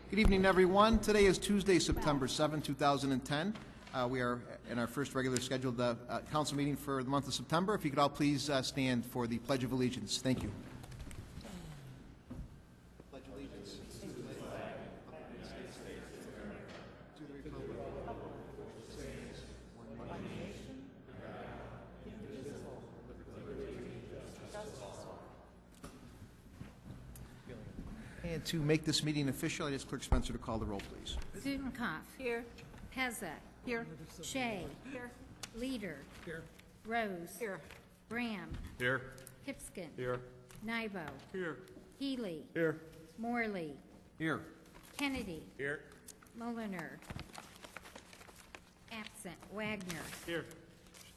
Good evening, everyone. Today is Tuesday, September 7, 2010. We are in our first regular scheduled council meeting for the month of September. If you could all please stand for the Pledge of Allegiance. Thank you. Pledge allegiance to the flag of the United States of America, to the republic which stands one nation, indivisible, with liberty and justice for all. And to make this meeting official, I ask Clerk Spencer to call the roll, please. Zudenkoff. Here. Pezza. Here. Shea. Here. Leader. Here. Rose. Here. Graham. Here. Pipskin. Here. Nybo. Here. Healy. Here. Morley. Here. Kennedy. Here. Mulliner. Absent. Wagner. Here.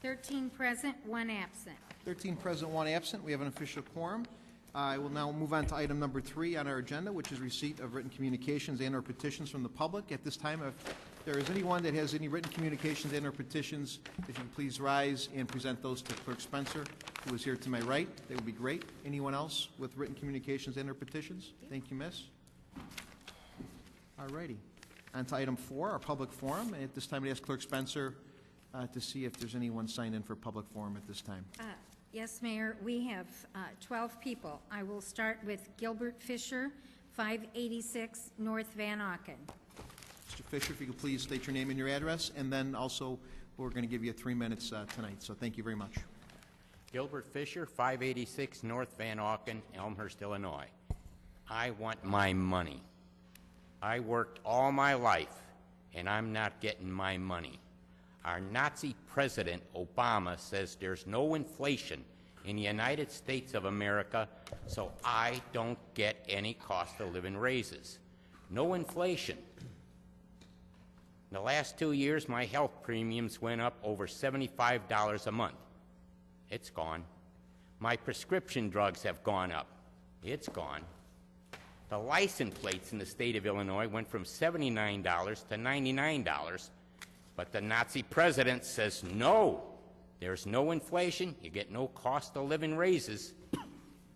13 present, 1 absent. 13 present, 1 absent. We have an official quorum. I will now move on to item number 3 on our agenda, which is receipt of written communications and/or petitions from the public. At this time, if there is anyone that has any written communications and/or petitions, if you please rise and present those to Clerk Spencer, who is here to my right. That would be great. Anyone else with written communications and/or petitions? Thank you, Miss. All righty. On to item 4, our public forum. At this time, I ask Clerk Spencer to see if there's anyone signed in for public forum at this time. Yes, Mayor, we have 12 people. I will start with Gilbert Fisher, 586 North Van Auken. Mr. Fisher, if you could please state your name and your address, and then also we're going to give you 3 minutes tonight, so thank you very much. Gilbert Fisher, 586 North Van Auken, Elmhurst, Illinois. I want my money. I worked all my life, and I'm not getting my money. Our Nazi president, Obama, says there's no inflation in the United States of America, so I don't get any cost of living raises. No inflation. In the last 2 years, my health premiums went up over $75 a month. It's gone. My prescription drugs have gone up. It's gone. The license plates in the state of Illinois went from $79 to $99, but the Nazi president says no. There's no inflation. You get no cost of living raises.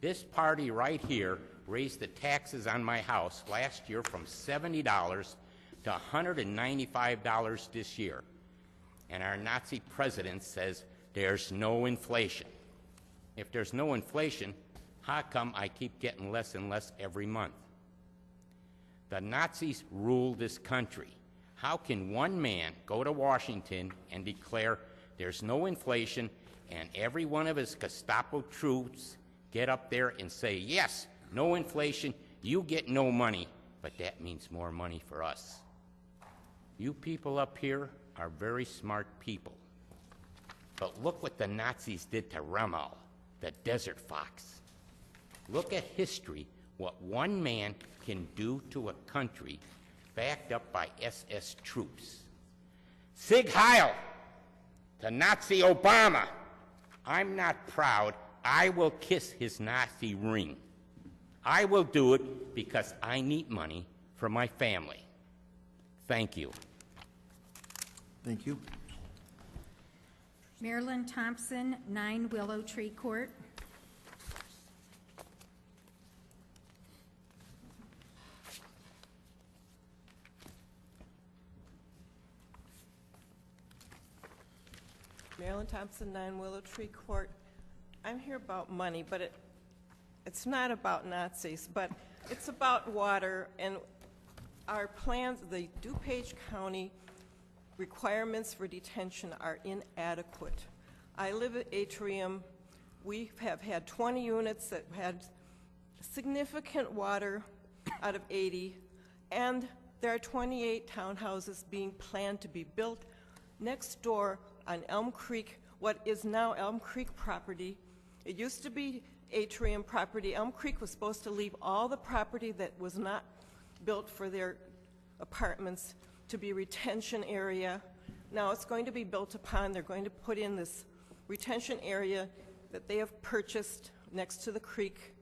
This party right here raised the taxes on my house last year from $70 to $195 this year. And our Nazi president says there's no inflation. If there's no inflation, how come I keep getting less and less every month? The Nazis ruled this country. How can one man go to Washington and declare there's no inflation, and every one of his Gestapo troops get up there and say, yes, no inflation, you get no money, but that means more money for us? You people up here are very smart people. But look what the Nazis did to Rommel, the desert fox. Look at history, what one man can do to a country backed up by SS troops. Sig Heil to Nazi Obama. I'm not proud. I will kiss his Nazi ring. I will do it because I need money for my family. Thank you. Thank you. Marilyn Thompson, 9 Willow Tree Court. Marilyn Thompson, 9 Willow Tree Court. I'm here about money, but it's not about Nazis, but it's about water, and our plans, the DuPage County requirements for detention are inadequate. I live at Atrium. We have had 20 units that had significant water out of 80, and there are 28 townhouses being planned to be built next door on Elm Creek, what is now Elm Creek property. It used to be Atrium property. Elm Creek was supposed to leave all the property that was not built for their apartments to be retention area. Now it's going to be built upon. They're going to put in this retention area that they have purchased next to the creek.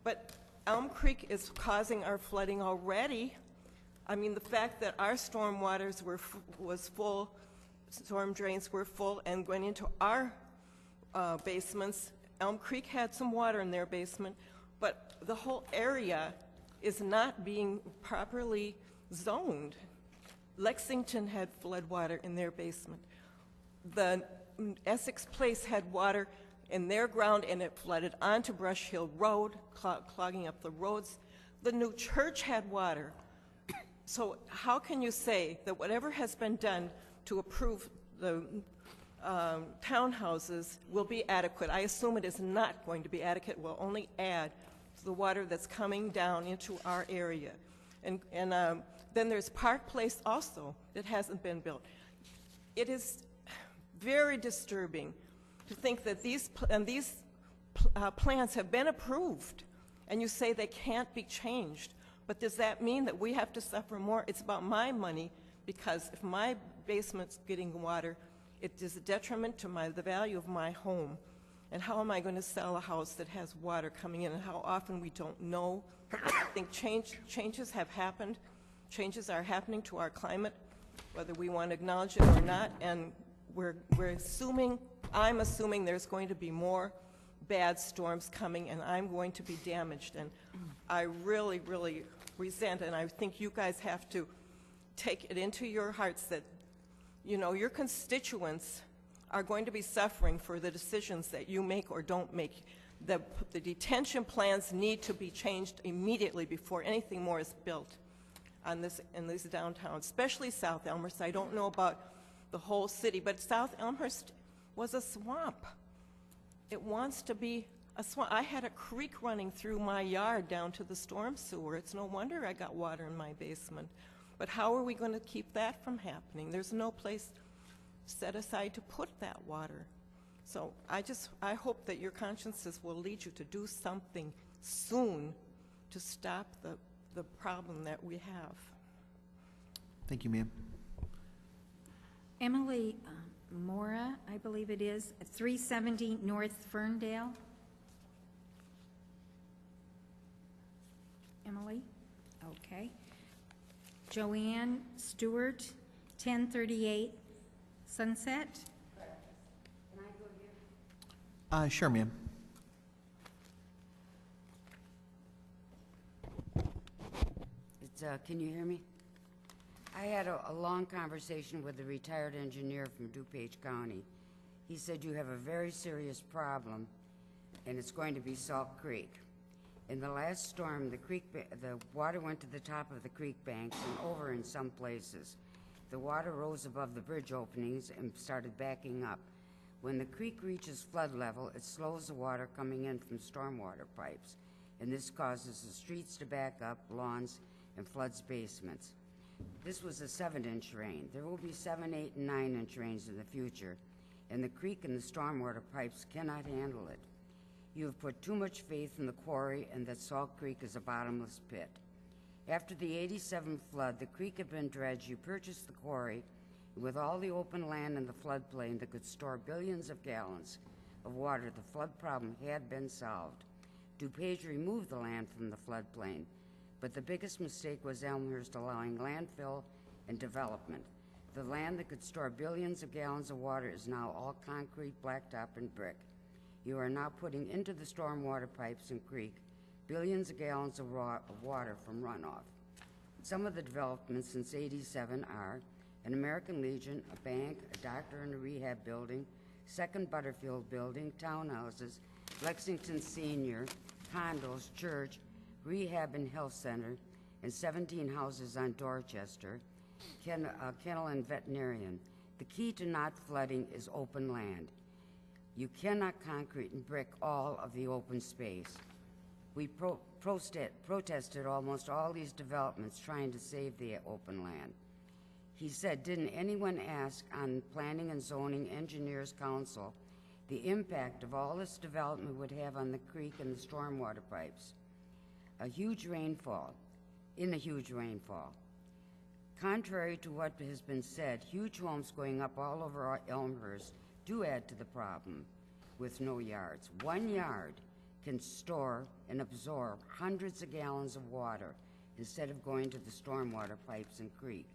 But Elm Creek is causing our flooding already. I mean, the fact that our storm waters was full, storm drains were full and went into our basements. Elm Creek had some water in their basement, but the whole area is not being properly zoned. Lexington had floodwater in their basement. The Essex Place had water in their ground, and it flooded onto Brush Hill Road, clogging up the roads. The new church had water. So how can you say that whatever has been done to approve the townhouses will be adequate? I assume it is not going to be adequate. It will only add to the water that's coming down into our area. And then there's Park Place also that hasn't been built. It is very disturbing to think that these plans have been approved, and you say they can't be changed. But does that mean that we have to suffer more? It's about my money, because if my basement's getting water, it is a detriment to the value of my home. And how am I going to sell a house that has water coming in, and how often we don't know? I think changes have happened. Changes are happening to our climate, whether we want to acknowledge it or not, and I'm assuming there's going to be more bad storms coming, and I'm going to be damaged. And I really, really resent, and I think you guys have to take it into your hearts that, you know, your constituents are going to be suffering for the decisions that you make or don't make. The detention plans need to be changed immediately before anything more is built in these downtowns, especially South Elmhurst. I don't know about the whole city, but South Elmhurst was a swamp. It wants to be a swamp. I had a creek running through my yard down to the storm sewer. It's no wonder I got water in my basement. But how are we going to keep that from happening? There's no place set aside to put that water. So I hope that your consciences will lead you to do something soon to stop the problem that we have. Thank you, ma'am. Emily Mora, I believe it is, 370 North Ferndale. Emily? Okay. Joanne Stewart, 1038 Sunset. Can I go here? Sure, ma'am. Can you hear me? I had a long conversation with a retired engineer from DuPage County. He said you have a very serious problem, and it's going to be Salt Creek. In the last storm, the water went to the top of the creek banks and over in some places. The water rose above the bridge openings and started backing up. When the creek reaches flood level, it slows the water coming in from stormwater pipes, and this causes the streets to back up, lawns, and floods basements. This was a 7-inch rain. There will be 7, 8, and 9-inch rains in the future, and the creek and the stormwater pipes cannot handle it. You have put too much faith in the quarry and that Salt Creek is a bottomless pit. After the '87 flood, the creek had been dredged. You purchased the quarry with all the open land in the floodplain that could store billions of gallons of water. The flood problem had been solved. DuPage removed the land from the floodplain, but the biggest mistake was Elmhurst allowing landfill and development. The land that could store billions of gallons of water is now all concrete, blacktop, and brick. You are now putting into the stormwater pipes and creek billions of gallons of water from runoff. Some of the developments since '87 are an American Legion, a bank, a doctor and a rehab building, second Butterfield building, townhouses, Lexington Senior, condos, church, rehab and health center, and 17 houses on Dorchester, kennel and veterinarian. The key to not flooding is open land. You cannot concrete and brick all of the open space. We protested almost all these developments trying to save the open land. He said, didn't anyone ask on Planning and Zoning Engineers Council the impact of all this development would have on the creek and the stormwater pipes? In a huge rainfall. Contrary to what has been said, huge homes going up all over Elmhurst do add to the problem with no yards. 1 yard can store and absorb hundreds of gallons of water instead of going to the stormwater pipes and creek.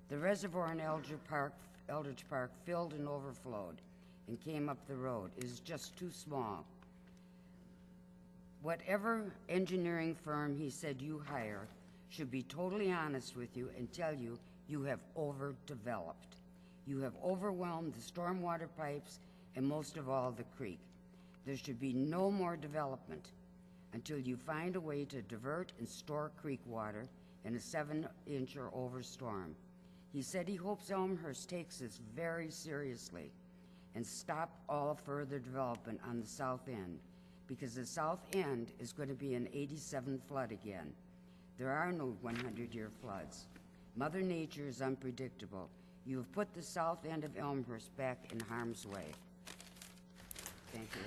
The reservoir in Eldridge Park filled and overflowed and came up the road. It is just too small. whatever engineering firm he said you hire should be totally honest with you and tell you you have overdeveloped. You have overwhelmed the stormwater pipes and most of all the creek. There should be no more development until you find a way to divert and store creek water in a 7-inch or over storm. He said he hopes Elmhurst takes this very seriously and stop all further development on the south end, because the south end is going to be an 87 flood again. There are no 100-year floods. Mother Nature is unpredictable. You have put the south end of Elmhurst back in harm's way. Thank you.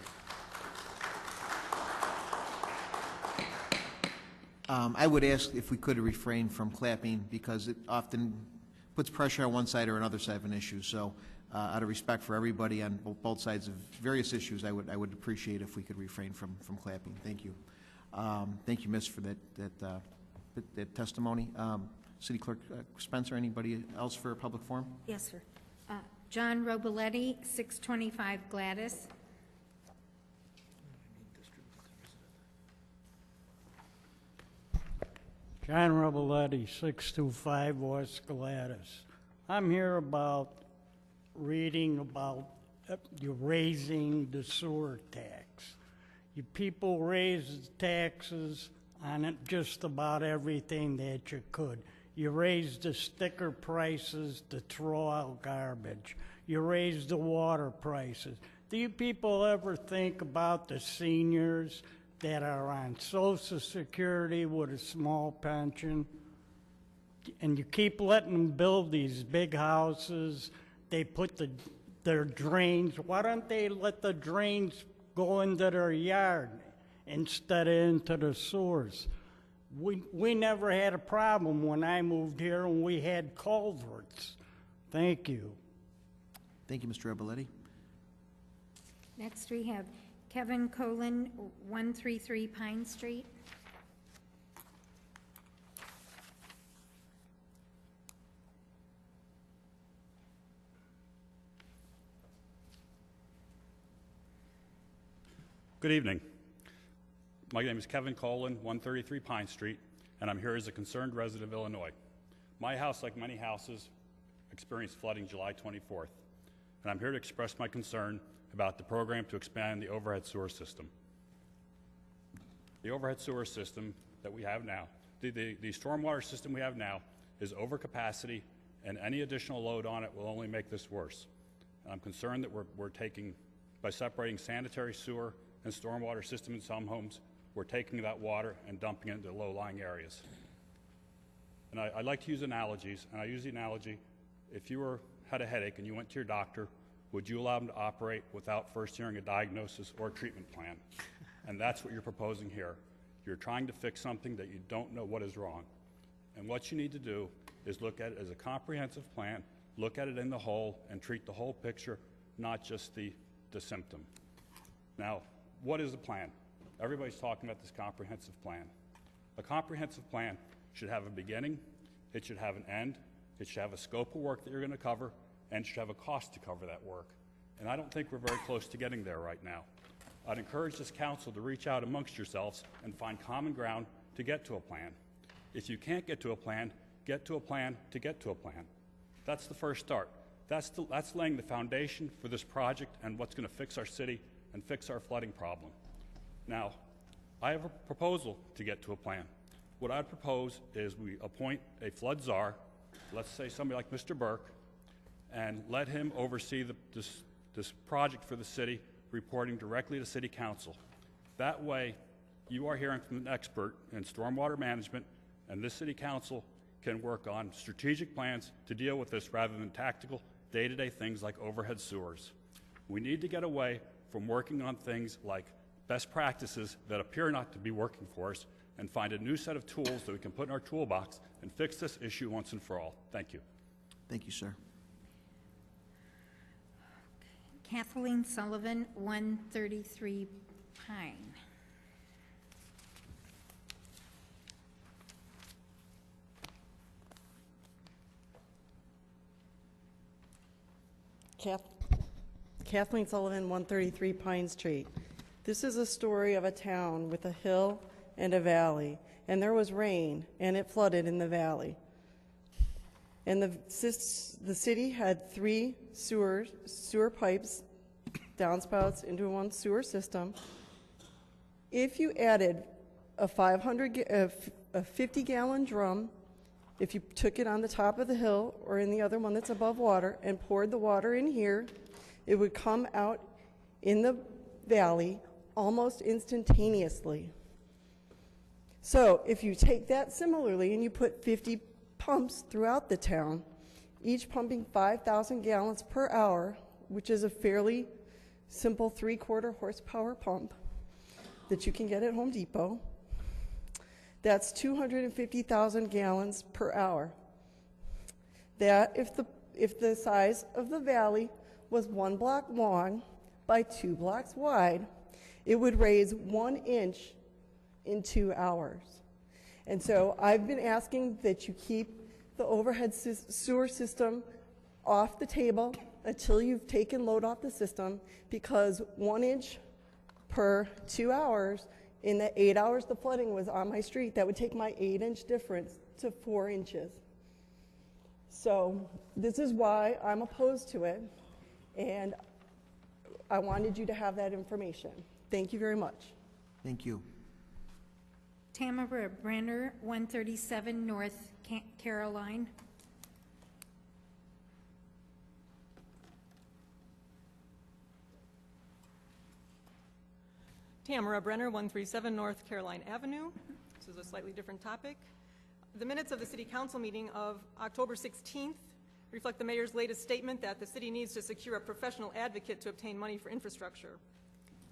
I would ask if we could refrain from clapping, because it often puts pressure on one side or another side of an issue. So out of respect for everybody on both sides of various issues, I would appreciate if we could refrain from clapping. Thank you. Thank you, Miss, for that testimony. City Clerk Spencer, anybody else for a public forum? Yes, sir. John Robiletti, 625 Gladys. John Robiletti, 625 West Gladys. I'm here about reading about you raising the sewer tax. You people raised the taxes on it just about everything that you could. You raised the sticker prices to throw out garbage. You raised the water prices. Do you people ever think about the seniors that are on Social Security with a small pension? And you keep letting them build these big houses. They put their drains. Why don't they let the drains go into their yard instead of into the sewers? We never had a problem when I moved here and we had culverts. Thank you. Thank you, Mr. Robiletti. Next, we have Kevin Colin, 133 Pine Street. Good evening. My name is Kevin Colin, 133 Pine Street, and I'm here as a concerned resident of Illinois. My house, like many houses, experienced flooding July 24th, and I'm here to express my concern about the program to expand the overhead sewer system. The overhead sewer system that we have now, the stormwater system we have now is over capacity, and any additional load on it will only make this worse. I'm concerned that we're taking, by separating sanitary sewer and stormwater system in some homes, we're taking that water and dumping it into low-lying areas. And I like to use analogies, and I use the analogy, if you had a headache and you went to your doctor, would you allow them to operate without first hearing a diagnosis or a treatment plan? And that's what you're proposing here. You're trying to fix something that you don't know what is wrong. And what you need to do is look at it as a comprehensive plan, look at it in the whole, and treat the whole picture, not just the symptom. Now, what is the plan? Everybody's talking about this comprehensive plan. A comprehensive plan should have a beginning, it should have an end, it should have a scope of work that you're going to cover, and should have a cost to cover that work. And I don't think we're very close to getting there right now. I'd encourage this council to reach out amongst yourselves and find common ground to get to a plan. If you can't get to a plan, get to a plan to get to a plan. That's the first start. That's laying the foundation for this project and what's going to fix our city and fix our flooding problem. Now, I have a proposal to get to a plan. What I'd propose is we appoint a flood czar, let's say somebody like Mr. Burke, and let him oversee this project for the city, reporting directly to City Council. That way, you are hearing from an expert in stormwater management, and this City Council can work on strategic plans to deal with this rather than tactical, day-to-day things like overhead sewers. We need to get away from working on things like best practices that appear not to be working for us and find a new set of tools that we can put in our toolbox and fix this issue once and for all. Thank you. Thank you, sir. Kathleen Sullivan, 133 Pine. Kathleen Sullivan, 133 Pine Street. This is a story of a town with a hill and a valley, and there was rain, and it flooded in the valley. And the city had 3 sewer pipes, downspouts into one sewer system. If you added a 50-gallon drum, if you took it on the top of the hill or in the other one that's above water and poured the water in here, it would come out in the valley almost instantaneously. So if you take that similarly and you put 50 pumps throughout the town, each pumping 5,000 gallons per hour, which is a fairly simple 3/4 horsepower pump that you can get at Home Depot, that's 250,000 gallons per hour. That, if the size of the valley was 1 block long by 2 blocks wide, it would raise 1 inch in 2 hours. And so I've been asking that you keep the overhead sewer system off the table until you've taken load off the system, because 1 inch per 2 hours, in the 8 hours the flooding was on my street, that would take my 8-inch difference to 4 inches. So this is why I'm opposed to it, and I wanted you to have that information. Thank you very much. Thank you. Tamara Brenner, 137 North Caroline. Tamara Brenner, 137 North Caroline Avenue. This is a slightly different topic. The minutes of the City Council meeting of October 16th reflect the mayor's latest statement that the city needs to secure a professional advocate to obtain money for infrastructure.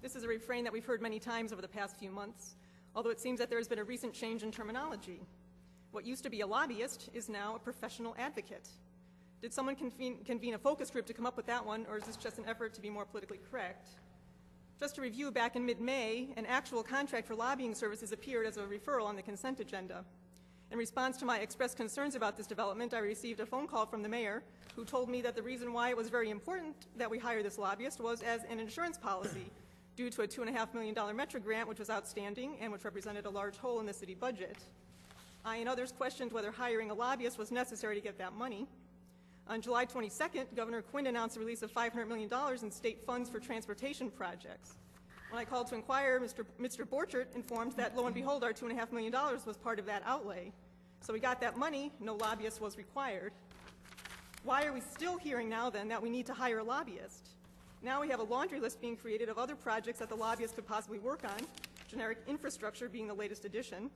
This is a refrain that we've heard many times over the past few months, although it seems that there has been a recent change in terminology. What used to be a lobbyist is now a professional advocate. Did someone convene a focus group to come up with that one, or is this just an effort to be more politically correct? Just to review, back in mid-May, an actual contract for lobbying services appeared as a referral on the consent agenda. In response to my expressed concerns about this development, I received a phone call from the mayor, who told me that the reason why it was very important that we hire this lobbyist was as an insurance policy, due to a $2.5 million Metro grant, which was outstanding and which represented a large hole in the city budget. I and others questioned whether hiring a lobbyist was necessary to get that money. On July 22nd, Governor Quinn announced the release of $500 million in state funds for transportation projects. When I called to inquire, Mr. Borchert informed that, lo and behold, our $2.5 million was part of that outlay. So we got that money, no lobbyist was required. Why are we still hearing now, then, that we need to hire a lobbyist? Now we have a laundry list being created of other projects that the lobbyist could possibly work on, generic infrastructure being the latest addition.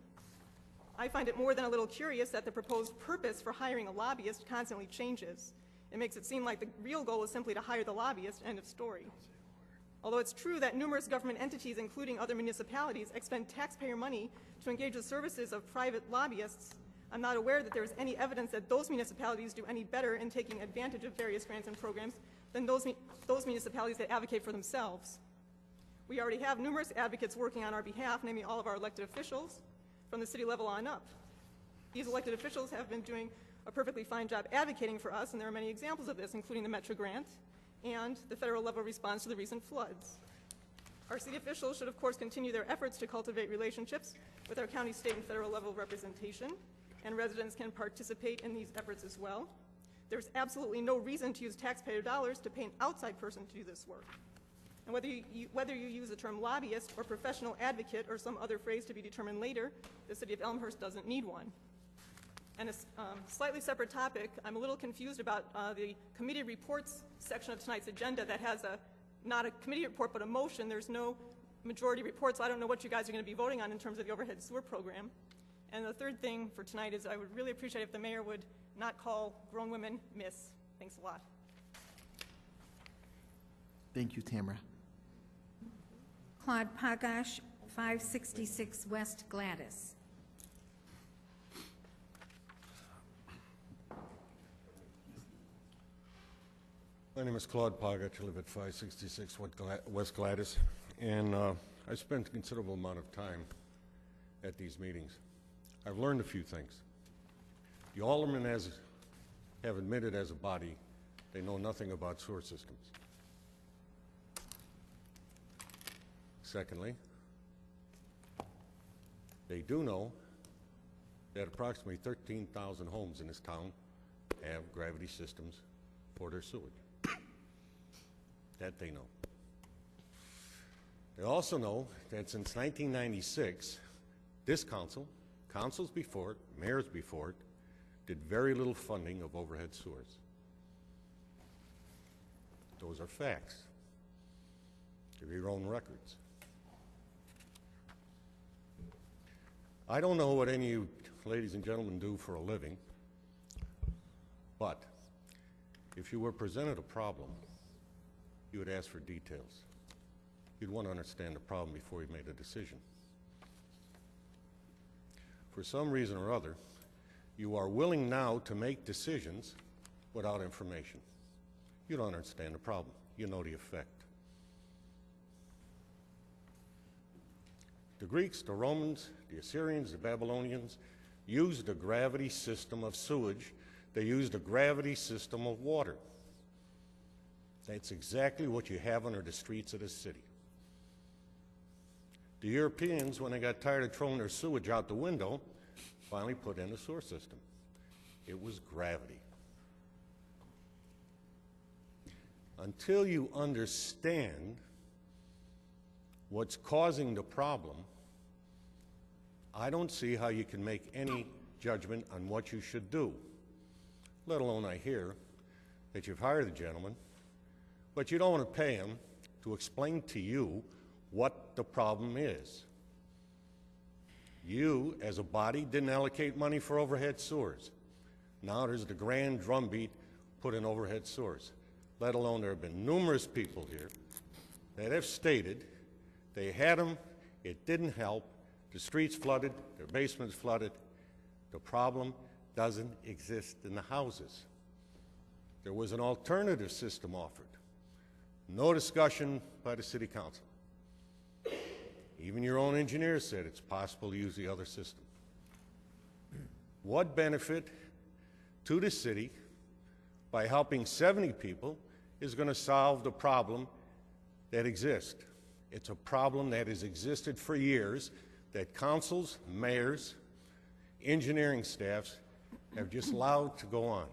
I find it more than a little curious that the proposed purpose for hiring a lobbyist constantly changes. It makes it seem like the real goal is simply to hire the lobbyist, end of story. Although it's true that numerous government entities, including other municipalities, expend taxpayer money to engage the services of private lobbyists, I'm not aware that there is any evidence that those municipalities do any better in taking advantage of various grants and programs than those municipalities that advocate for themselves. We already have numerous advocates working on our behalf, namely all of our elected officials, from the city level on up. These elected officials have been doing a perfectly fine job advocating for us, and there are many examples of this, including the Metro grant and the federal level response to the recent floods. Our city officials should, of course, continue their efforts to cultivate relationships with our county, state, and federal level representation, and residents can participate in these efforts as well. There's absolutely no reason to use taxpayer dollars to pay an outside person to do this work. And whether you use the term lobbyist or professional advocate or some other phrase to be determined later, the city of Elmhurst doesn't need one. And a slightly separate topic, I'm a little confused about the committee reports section of tonight's agenda that has not a committee report but a motion. There's no majority report, so I don't know what you guys are going to be voting on in terms of the overhead sewer program. And the third thing for tonight is I would really appreciate if the mayor would not call grown women miss. Thanks a lot. Thank you, Tamara. Claude Pagash, 566 West Gladys. My name is Claude Pagach. I live at 566 West Gladys, and I spent a considerable amount of time at these meetings. I've learned a few things. The aldermen have admitted as a body they know nothing about sewer systems. Secondly, they do know that approximately 13,000 homes in this town have gravity systems for their sewage. That they know. They also know that since 1996, this council, councils before it, mayors before it, did very little funding of overhead sewers. Those are facts. They're your own records. I don't know what any of you ladies and gentlemen do for a living, but if you were presented a problem, you would ask for details. You'd want to understand the problem before you made a decision. For some reason or other, you are willing now to make decisions without information. You don't understand the problem. You know the effect. The Greeks, the Romans, the Assyrians, the Babylonians used a gravity system of sewage. They used a gravity system of water. That's exactly what you have under the streets of this city. The Europeans, when they got tired of throwing their sewage out the window, finally put in a sewer system. It was gravity. Until you understand what's causing the problem, I don't see how you can make any judgment on what you should do, let alone I hear that you've hired the gentleman, but you don't want to pay him to explain to you what the problem is. You, as a body, didn't allocate money for overhead sewers. Now there's the grand drumbeat put in overhead sewers, let alone there have been numerous people here that have stated they had them, it didn't help, the streets flooded, their basements flooded. The problem doesn't exist in the houses. There was an alternative system offered. No discussion by the city council. Even your own engineer said it's possible to use the other system. What benefit to the city by helping 70 people is going to solve the problem that exists? It's a problem that has existed for years, that councils, mayors, engineering staffs have just allowed to go on.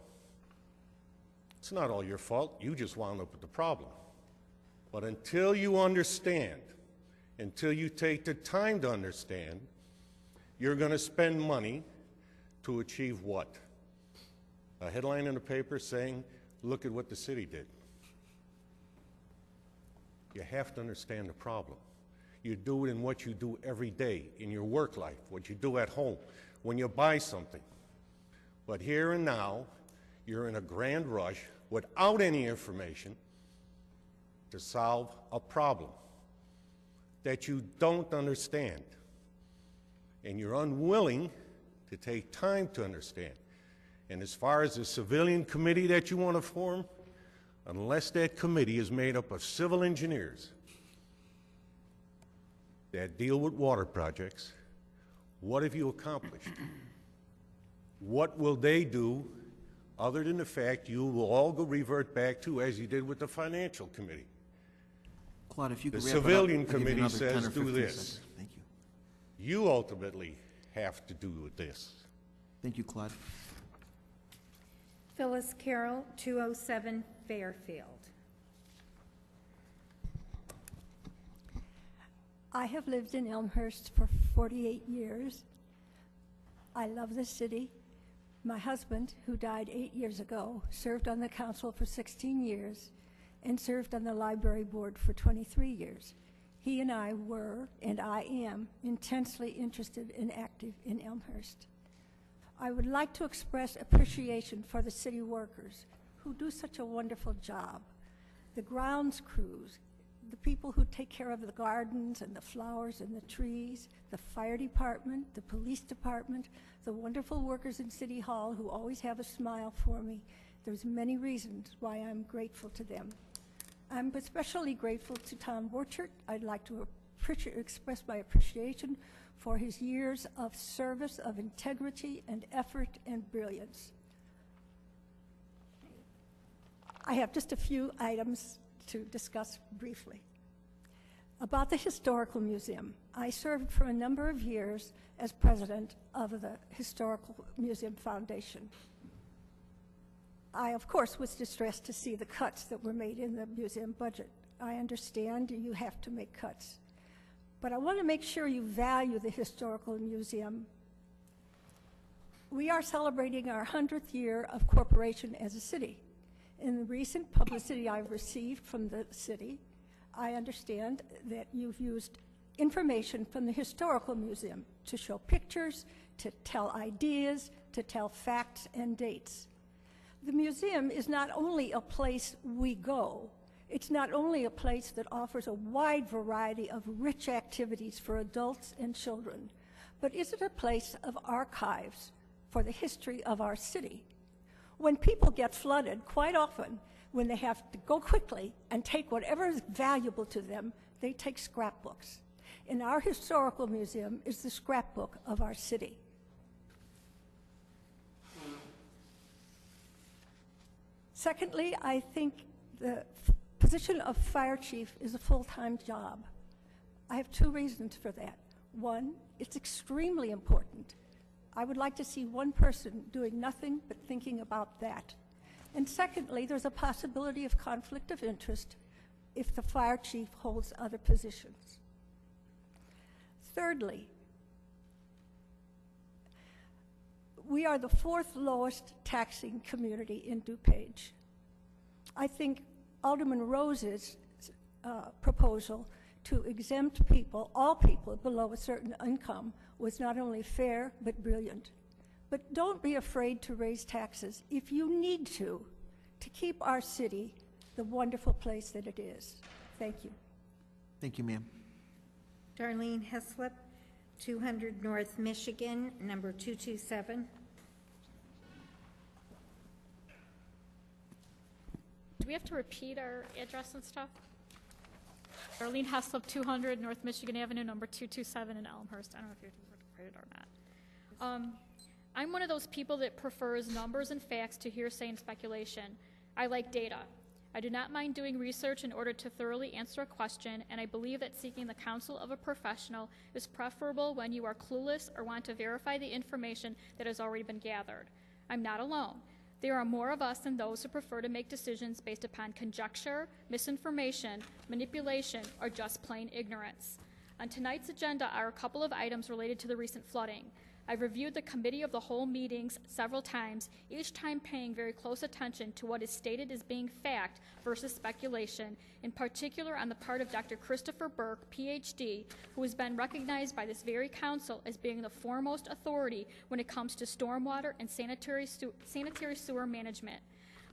It's not all your fault. You just wound up with the problem. But until you understand, until you take the time to understand, you're going to spend money to achieve what? A headline in the paper saying, look at what the city did. You have to understand the problem. You do it in what you do every day, in your work life, what you do at home, when you buy something. But here and now, you're in a grand rush without any information to solve a problem that you don't understand. And you're unwilling to take time to understand. And as far as the civilian committee that you want to form, unless that committee is made up of civil engineers that deal with water projects, what have you accomplished? What will they do other than the fact you will all go revert back to as you did with the financial committee? Claude, if you The could wrap it up, civilian I'll give you committee another 10 says or do 15 this. seconds. Thank you. You ultimately have to do this. Thank you, Claude. Phyllis Carroll, 207 Fairfield. I have lived in Elmhurst for 48 years. I love the city. My husband, who died 8 years ago, served on the council for 16 years and served on the library board for 23 years. He and I were, and I am, intensely interested and active in Elmhurst. I would like to express appreciation for the city workers who do such a wonderful job. The grounds crews, the people who take care of the gardens and the flowers and the trees, the fire department, the police department, the wonderful workers in City Hall who always have a smile for me. There's many reasons why I'm grateful to them. I'm especially grateful to Tom Borchert. I'd like to express my appreciation for his years of service, of integrity and effort and brilliance. I have just a few items to discuss briefly. About the Historical Museum, I served for a number of years as president of the Historical Museum Foundation. I, of course, was distressed to see the cuts that were made in the museum budget. I understand you have to make cuts, but I want to make sure you value the Historical Museum. We are celebrating our 100th year of corporation as a city. In the recent publicity I've received from the city, I understand that you've used information from the Historical Museum to show pictures, to tell ideas, to tell facts and dates. The museum is not only a place we go, it's not only a place that offers a wide variety of rich activities for adults and children, but is it a place of archives for the history of our city? When people get flooded, quite often, when they have to go quickly and take whatever is valuable to them, they take scrapbooks. And our Historical Museum is the scrapbook of our city. Secondly, I think the position of fire chief is a full-time job. I have two reasons for that. One, it's extremely important. I would like to see one person doing nothing but thinking about that. And secondly, there's a possibility of conflict of interest if the fire chief holds other positions. Thirdly, we are the fourth lowest taxing community in DuPage. I think Alderman Rose's proposal to exempt people, all people below a certain income, was not only fair but brilliant. But don't be afraid to raise taxes if you need to keep our city the wonderful place that it is. Thank you. Thank you, ma'am. Darlene Heslop, 200 North Michigan, number 227. Do we have to repeat our address and stuff? Darlene Heslop, 200 North Michigan Avenue, number 227 in Elmhurst. I don't know if you have to write it or not. I'm one of those people that prefers numbers and facts to hearsay and speculation. I like data. I do not mind doing research in order to thoroughly answer a question, and I believe that seeking the counsel of a professional is preferable when you are clueless or want to verify the information that has already been gathered. I'm not alone. There are more of us than those who prefer to make decisions based upon conjecture, misinformation, manipulation, or just plain ignorance. On tonight's agenda are a couple of items related to the recent flooding. I've reviewed the committee of the whole meetings several times, each time paying very close attention to what is stated as being fact versus speculation, in particular on the part of Dr. Christopher Burke, PhD, who has been recognized by this very council as being the foremost authority when it comes to stormwater and sanitary sewer management.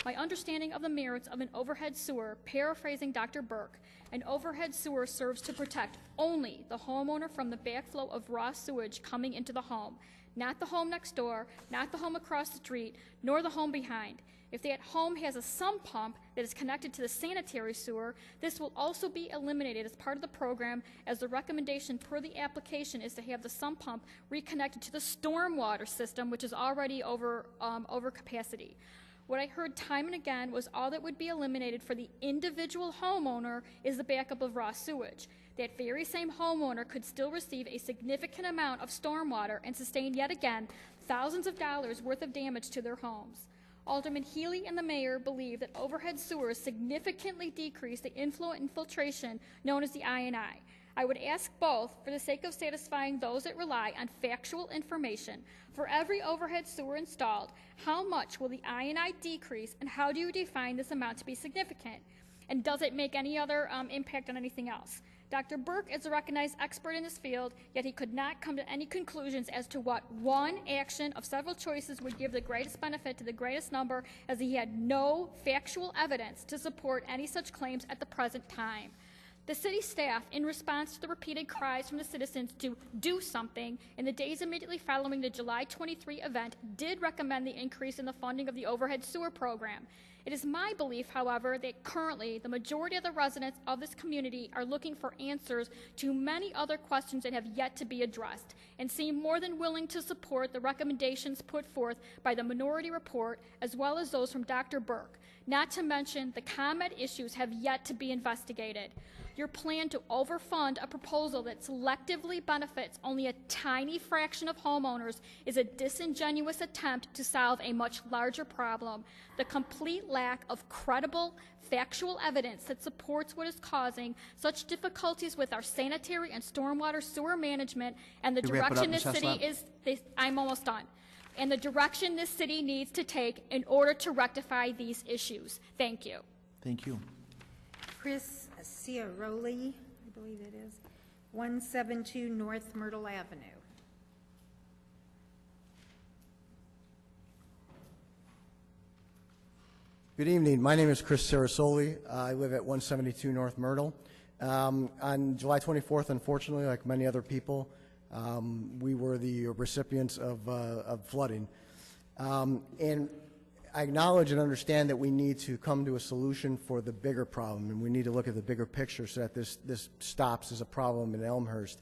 My understanding of the merits of an overhead sewer, paraphrasing Dr. Burke, an overhead sewer serves to protect only the homeowner from the backflow of raw sewage coming into the home, not the home next door, not the home across the street, nor the home behind. If that home has a sump pump that is connected to the sanitary sewer, this will also be eliminated as part of the program, as the recommendation per the application is to have the sump pump reconnected to the stormwater system, which is already over capacity. What I heard time and again was all that would be eliminated for the individual homeowner is the backup of raw sewage. That very same homeowner could still receive a significant amount of stormwater and sustain yet again thousands of dollars worth of damage to their homes. Alderman Healy and the mayor believe that overhead sewers significantly decrease the influent infiltration known as the I&I. I would ask both, for the sake of satisfying those that rely on factual information, for every overhead sewer installed, how much will the I&I decrease, and how do you define this amount to be significant? And does it make any other impact on anything else? Dr. Burke is a recognized expert in this field, yet he could not come to any conclusions as to what one action of several choices would give the greatest benefit to the greatest number, as he had no factual evidence to support any such claims at the present time. The city staff, in response to the repeated cries from the citizens to do something in the days immediately following the July 23 event, did recommend the increase in the funding of the overhead sewer program. It is my belief, however, that currently the majority of the residents of this community are looking for answers to many other questions that have yet to be addressed and seem more than willing to support the recommendations put forth by the minority report as well as those from Dr. Burke. Not to mention the ComEd issues have yet to be investigated. Your plan to overfund a proposal that selectively benefits only a tiny fraction of homeowners is a disingenuous attempt to solve a much larger problem. The complete lack of credible, factual evidence that supports what is causing such difficulties with our sanitary and stormwater sewer management and the Can you wrap it up, direction this Ms. city Heslop? I'm almost done. And the direction this city needs to take in order to rectify these issues. Thank you. Thank you. Chris Ciaroli, I believe it is, 172 North Myrtle Avenue. Good evening. My name is Chris Sarasoli. I live at 172 North Myrtle. On July 24th, unfortunately, like many other people, we were the recipients of flooding. And I acknowledge and understand that we need to come to a solution for the bigger problem, and we need to look at the bigger picture so that this stops as a problem in Elmhurst.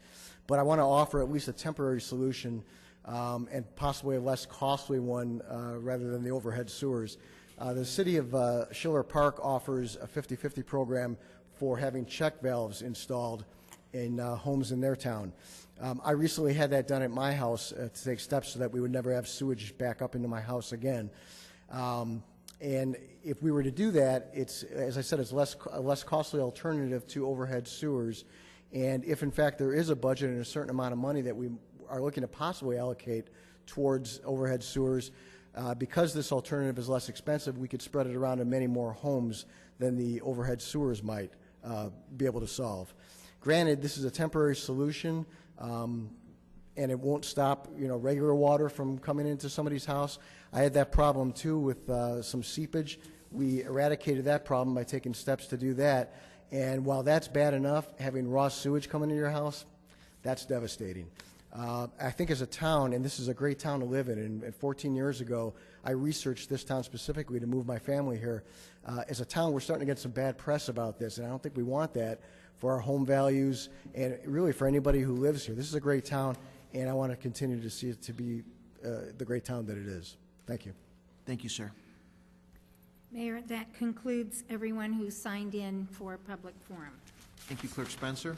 But I want to offer at least a temporary solution and possibly a less costly one rather than the overhead sewers. The city of Schiller Park offers a 50-50 program for having check valves installed in homes in their town. I recently had that done at my house to take steps so that we would never have sewage back up into my house again. And if we were to do that, it's, as I said, it's a less costly alternative to overhead sewers. And if, in fact, there is a budget and a certain amount of money that we are looking to possibly allocate towards overhead sewers, because this alternative is less expensive, we could spread it around to many more homes than the overhead sewers might be able to solve. Granted, this is a temporary solution, and it won't stop, regular water from coming into somebody's house. I had that problem too with some seepage. We eradicated that problem by taking steps to do that. And while that's bad enough, having raw sewage coming into your house, that's devastating. I think as a town, and this is a great town to live in, and 14 years ago, I researched this town specifically to move my family here. As a town, we're starting to get some bad press about this, and I don't think we want that for our home values and really for anybody who lives here. This is a great town, and I want to continue to see it to be the great town that it is. Thank you. Thank you, sir. Mayor, that concludes everyone who signed in for public forum. Thank you, Clerk Spencer.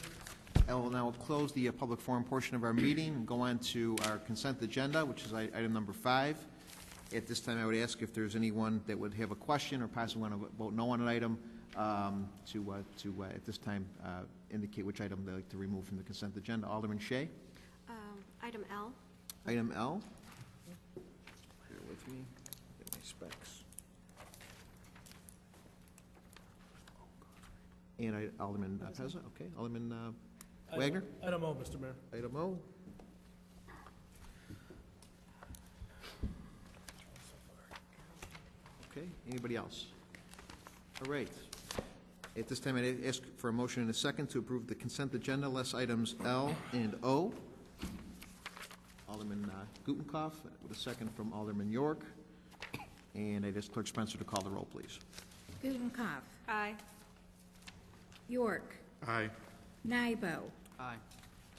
I will now close the public forum portion of our meeting and go on to our consent agenda, which is item number 5. At this time, I would ask if there's anyone that would have a question or possibly want to vote no on an item to at this time indicate which item they'd like to remove from the consent agenda. Alderman Shea. Item L. Item L. Bear with me. Get my specs. And Alderman Pezza. Okay. Alderman Wagner. Item O, Mr. Mayor. Item O. Okay. Anybody else? All right. At this time, I'd ask for a motion and a second to approve the consent agenda, less items L and O. Alderman Gutenkopf, with a second from Alderman York. And I'd ask Clerk Spencer to call the roll, please. Gutenkopf. Aye. York. Aye. Nybo. Aye.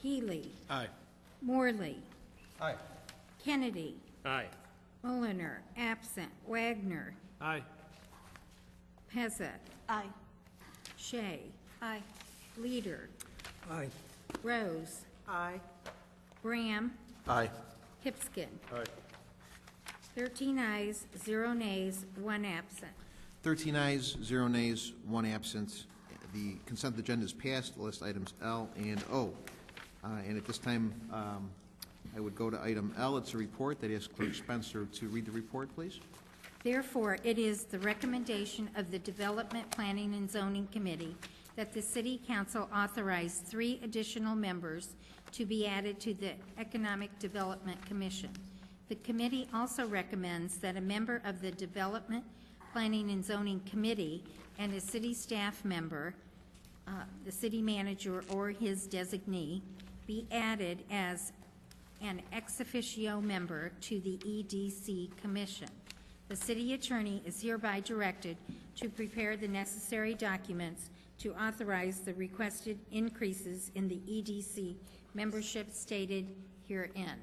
Healy. Aye. Morley. Aye. Kennedy. Aye. Mulliner, absent. Wagner. Aye. Pezza. Aye. Shea. Aye. Leader. Aye. Rose. Aye. Graham. Aye. Hipskin. Aye. 13 ayes, 0 nays, 1 absent. 13 ayes, 0 nays, 1 absent. The consent agenda is passed. The list items L and O. And at this time, I would go to item L. It's a report. That is Clerk Spencer to read the report, please. Therefore, it is the recommendation of the Development, Planning, and Zoning Committee that the City Council authorize 3 additional members to be added to the Economic Development Commission. The committee also recommends that a member of the Development, Planning, and Zoning Committee and a city staff member, the city manager or his designee, be added as an ex officio member to the EDC Commission. The city attorney is hereby directed to prepare the necessary documents to authorize the requested increases in the EDC membership stated herein.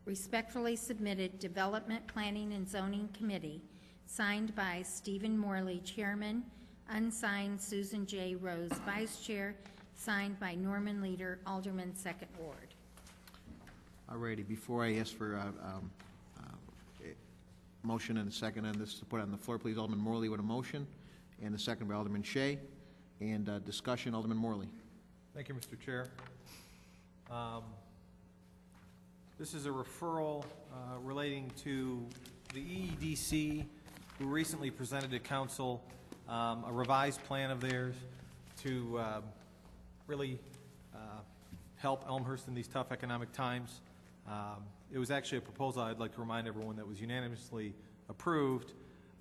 Respectfully submitted, Development, Planning, and Zoning Committee, signed by Stephen Morley, Chairman, unsigned Susan J. Rose, Vice Chair, signed by Norman Leader, Alderman, 2nd Ward. Alrighty, before I ask for a motion and a second on this to put on the floor, please, Alderman Morley with a motion, and a second by Alderman Shea. And discussion, Alderman Morley. Thank you, Mr. Chair. This is a referral relating to the EEDC, who recently presented to Council a revised plan of theirs to really help Elmhurst in these tough economic times. It was actually a proposal, I'd like to remind everyone, that was unanimously approved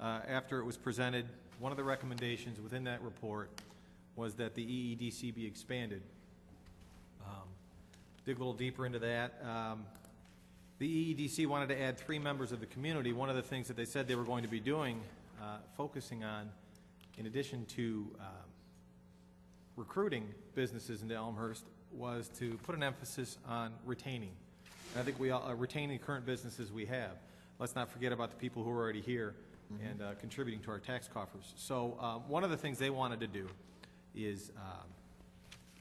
after it was presented. One of the recommendations within that report was that the EEDC be expanded. Dig a little deeper into that. The EEDC wanted to add 3 members of the community. One of the things that they said they were going to be doing, focusing on, in addition to recruiting businesses into Elmhurst, was to put an emphasis on retaining. And I think we are retaining current businesses we have. Let's not forget about the people who are already here and contributing to our tax coffers. So one of the things they wanted to do is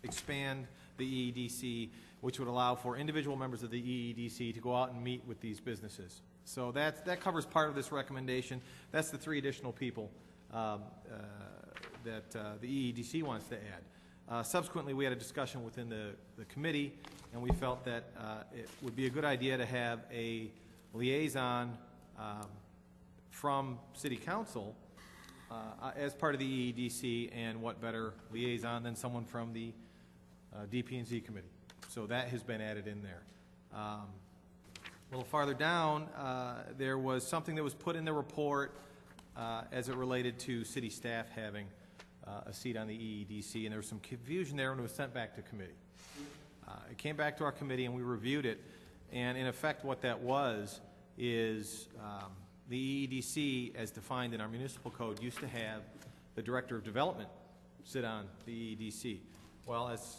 expand the EEDC, which would allow for individual members of the EEDC to go out and meet with these businesses. So that covers part of this recommendation. That's the 3 additional people that the EEDC wants to add. Subsequently, we had a discussion within the committee, and we felt that it would be a good idea to have a liaison from City Council as part of the EEDC, and what better liaison than someone from the DP&Z committee. So that has been added in there. A little farther down, there was something that was put in the report as it related to city staff having a seat on the EEDC, and there was some confusion there when it was sent back to committee. It came back to our committee, and we reviewed it, and in effect what that was is the EEDC, as defined in our municipal code, used to have the Director of Development sit on the EEDC. Well, as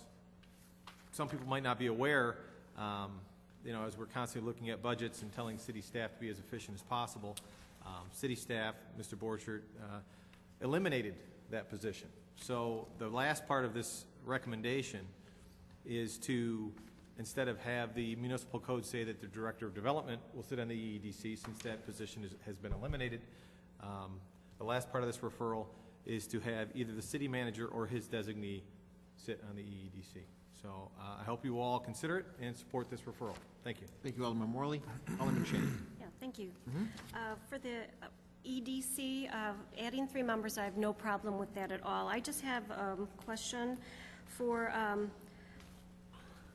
some people might not be aware, you know, as we're constantly looking at budgets and telling city staff to be as efficient as possible, city staff, Mr. Borchert, eliminated that position. So the last part of this recommendation is to, instead of have the municipal code say that the Director of Development will sit on the EEDC, since that position has been eliminated, the last part of this referral is to have either the city manager or his designee sit on the EEDC. So I hope you all consider it and support this referral. Thank you. Thank you, Alderman Morley. Alderman Shea. Yeah, thank you. For the EDC, adding 3 members, I have no problem with that at all. I just have a question for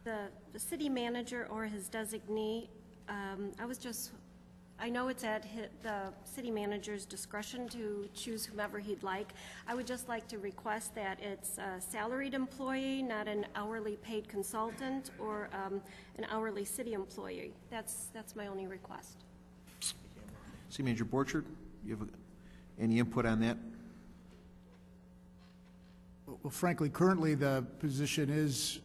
the city manager or his designee. I know it's at the city manager's discretion to choose whomever he'd like. I would just like to request that it's a salaried employee, not an hourly paid consultant or an hourly city employee. That's my only request. City Manager Borchert, you have any input on that? Well, frankly, currently the position is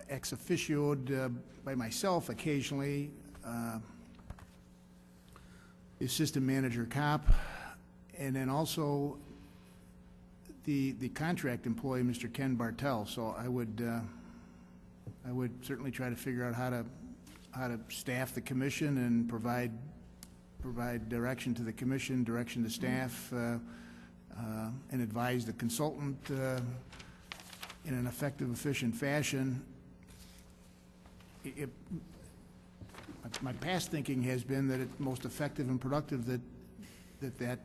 ex officioed by myself occasionally. Assistant Manager Cop, and then also the contract employee, Mr. Ken Bartel. So I would certainly try to figure out how to staff the commission and provide direction to the commission, direction to staff, and advise the consultant in an effective, efficient fashion. My past thinking has been that it's most effective and productive that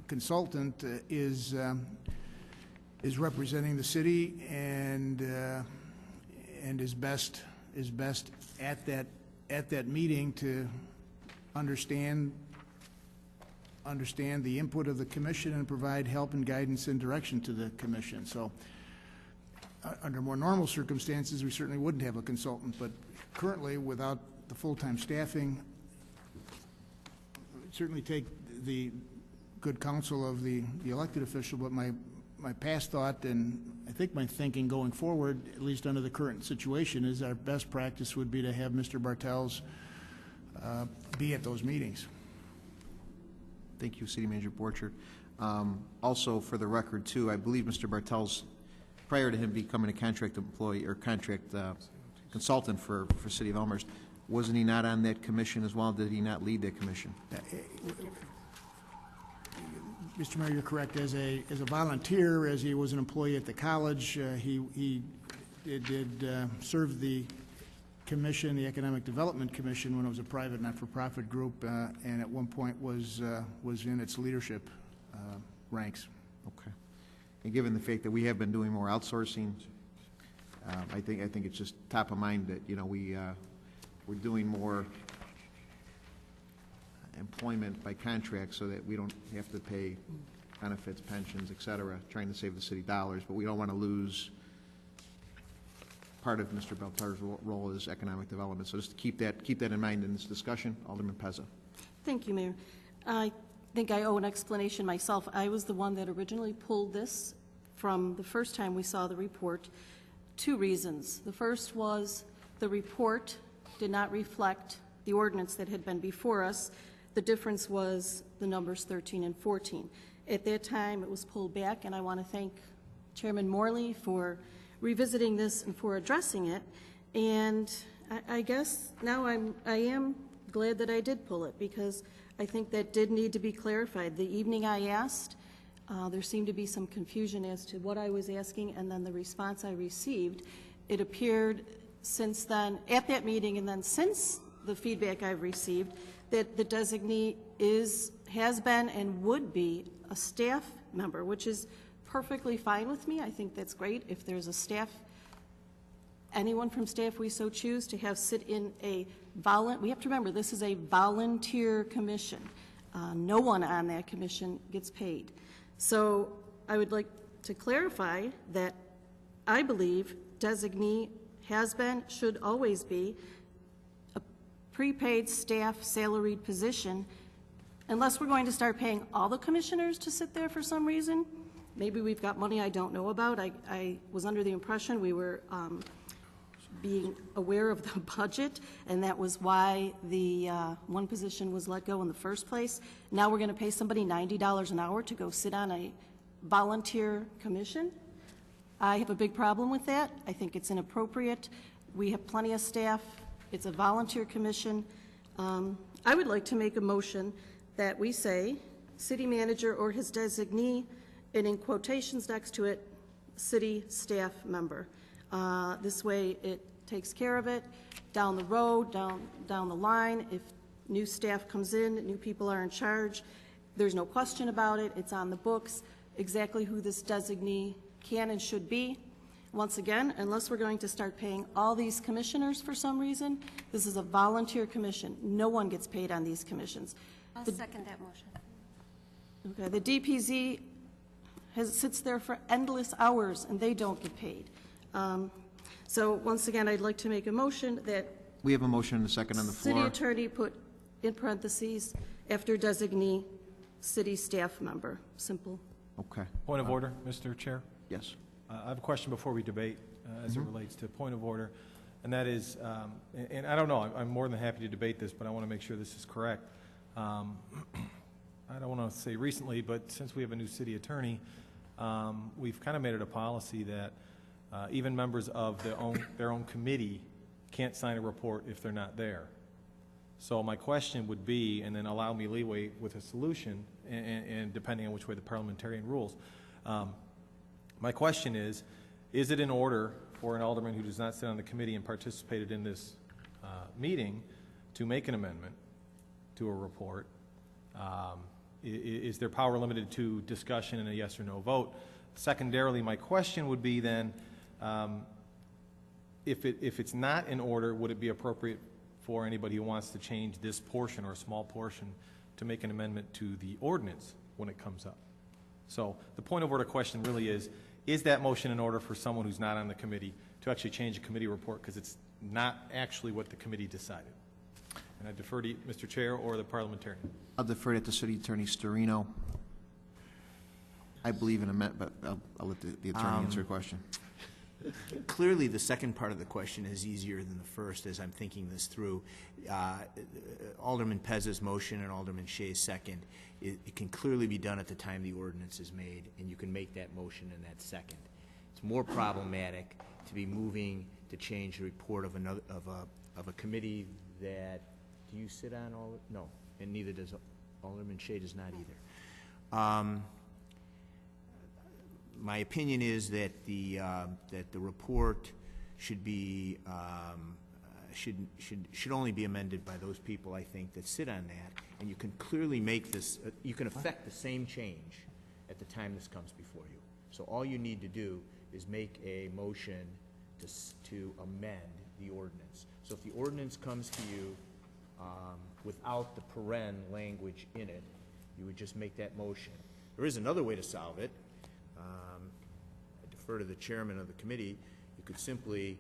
consultant is representing the city and is best at that meeting to understand the input of the commission and provide help and guidance and direction to the commission. So under more normal circumstances, we certainly wouldn't have a consultant, but currently, without the full-time staffing, certainly take the good counsel of the elected official, but my past thought, and I think my thinking going forward, at least under the current situation, is our best practice would be to have Mr. Bartels be at those meetings. Thank you, City Manager Borchert. Also, for the record, too, I believe Mr. Bartels, prior to him becoming a contract employee or contract consultant for City of Elmhurst, wasn't he not on that commission as well? Did he not lead that commission? Mr. Mayor, you're correct. As a volunteer, as he was an employee at the college, he did serve the commission, the Economic Development Commission, when it was a private not-for-profit group, and at one point was in its leadership ranks. Okay. And given the fact that we have been doing more outsourcing, I think it's just top of mind that, you know, we're doing more employment by contract so that we don't have to pay benefits, pensions, et cetera, trying to save the city dollars, but we don't want to lose part of Mr. Bartels' role as economic development. So just to keep that in mind in this discussion. Alderman Pezza. Thank you, Mayor. I think I owe an explanation myself. I was the one that originally pulled this from the first time we saw the report. Two reasons. The first was the report did not reflect the ordinance that had been before us. The difference was the numbers 13 and 14. At that time, it was pulled back, and I want to thank Chairman Morley for revisiting this and for addressing it. And I guess now I am glad that I did pull it, because I think that did need to be clarified. The evening I asked, there seemed to be some confusion as to what I was asking and then the response I received. It appeared since then, at that meeting and then since the feedback I've received, that the designee has been and would be a staff member, which is perfectly fine with me. I think that's great. If there's a staff, anyone from staff we so choose to have sit in a we have to remember this is a volunteer commission. No one on that commission gets paid. So I would like to clarify that I believe designee has been, should always be, a prepaid staff salaried position, unless we're going to start paying all the commissioners to sit there for some reason. Maybe we've got money I don't know about. I was under the impression we were being aware of the budget, and that was why the one position was let go in the first place. Now we're going to pay somebody $90 an hour to go sit on a volunteer commission. I have a big problem with that. I think it's inappropriate. We have plenty of staff. It's a volunteer commission. I would like to make a motion that we say city manager or his designee, and in quotations next to it, city staff member. This way it takes care of it down the road, down the line. If new staff comes in, new people are in charge, there's no question about it. It's on the books exactly who this designee can and should be. Once again, unless we're going to start paying all these commissioners for some reason, this is a volunteer commission. No one gets paid on these commissions. I'll second that motion. Okay, the DPZ sits there for endless hours and they don't get paid. So once again, I'd like to make a motion that we have a motion and a second on the floor. City attorney put in parentheses after designee, city staff member. Simple. Okay. Point of order, Mr. Chair. Yes. I have a question before we debate as it relates to point of order, and that is, and I don't know, I'm more than happy to debate this, but I want to make sure this is correct. I don't want to say recently, but since we have a new city attorney, we've kind of made it a policy that even members of their own committee can't sign a report if they're not there. So my question would be, and then allow me leeway with a solution, and depending on which way the parliamentarian rules. My question is it in order for an alderman who does not sit on the committee and participated in this meeting to make an amendment to a report? Is their power limited to discussion and a yes or no vote? Secondarily, my question would be then, if it's not in order, would it be appropriate for anybody who wants to change this portion or a small portion to make an amendment to the ordinance when it comes up? So the point of order question really is that motion in order for someone who's not on the committee to actually change a committee report because it's not actually what the committee decided? And I defer to Mr. Chair or the parliamentarian. I'll defer it to City Attorney Storino. I believe in but I'll let the attorney answer the question. Clearly, the second part of the question is easier than the first as I'm thinking this through. Alderman Pez's motion and Alderman Shea's second, it can clearly be done at the time the ordinance is made, and you can make that motion in that second. It's more problematic to be moving to change the report of a committee that, do you sit on all? No, and neither does Alderman Shea, does not either. My opinion is that the report should be should only be amended by those people, I think, that sit on that, and you can clearly make this. You can affect the same change at the time this comes before you. So all you need to do is make a motion to amend the ordinance. So if the ordinance comes to you without the paren language in it, you would just make that motion. There is another way to solve it. I defer to the chairman of the committee. You could simply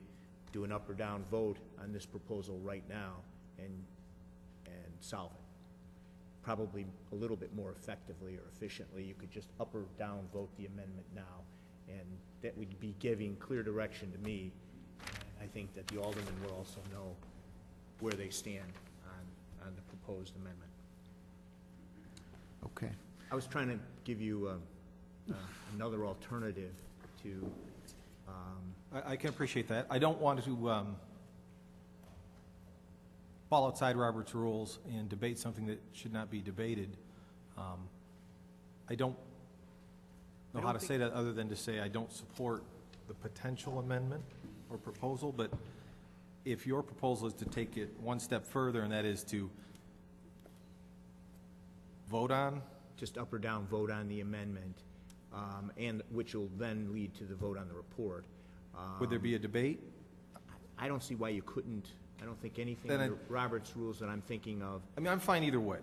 do an up or down vote on this proposal right now and solve it. Probably a little bit more effectively or efficiently. You could just up or down vote the amendment now, and that would be giving clear direction to me. I think that the aldermen will also know where they stand on the proposed amendment. Okay. I was trying to give you another alternative to. I can appreciate that. I don't want to fall outside Robert's rules and debate something that should not be debated. I don't know how to say that other than to say I don't support the potential amendment or proposal, but if your proposal is to take it one step further, and that is to vote on? Just up or down vote on the amendment, and which will then lead to the vote on the report. Would there be a debate? I don't see why you couldn't. I don't think anything Then under Robert's rules that I'm thinking of. I mean, I'm fine either way.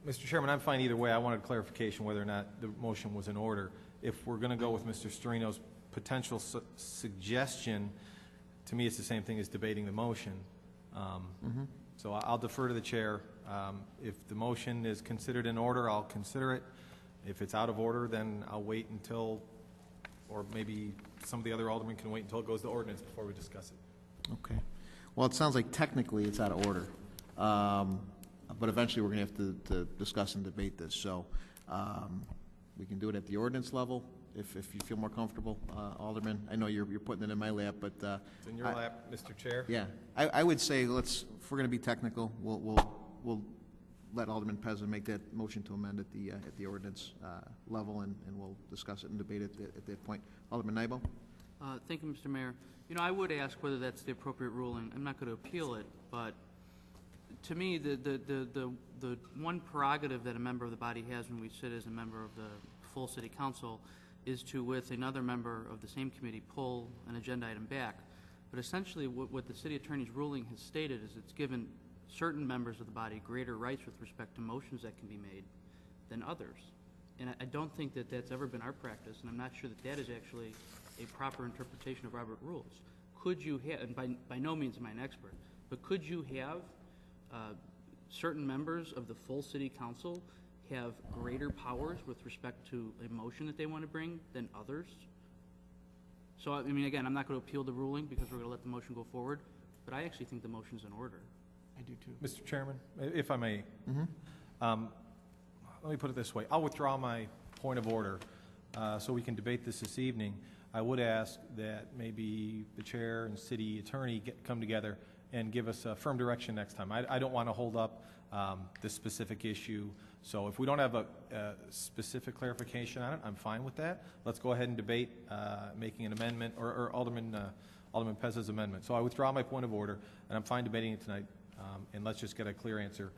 Mr. Chairman, I'm fine either way. I wanted clarification whether or not the motion was in order. If we're going to go with Mr. Storino's potential suggestion, to me it's the same thing as debating the motion. So I'll defer to the chair. If the motion is considered in order, I'll consider it. If it's out of order, then I'll wait until, or maybe some of the other aldermen can wait until it goes to ordinance before we discuss it. Okay. Well, it sounds like technically it's out of order, but eventually we're going to have to discuss and debate this. So we can do it at the ordinance level if you feel more comfortable, Alderman. I know you're putting it in my lap, but it's in your lap, Mr. Chair. Yeah, I would say if we're going to be technical, we'll let Alderman Pezza make that motion to amend at the ordinance level, and we'll discuss it and debate it at that point. Alderman Nybo. Thank you, Mr. Mayor. You know, I would ask whether that's the appropriate ruling. I'm not going to appeal it, but to me, the one prerogative that a member of the body has when we sit as a member of the full city council is to, with another member of the same committee, pull an agenda item back. But essentially, what the city attorney's ruling has stated is it's given certain members of the body greater rights with respect to motions that can be made than others. And I don't think that that's ever been our practice, and I'm not sure that that is actually a proper interpretation of Robert rules. Could you have, and by no means am I an expert, but could you have certain members of the full city council have greater powers with respect to a motion that they want to bring than others? So, I mean, again, I'm not going to appeal the ruling because we're going to let the motion go forward, but I actually think the motion's in order. I do too. Mr. Chairman, if I may, let me put it this way. I'll withdraw my point of order so we can debate this evening. I would ask that maybe the chair and city attorney come together and give us a firm direction next time. I don't want to hold up this specific issue. So if we don't have a specific clarification on it, I'm fine with that. Let's go ahead and debate making an amendment, or Alderman Pez's amendment. So I withdraw my point of order, and I'm fine debating it tonight. And let's just get a clear answer.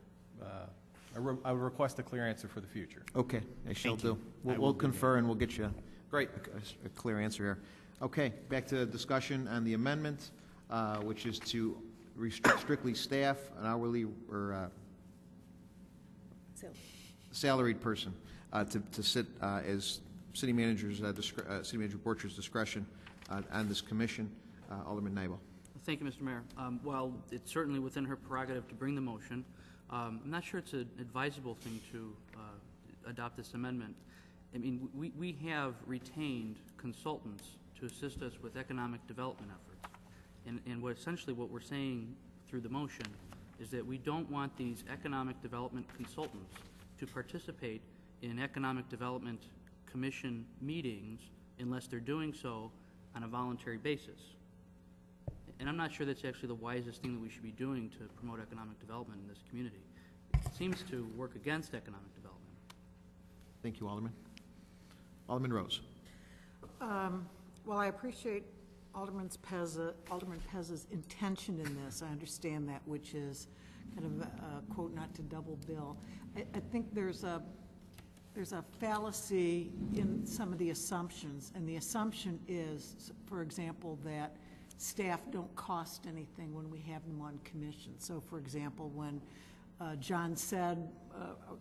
I would request a clear answer for the future. Okay, I shall do. We'll confer and we'll get you a clear answer here. Okay, back to discussion on the amendment, which is to restrict strictly staff, an hourly or salaried person to sit as city manager's City Manager Borcher's discretion on this commission. Alderman Nybo. Thank you, Mr. Mayor. While it's certainly within her prerogative to bring the motion, I'm not sure it's an advisable thing to adopt this amendment. I mean, we have retained consultants to assist us with economic development efforts. And essentially what we're saying through the motion is that we don't want these economic development consultants to participate in economic development commission meetings unless they're doing so on a voluntary basis. And I'm not sure that's actually the wisest thing that we should be doing to promote economic development in this community. It seems to work against economic development. Thank you, Alderman. Alderman Rose. Well, I appreciate Alderman Pez's intention in this. I understand that, which is kind of a quote, not to double bill. I think there's a fallacy in some of the assumptions, and the assumption is, for example, that staff don't cost anything when we have them on commission. So, for example, when John said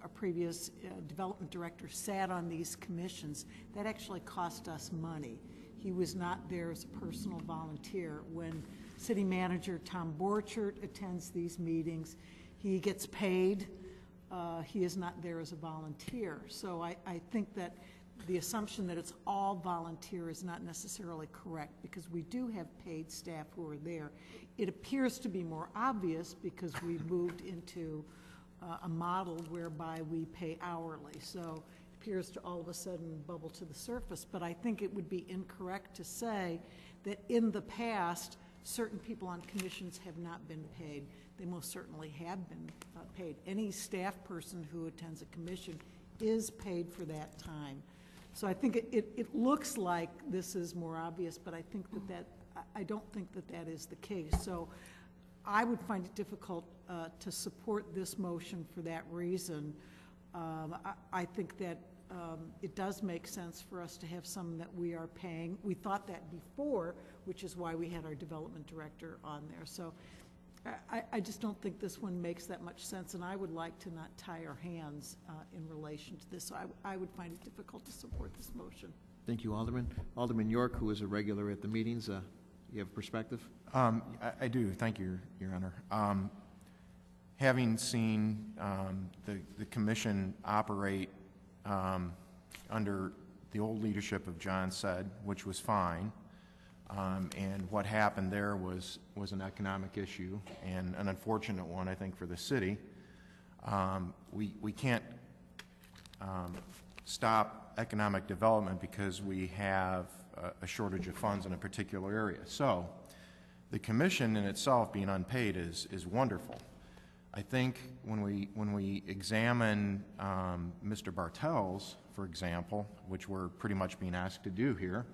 a previous development director sat on these commissions, that actually cost us money. He was not there as a personal volunteer. When city manager Tom Borchert attends these meetings, he gets paid. He is not there as a volunteer. So I think that the assumption that it's all volunteer is not necessarily correct, because we do have paid staff who are there. It appears to be more obvious because we moved into a model whereby we pay hourly. So it appears to all of a sudden bubble to the surface. But I think it would be incorrect to say that in the past, certain people on commissions have not been paid. They most certainly have been paid. Any staff person who attends a commission is paid for that time. So I think it looks like this is more obvious, but I think I don't think that is the case. So I would find it difficult to support this motion for that reason. I think that it does make sense for us to have some that we are paying. We thought that before, which is why we had our development director on there. So I just don't think this one makes that much sense, and I would like to not tie our hands in relation to this. So I would find it difficult to support this motion. Thank you, Alderman. Alderman York, who is a regular at the meetings, you have a perspective? I do. Thank you, Your Honor. Having seen the commission operate under the old leadership of John Said, which was fine, and what happened there was an economic issue and an unfortunate one, I think, for the city. We can't stop economic development because we have a shortage of funds in a particular area. So the commission in itself being unpaid is wonderful. I think when we examine Mr. Bartels, for example, which we're pretty much being asked to do here,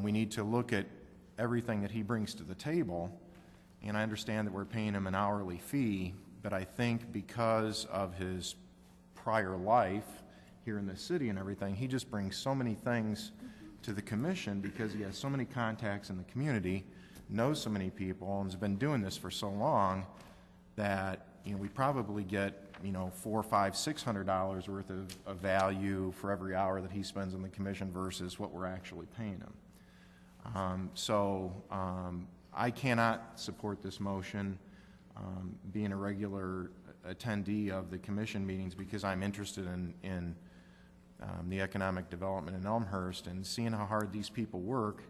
we need to look at everything that he brings to the table. And I understand that we're paying him an hourly fee, but I think because of his prior life here in the city and everything, he just brings so many things to the commission because he has so many contacts in the community, knows so many people, and has been doing this for so long that we probably get $400, $500, $600 worth of value for every hour that he spends on the commission versus what we're actually paying him. I cannot support this motion, being a regular attendee of the commission meetings, because I'm interested in the economic development in Elmhurst and seeing how hard these people work.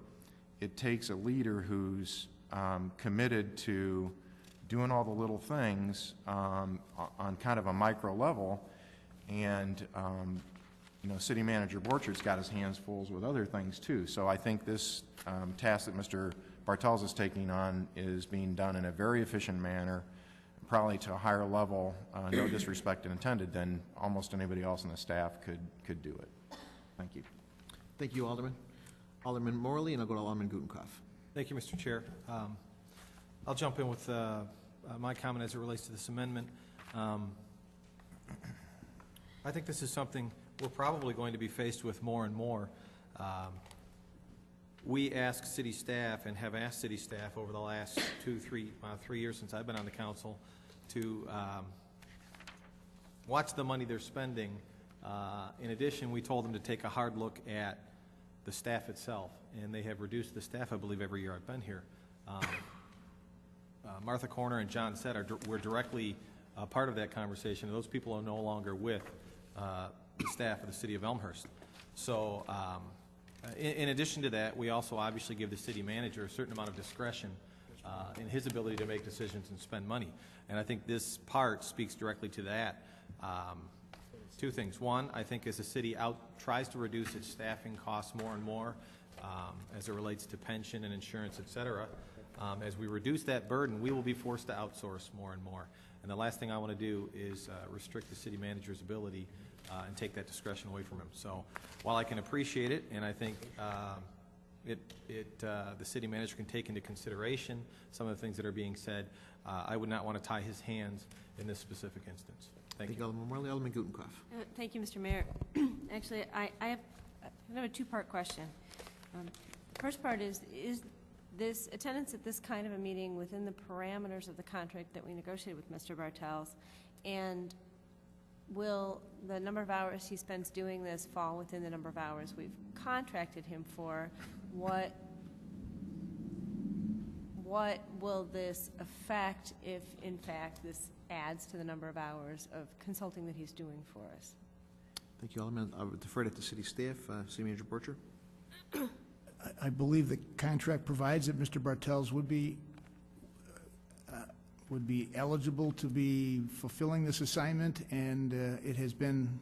It takes a leader who's committed to doing all the little things on kind of a micro level, and City Manager Borchert's got his hands full with other things too. So I think this task that Mr. Bartels is taking on is being done in a very efficient manner, probably to a higher level, no disrespect intended, than almost anybody else on the staff could do it. Thank you. Thank you, Alderman. Alderman Morley, and I'll go to Alderman Gutenkopf. Thank you, Mr. Chair. I'll jump in with my comment as it relates to this amendment. I think this is something we're probably going to be faced with more and more. We ask city staff, and have asked city staff over the last 3 years since I've been on the council, to watch the money they're spending. In addition, we told them to take a hard look at the staff itself, and they have reduced the staff, I believe, every year I've been here. Martha Corner and John said were directly part of that conversation. Those people are no longer with the staff of the city of Elmhurst. So in addition to that, we also obviously give the city manager a certain amount of discretion in his ability to make decisions and spend money. And I think this part speaks directly to that. Two things. One, I think as the city tries to reduce its staffing costs more and more as it relates to pension and insurance, et cetera, as we reduce that burden, we will be forced to outsource more and more. And the last thing I want to do is restrict the city manager's ability and take that discretion away from him. So while I can appreciate it, and I think the city manager can take into consideration some of the things that are being said, I would not want to tie his hands in this specific instance. Thank you. Alderman Morley. Alderman Gutenkopf. Thank you, Mr. Mayor. Actually, I have a two-part question. The first part is this attendance at this kind of a meeting within the parameters of the contract that we negotiated with Mr. Bartels, and will the number of hours he spends doing this fall within the number of hours we've contracted him for? What will this affect if, in fact, this adds to the number of hours of consulting that he's doing for us? Thank you, Alderman. I would defer that to city staff. City Manager Borcher. I believe the contract provides that Mr. Bartels would be eligible to be fulfilling this assignment, and it has been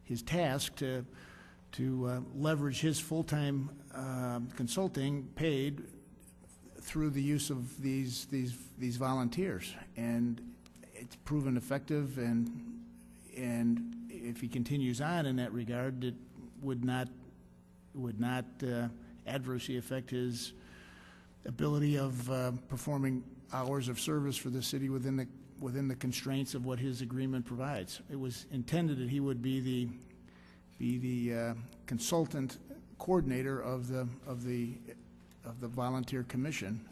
his task to leverage his full-time consulting paid through the use of these volunteers, and it's proven effective. And if he continues on in that regard, it would not adversely affect his ability of performing hours of service for the city within the constraints of what his agreement provides. It was intended that he would be the consultant coordinator of the volunteer commission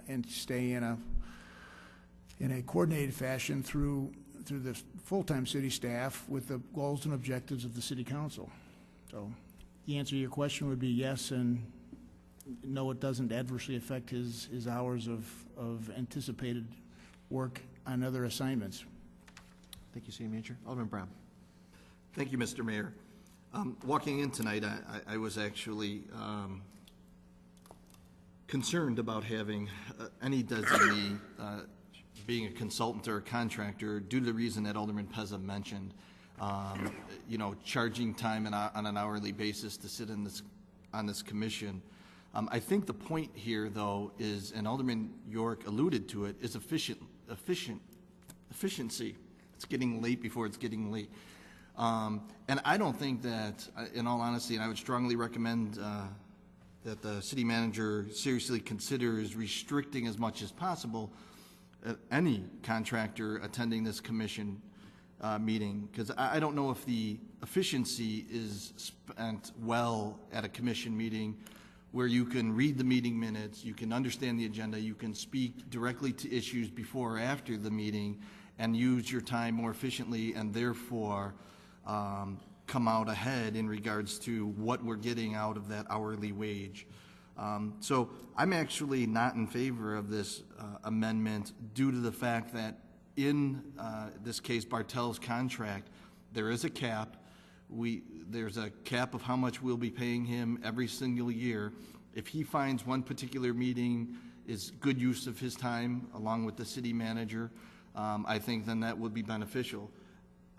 and stay in a coordinated fashion through the full-time city staff with the goals and objectives of the city council. So the answer to your question would be yes, and no, it doesn't adversely affect his hours of anticipated work on other assignments. Thank you, City Manager. Alderman Brown. Thank you, Mr. Mayor. Walking in tonight, I was actually concerned about having any designee being a consultant or a contractor due to the reason that Alderman Pezza mentioned, charging time on an hourly basis to sit on this commission. I think the point here, though, is, and Alderman York alluded to it, is efficiency. It's getting late before it's getting late. And I don't think that, in all honesty, and I would strongly recommend that the city manager seriously considers restricting as much as possible any contractor attending this commission meeting, because I don't know if the efficiency is spent well at a commission meeting where you can read the meeting minutes, you can understand the agenda, you can speak directly to issues before or after the meeting and use your time more efficiently, and therefore come out ahead in regards to what we're getting out of that hourly wage. So I'm actually not in favor of this amendment due to the fact that in this case, Bartel's contract, there is a cap. There's a cap of how much we'll be paying him every single year. If he finds one particular meeting is good use of his time, along with the city manager, I think then that would be beneficial.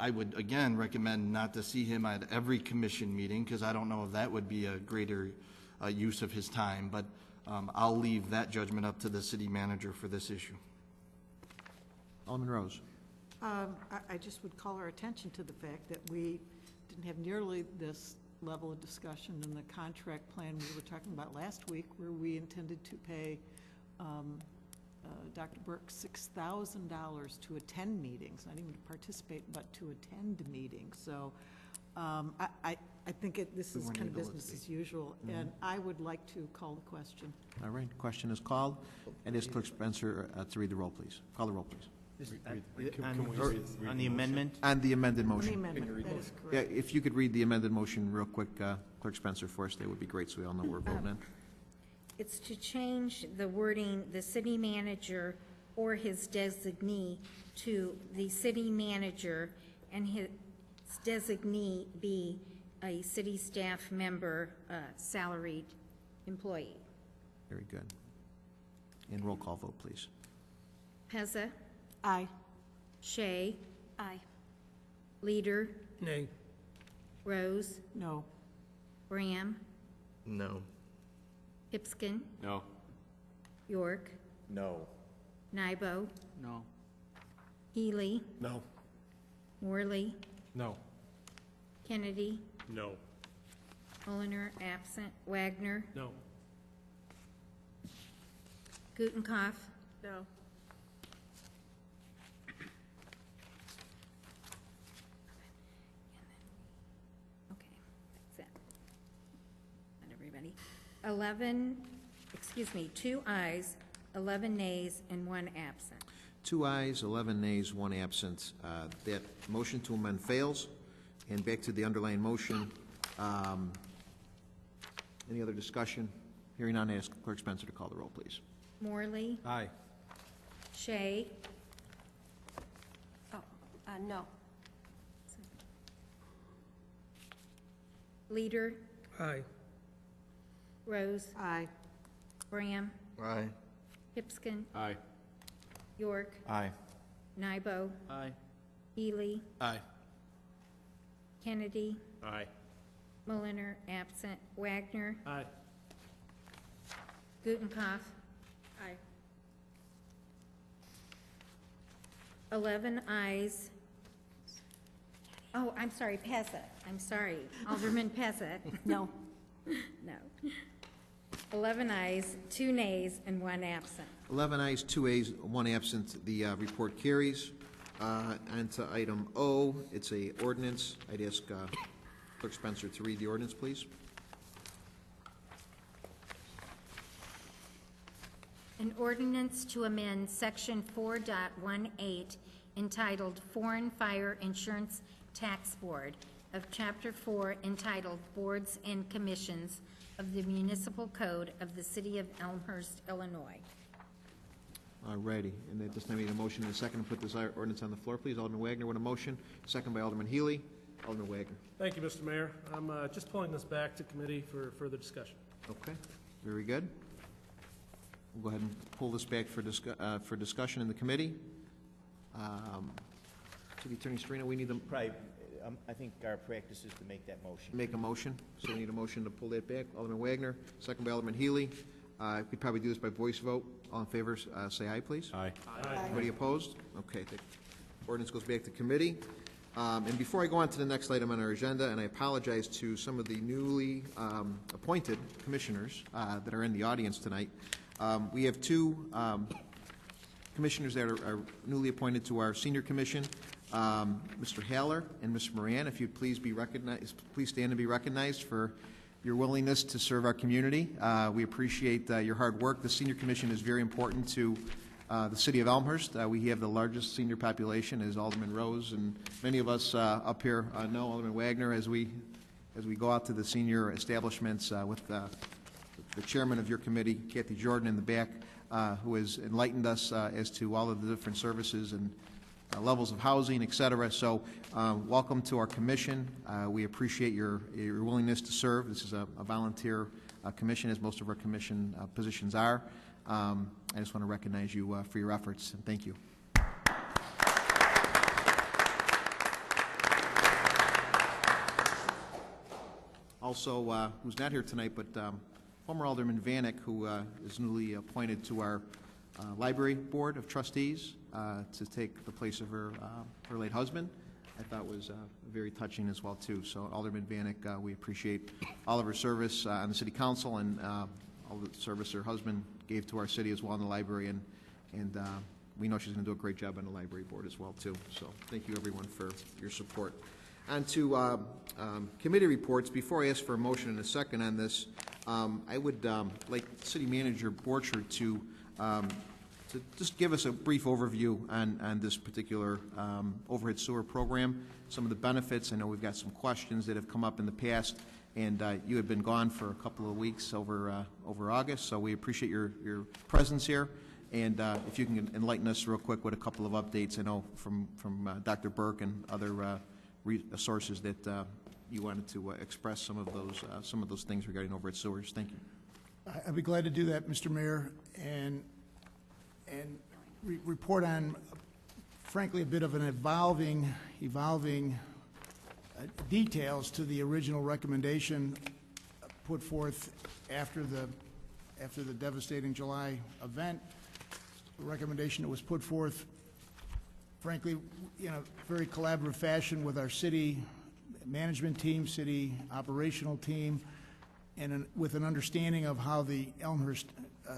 I would, again, recommend not to see him at every commission meeting, because I don't know if that would be a greater use of his time, but I'll leave that judgment up to the city manager for this issue. Alderman Rose. I just would call our attention to the fact that we didn't have nearly this level of discussion in the contract plan we were talking about last week, where we intended to pay Dr. Burke $6,000 to attend meetings, not even to participate, but to attend meetings. So I think this is kind of business as usual, and I would like to call the question. All right, question is called. And is Clerk Spencer to read the roll, please? Call the roll, please. On the amendment? On the amended motion. On the amendment, that is correct. Yeah, if you could read the amended motion real quick, Clerk Spencer, for us, that would be great, so we all know we're voting in. It's to change the wording, the city manager or his designee, to the city manager and his designee be a city staff member, salaried employee. Very good. And roll call vote, please. Pezza? Aye. Shea? Aye. Leader? Nay. Rose? No. Graham? No. Pipskin? No. York? No. Nybo? No. Healy? No. Morley? No. Kennedy? No. Mulliner, absent. Wagner? No. Gutenkopf? No. Okay, that's it. Not everybody. 11, excuse me, 2 ayes, 11 nays, and 1 absent. 2 ayes, 11 nays, 1 absent. That motion to amend fails. And back to the underlying motion. Any other discussion? Hearing none, I ask Clerk Spencer to call the roll, please. Morley? Aye. Shea? Oh, no. Leader? Aye. Rose? Aye. Graham? Aye. Pipskin? Aye. York? Aye. Nybo? Aye. Healy? Aye. Kennedy? Aye. Mulliner, absent. Wagner? Aye. Gutenkopf? Aye. 11 ayes. Oh, I'm sorry, Pezza. I'm sorry. Alderman Pezza. No. No. 11 ayes, 2 nays, and 1 absent. 11 ayes, 2 ayes, 1 absent. The report carries. On to item O. It's a ordinance. I'd ask Clerk Spencer to read the ordinance, please. An ordinance to amend Section 4.18 entitled Foreign Fire Insurance Tax Board of Chapter 4 entitled Boards and Commissions of the Municipal Code of the City of Elmhurst, Illinois. All righty. And at this time, we need a motion and a second to put this ordinance on the floor, please. Alderman Wagner with a motion, second by Alderman Healy. Alderman Wagner. Thank you, Mr. Mayor. I'm just pulling this back to committee for further discussion. Okay, very good. We'll go ahead and pull this back for discussion in the committee. City Attorney Serena, we need to Probably, I think our practice is to make that motion. make a motion, so we need a motion to pull that back. Alderman Wagner, second by Alderman Healy. We'd probably do this by voice vote. All in favor, say aye, please. Aye. Anybody opposed? Okay, the ordinance goes back to committee. And before I go on to the next item on our agenda, and I apologize to some of the newly appointed commissioners that are in the audience tonight, we have 2 commissioners that are newly appointed to our senior commission, Mr. Haller and Ms. Moran. If you'd please be recognized, please stand and be recognized for your willingness to serve our community. We appreciate your hard work. The senior commission is very important to the city of Elmhurst. We have the largest senior population, as Alderman Rose and many of us up here know, Alderman Wagner, as we go out to the senior establishments with the chairman of your committee, Kathy Jordan, in the back, who has enlightened us as to all of the different services and levels of housing, et cetera. So welcome to our commission. We appreciate your willingness to serve. This is a volunteer commission, as most of our commission positions are. I just want to recognize you for your efforts, and thank you. Also, who's not here tonight, but former Alderman Vanek, who is newly appointed to our Library Board of Trustees to take the place of her late husband, I thought was very touching as well, too. So, Alderman Vanek, we appreciate all of her service on the City Council and all the service her husband gave to our city as well in the library, and we know she's going to do a great job on the Library Board as well, too. So, thank you, everyone, for your support. On to committee reports. Before I ask for a motion and a second on this, I would like City Manager Borchert to just give us a brief overview on this particular overhead sewer program, some of the benefits. I know we've got some questions that have come up in the past, and you had been gone for a couple of weeks over August, so we appreciate your presence here. And if you can enlighten us real quick with a couple of updates, I know from Dr. Burke and other sources that you wanted to express some of those things regarding overhead sewers. Thank you. I'd be glad to do that, Mr. Mayor, and report on, frankly, a bit of an evolving details to the original recommendation put forth after the devastating July event. The recommendation that was put forth, frankly, in a very collaborative fashion with our city management team, city operational team, and with an understanding of how the Elmhurst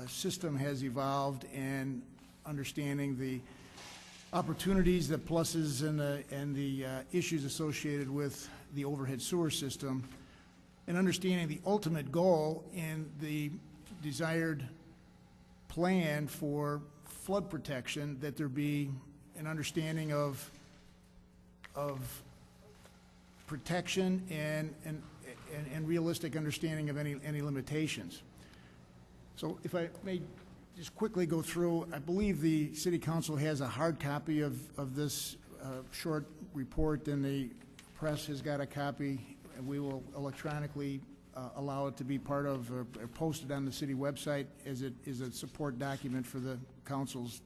system has evolved, and understanding the opportunities, the pluses, and the issues associated with the overhead sewer system, and understanding the ultimate goal in the desired plan for flood protection, that there be an understanding of protection and realistic understanding of any limitations. So if I may just quickly go through, I believe the City Council has a hard copy of this short report, and the press has got a copy, and we will electronically allow it to be part of or posted on the city website as it is a support document for the council's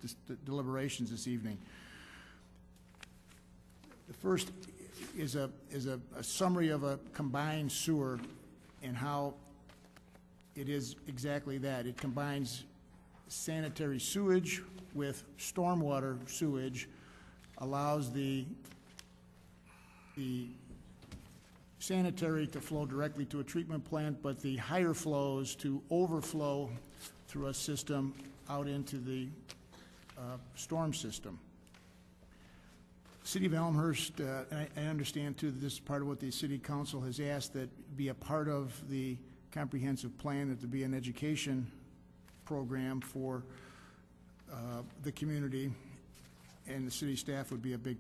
deliberations this evening. The first is a summary of a combined sewer and how it is exactly that. It combines sanitary sewage with stormwater sewage, allows the sanitary to flow directly to a treatment plant, but the higher flows to overflow through a system out into the storm system. City of Elmhurst, I understand too that this is part of what the City Council has asked, that be a part of the comprehensive plan, that there be an education program for the community, and the city staff would be a big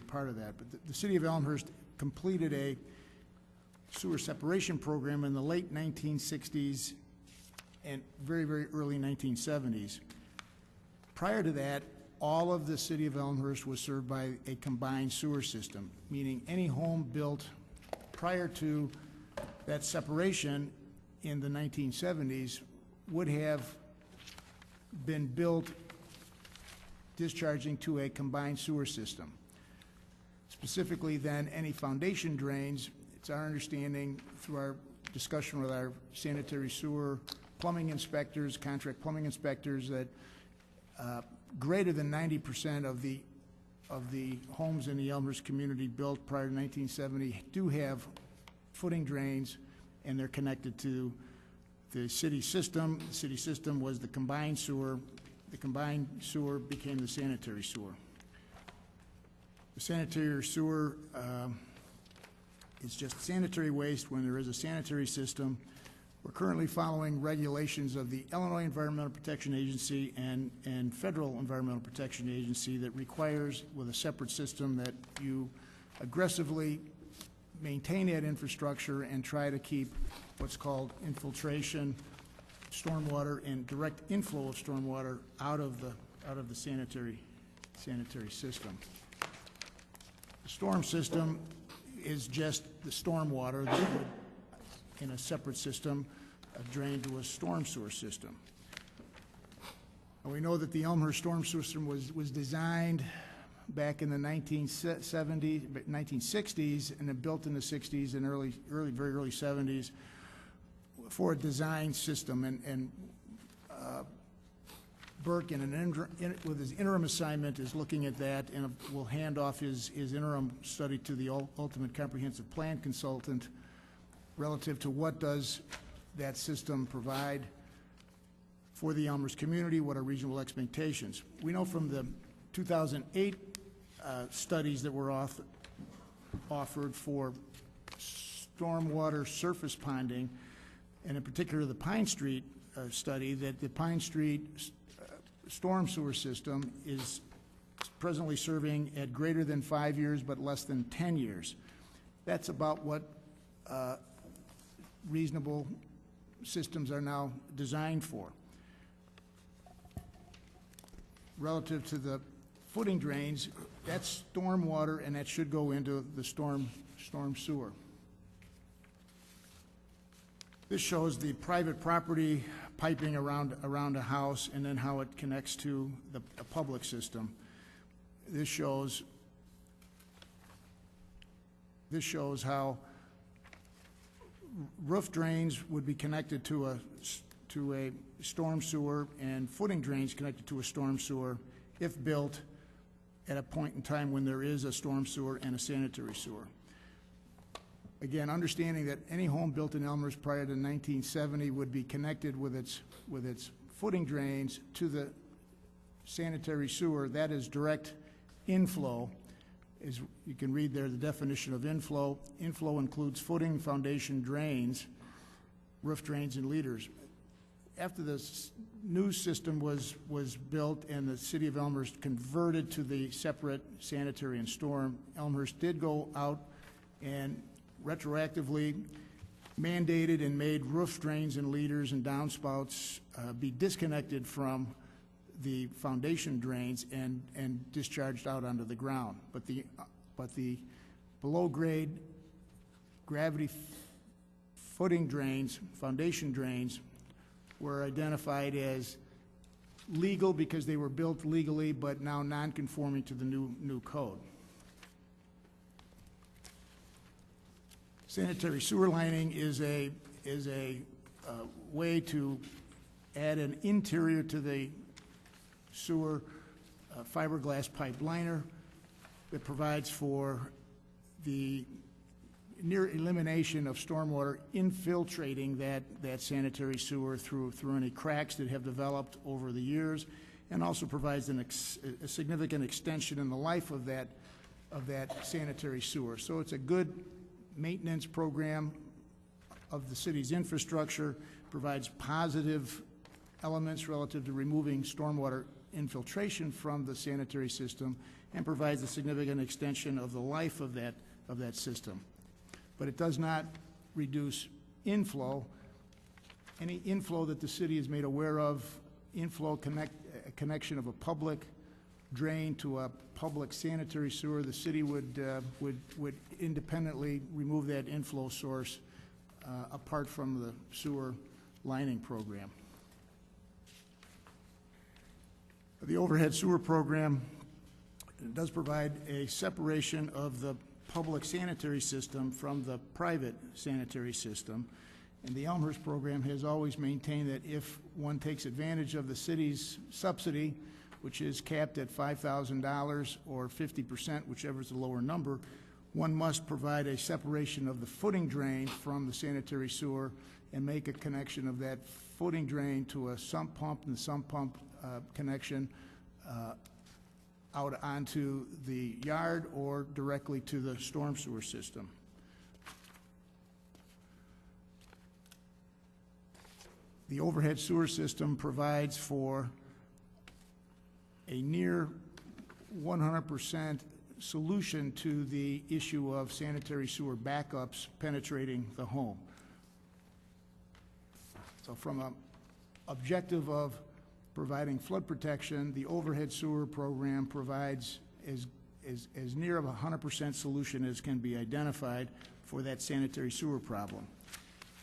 part of that. But the City of Elmhurst completed a sewer separation program in the late 1960s and very early 1970s. Prior to that, all of the City of Elmhurst was served by a combined sewer system, meaning any home built prior to that separation in the 1970s would have been built discharging to a combined sewer system. Specifically then, any foundation drains, it's our understanding through our discussion with our sanitary sewer plumbing inspectors, contract plumbing inspectors, that greater than 90% of the homes in the Elmhurst community built prior to 1970 do have footing drains, and they're connected to the city system. The city system was the combined sewer. The combined sewer became the sanitary sewer. The sanitary sewer is just sanitary waste when there is a sanitary system. We're currently following regulations of the Illinois Environmental Protection Agency and Federal Environmental Protection Agency that requires, with a separate system, that you aggressively maintain that infrastructure and try to keep what's called infiltration, stormwater, and direct inflow of stormwater out of the sanitary system. The storm system is just the stormwater that would, in a separate system, drain to a storm sewer system. And we know that the Elmhurst storm system was designed back in the 1960s and then built in the 60s and very early 70s for a design system. And Burke, with his interim assignment, is looking at that and will hand off his interim study to the ultimate comprehensive plan consultant relative to what does that system provide for the Elmhurst community, what are reasonable expectations. We know from the 2008 studies that were offered for stormwater surface ponding, and in particular the Pine Street study, that the Pine Street storm sewer system is presently serving at greater than 5 years but less than 10 years. That's about what reasonable systems are now designed for. Relative to the footing drains, that's storm water, and that should go into the storm sewer. This shows the private property piping around a house and then how it connects to the public system. This shows how roof drains would be connected to a storm sewer and footing drains connected to a storm sewer if built at a point in time when there is a storm sewer and a sanitary sewer. Again, understanding that any home built in Elmhurst prior to 1970 would be connected with its footing drains to the sanitary sewer. That is direct inflow. As you can read there, the definition of inflow. Inflow includes footing, foundation, drains, roof drains, and leaders. After the new system was built and the city of Elmhurst converted to the separate sanitary and storm, Elmhurst did go out and retroactively mandated and made roof drains and leaders and downspouts be disconnected from the foundation drains and discharged out onto the ground. But the below grade gravity footing drains, foundation drains, were identified as legal because they were built legally, but now non-conforming to the new code. Sanitary sewer lining is a way to add an interior to the sewer fiberglass pipe liner that provides for the near elimination of stormwater infiltrating that sanitary sewer through any cracks that have developed over the years, and also provides a significant extension in the life of that sanitary sewer. So it's a good maintenance program of the city's infrastructure, provides positive elements relative to removing stormwater infiltration from the sanitary system, and provides a significant extension of the life of that system. But it does not reduce inflow. Any inflow that the city is made aware of, connection of a public drain to a public sanitary sewer, the city would independently remove that inflow source apart from the sewer lining program. The overhead sewer program does provide a separation of the public sanitary system from the private sanitary system. And the Elmhurst program has always maintained that if one takes advantage of the city's subsidy, which is capped at $5,000 or 50%, whichever is the lower number, one must provide a separation of the footing drain from the sanitary sewer and make a connection of that footing drain to a sump pump and the sump pump connection out onto the yard or directly to the storm sewer system. The overhead sewer system provides for a near 100% solution to the issue of sanitary sewer backups penetrating the home. So from an objective of providing flood protection, the overhead sewer program provides as near of a 100% solution as can be identified for that sanitary sewer problem.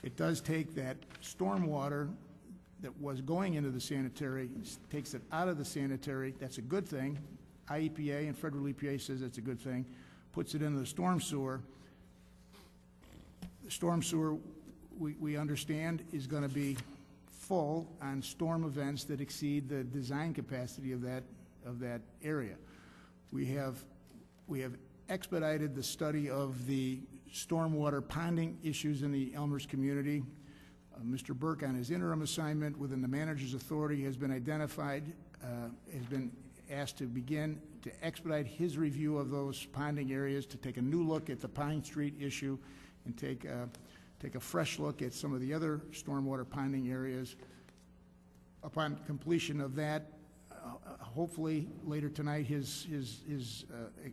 It does take that storm water that was going into the sanitary, takes it out of the sanitary. That's a good thing. IEPA and federal EPA says that's a good thing. Puts it into the storm sewer. The storm sewer, we understand, is going to be full on storm events that exceed the design capacity of that area. We have expedited the study of the stormwater ponding issues in the Elmhurst community. Mr. Burke, on his interim assignment within the manager's authority, has been identified, has been asked to begin to expedite his review of those ponding areas, to take a new look at the Pine Street issue and take a fresh look at some of the other stormwater ponding areas. Upon completion of that, hopefully later tonight, his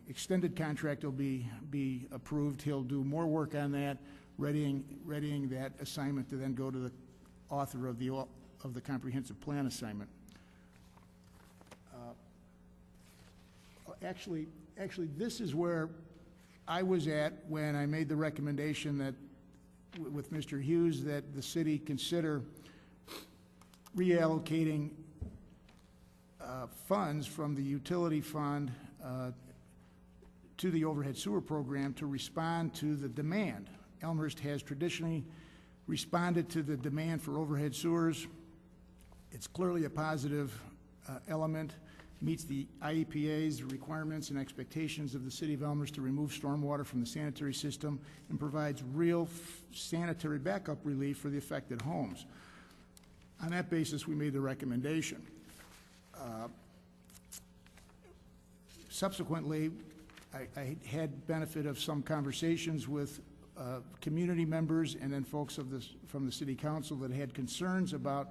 extended contract will be approved. He'll do more work on that, readying that assignment to then go to the author of the comprehensive plan assignment. Actually, this is where I was at when I made the recommendation that, with Mr. Hughes, that the city consider reallocating funds from the utility fund to the overhead sewer program to respond to the demand. Elmhurst has traditionally responded to the demand for overhead sewers. It's clearly a positive element, meets the IEPA's requirements and expectations of the city of Elmhurst to remove stormwater from the sanitary system and provides real sanitary backup relief for the affected homes. On that basis, we made the recommendation. Subsequently, I had benefit of some conversations with community members and then folks from the city council that had concerns about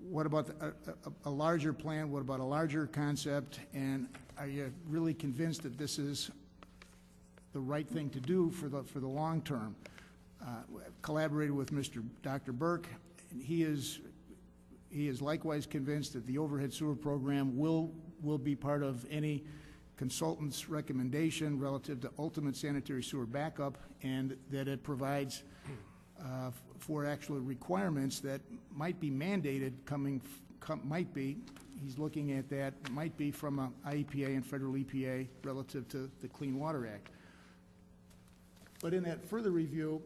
what about a larger plan, what about a larger concept, and are you really convinced that this is the right thing to do for the long term? Collaborated with Dr. Burke, and he is likewise convinced that the overhead sewer program will be part of any consultant's recommendation relative to ultimate sanitary sewer backup, and that it provides for actual requirements that might be mandated he's looking at that, might be from a IEPA and federal EPA relative to the Clean Water Act. But in that further review,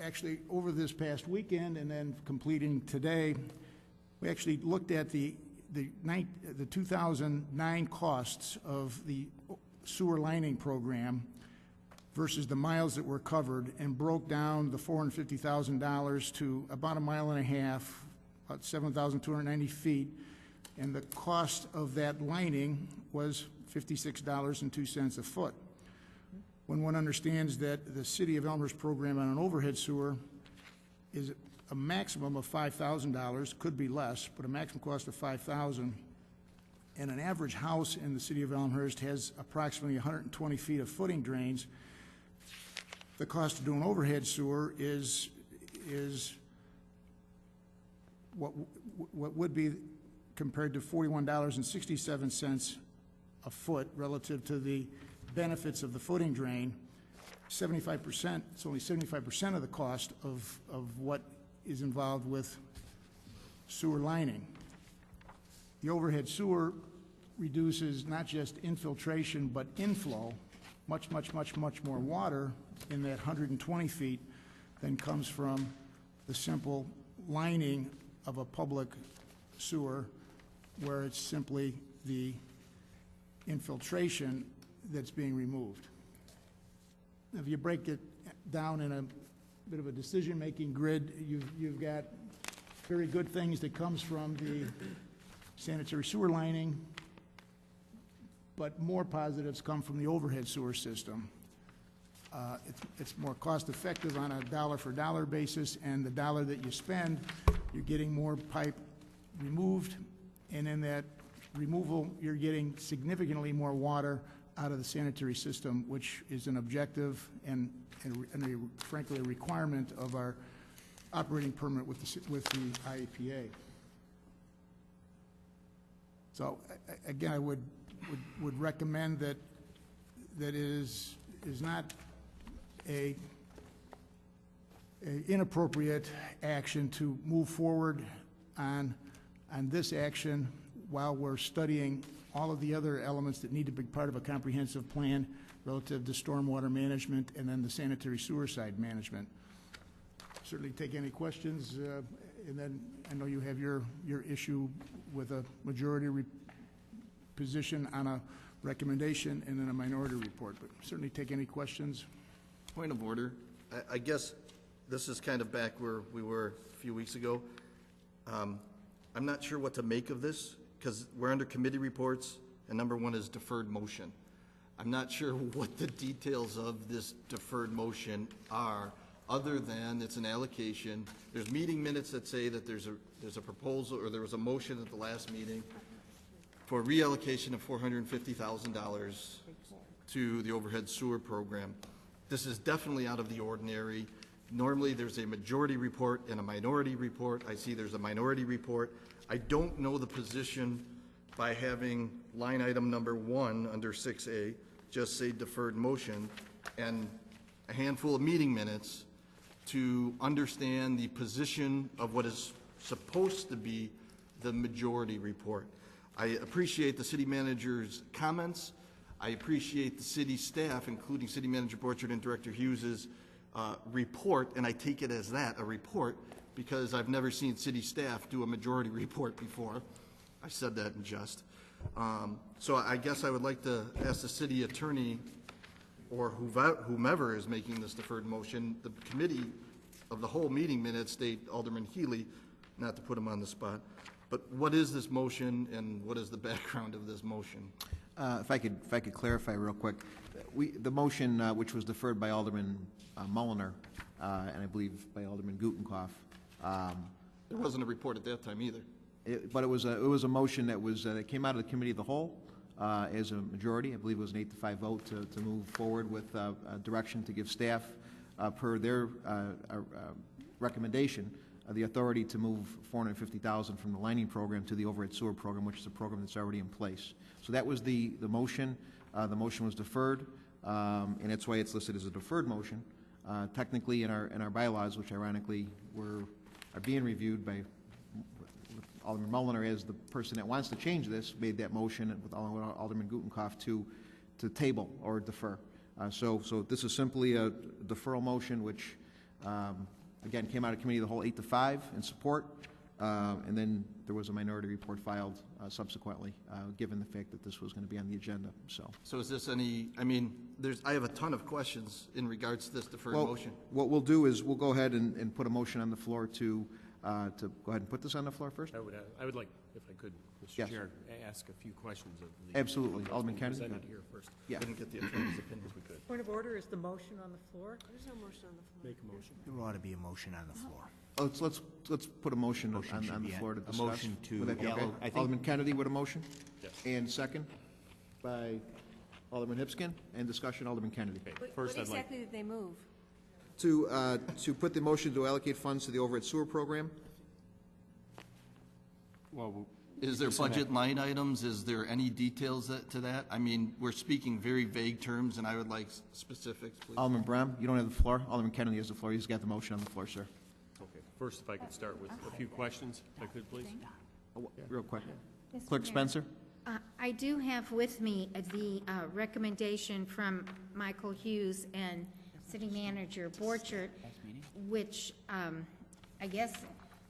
actually over this past weekend and then completing today, we actually looked at the 2009 costs of the sewer lining program versus the miles that were covered, and broke down the $450,000 to about a mile and a half, about 7,290 feet, and the cost of that lining was $56.02 a foot. When one understands that the City of Elmhurst program on an overhead sewer is a maximum of $5,000, could be less, but a maximum cost of $5,000, and an average house in the City of Elmhurst has approximately 120 feet of footing drains, the cost of doing overhead sewer is what would be compared to $41.67 a foot relative to the benefits of the footing drain. 75%, it's only 75% of the cost of what is involved with sewer lining. The overhead sewer reduces not just infiltration but inflow, much more water in that 120 feet than comes from the simple lining of a public sewer, where it's simply the infiltration that's being removed. If you break it down in a bit of a decision-making grid, you've got very good things that comes from the sanitary sewer lining, but more positives come from the overhead sewer system. It's more cost-effective on a dollar-for-dollar basis, and the dollar that you spend, you're getting more pipe removed, and in that removal, you're getting significantly more water out of the sanitary system, which is an objective and frankly, a requirement of our operating permit with the IEPA. So, again, I would recommend that it is not a inappropriate action to move forward on this action while we're studying all of the other elements that need to be part of a comprehensive plan relative to stormwater management and then the sanitary sewer side management. Certainly take any questions, and then I know you have your issue with a majority position on a recommendation and then a minority report, but certainly take any questions. Point of order. I guess this is kind of back where we were a few weeks ago. I'm not sure what to make of this, because we're under committee reports, and number one is deferred motion. I'm not sure what the details of this deferred motion are, other than it's an allocation. There's meeting minutes that say that there's a proposal, or there was a motion at the last meeting for reallocation of $450,000 to the overhead sewer program. This is definitely out of the ordinary. Normally, there's a majority report and a minority report. I see there's a minority report. I don't know the position by having line item number 1 under 6A just say deferred motion and a handful of meeting minutes to understand the position of what is supposed to be the majority report. I appreciate the city manager's comments. I appreciate the city staff, including City Manager Borchert and Director Hughes's report, and I take it as that, a report, because I've never seen city staff do a majority report before. I said that in jest. So I guess I would like to ask the city attorney or whomever is making this deferred motion, the committee of the whole meeting minutes state Alderman Healy, not to put him on the spot, but what is this motion and what is the background of this motion? If I could clarify real quick, the motion which was deferred by Alderman Mulliner and I believe by Alderman Gutenkopf. There wasn't a report at that time either. But it was a motion that came out of the committee of the whole as a majority. I believe it was an 8-5 vote to move forward with a direction to give staff per their recommendation the authority to move $450,000 from the lining program to the overhead sewer program, which is a program that's already in place. So that was the motion. The motion was deferred, and that's why it's listed as a deferred motion. Technically, in our bylaws, which ironically are being reviewed by Alderman Mulliner as the person that wants to change this, made that motion with Alderman Gutenkopf to table or defer. So this is simply a deferral motion, which again came out of committee of the whole 8-5 in support, and then there was a minority report filed subsequently, given the fact that this was going to be on the agenda. So is this any? I mean, I have a ton of questions in regards to this deferred motion. What we'll do is we'll go ahead and put a motion on the floor to go ahead and put this on the floor first. I would like, if I could, Mr. Chair, ask a few questions of the absolutely, Alderman Kennedy. Presented here first. Yeah. Couldn't get the attorney's opinion if we could. Point of order, is the motion on the floor? There's no motion on the floor. Make a motion. There ought to be a motion on the floor. Oh, let's put a motion on the floor to discuss. A motion to Would that be okay? I think Alderman Kennedy with a motion? Yes. And second by Alderman Hipskin, and discussion, Alderman Kennedy. Okay. What exactly did they move? To put the motion to allocate funds to the overhead sewer program. Well, is there budget line items? Is there any details to that? I mean, we're speaking very vague terms, and I would like specifics, please. Alderman Brem, you don't have the floor. Alderman Kennedy has the floor. He's got the motion on the floor, sir. okay. First, if I could start with a few questions, if I could, please. Real quick. Mr. Clerk Mayor. Spencer? I do have with me the recommendation from Michael Hughes and City Manager Borchert, which I guess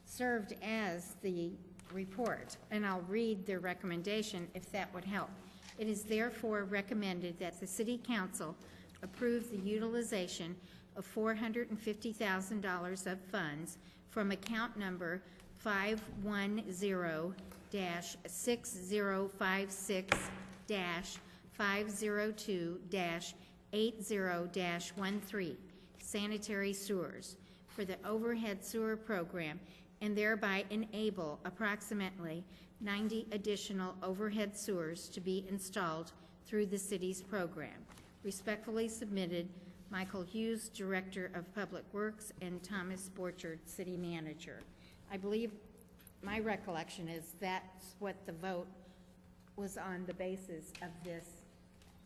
served as the report, and I'll read their recommendation if that would help. It is therefore recommended that the City Council approve the utilization of $450,000 of funds from account number 510-605-502-80-13 sanitary sewers for the overhead sewer program, and thereby enable approximately 90 additional overhead sewers to be installed through the city's program. Respectfully submitted, Michael Hughes, Director of Public Works, and Thomas Borchert, City Manager. I believe my recollection is that's what the vote was on the basis of this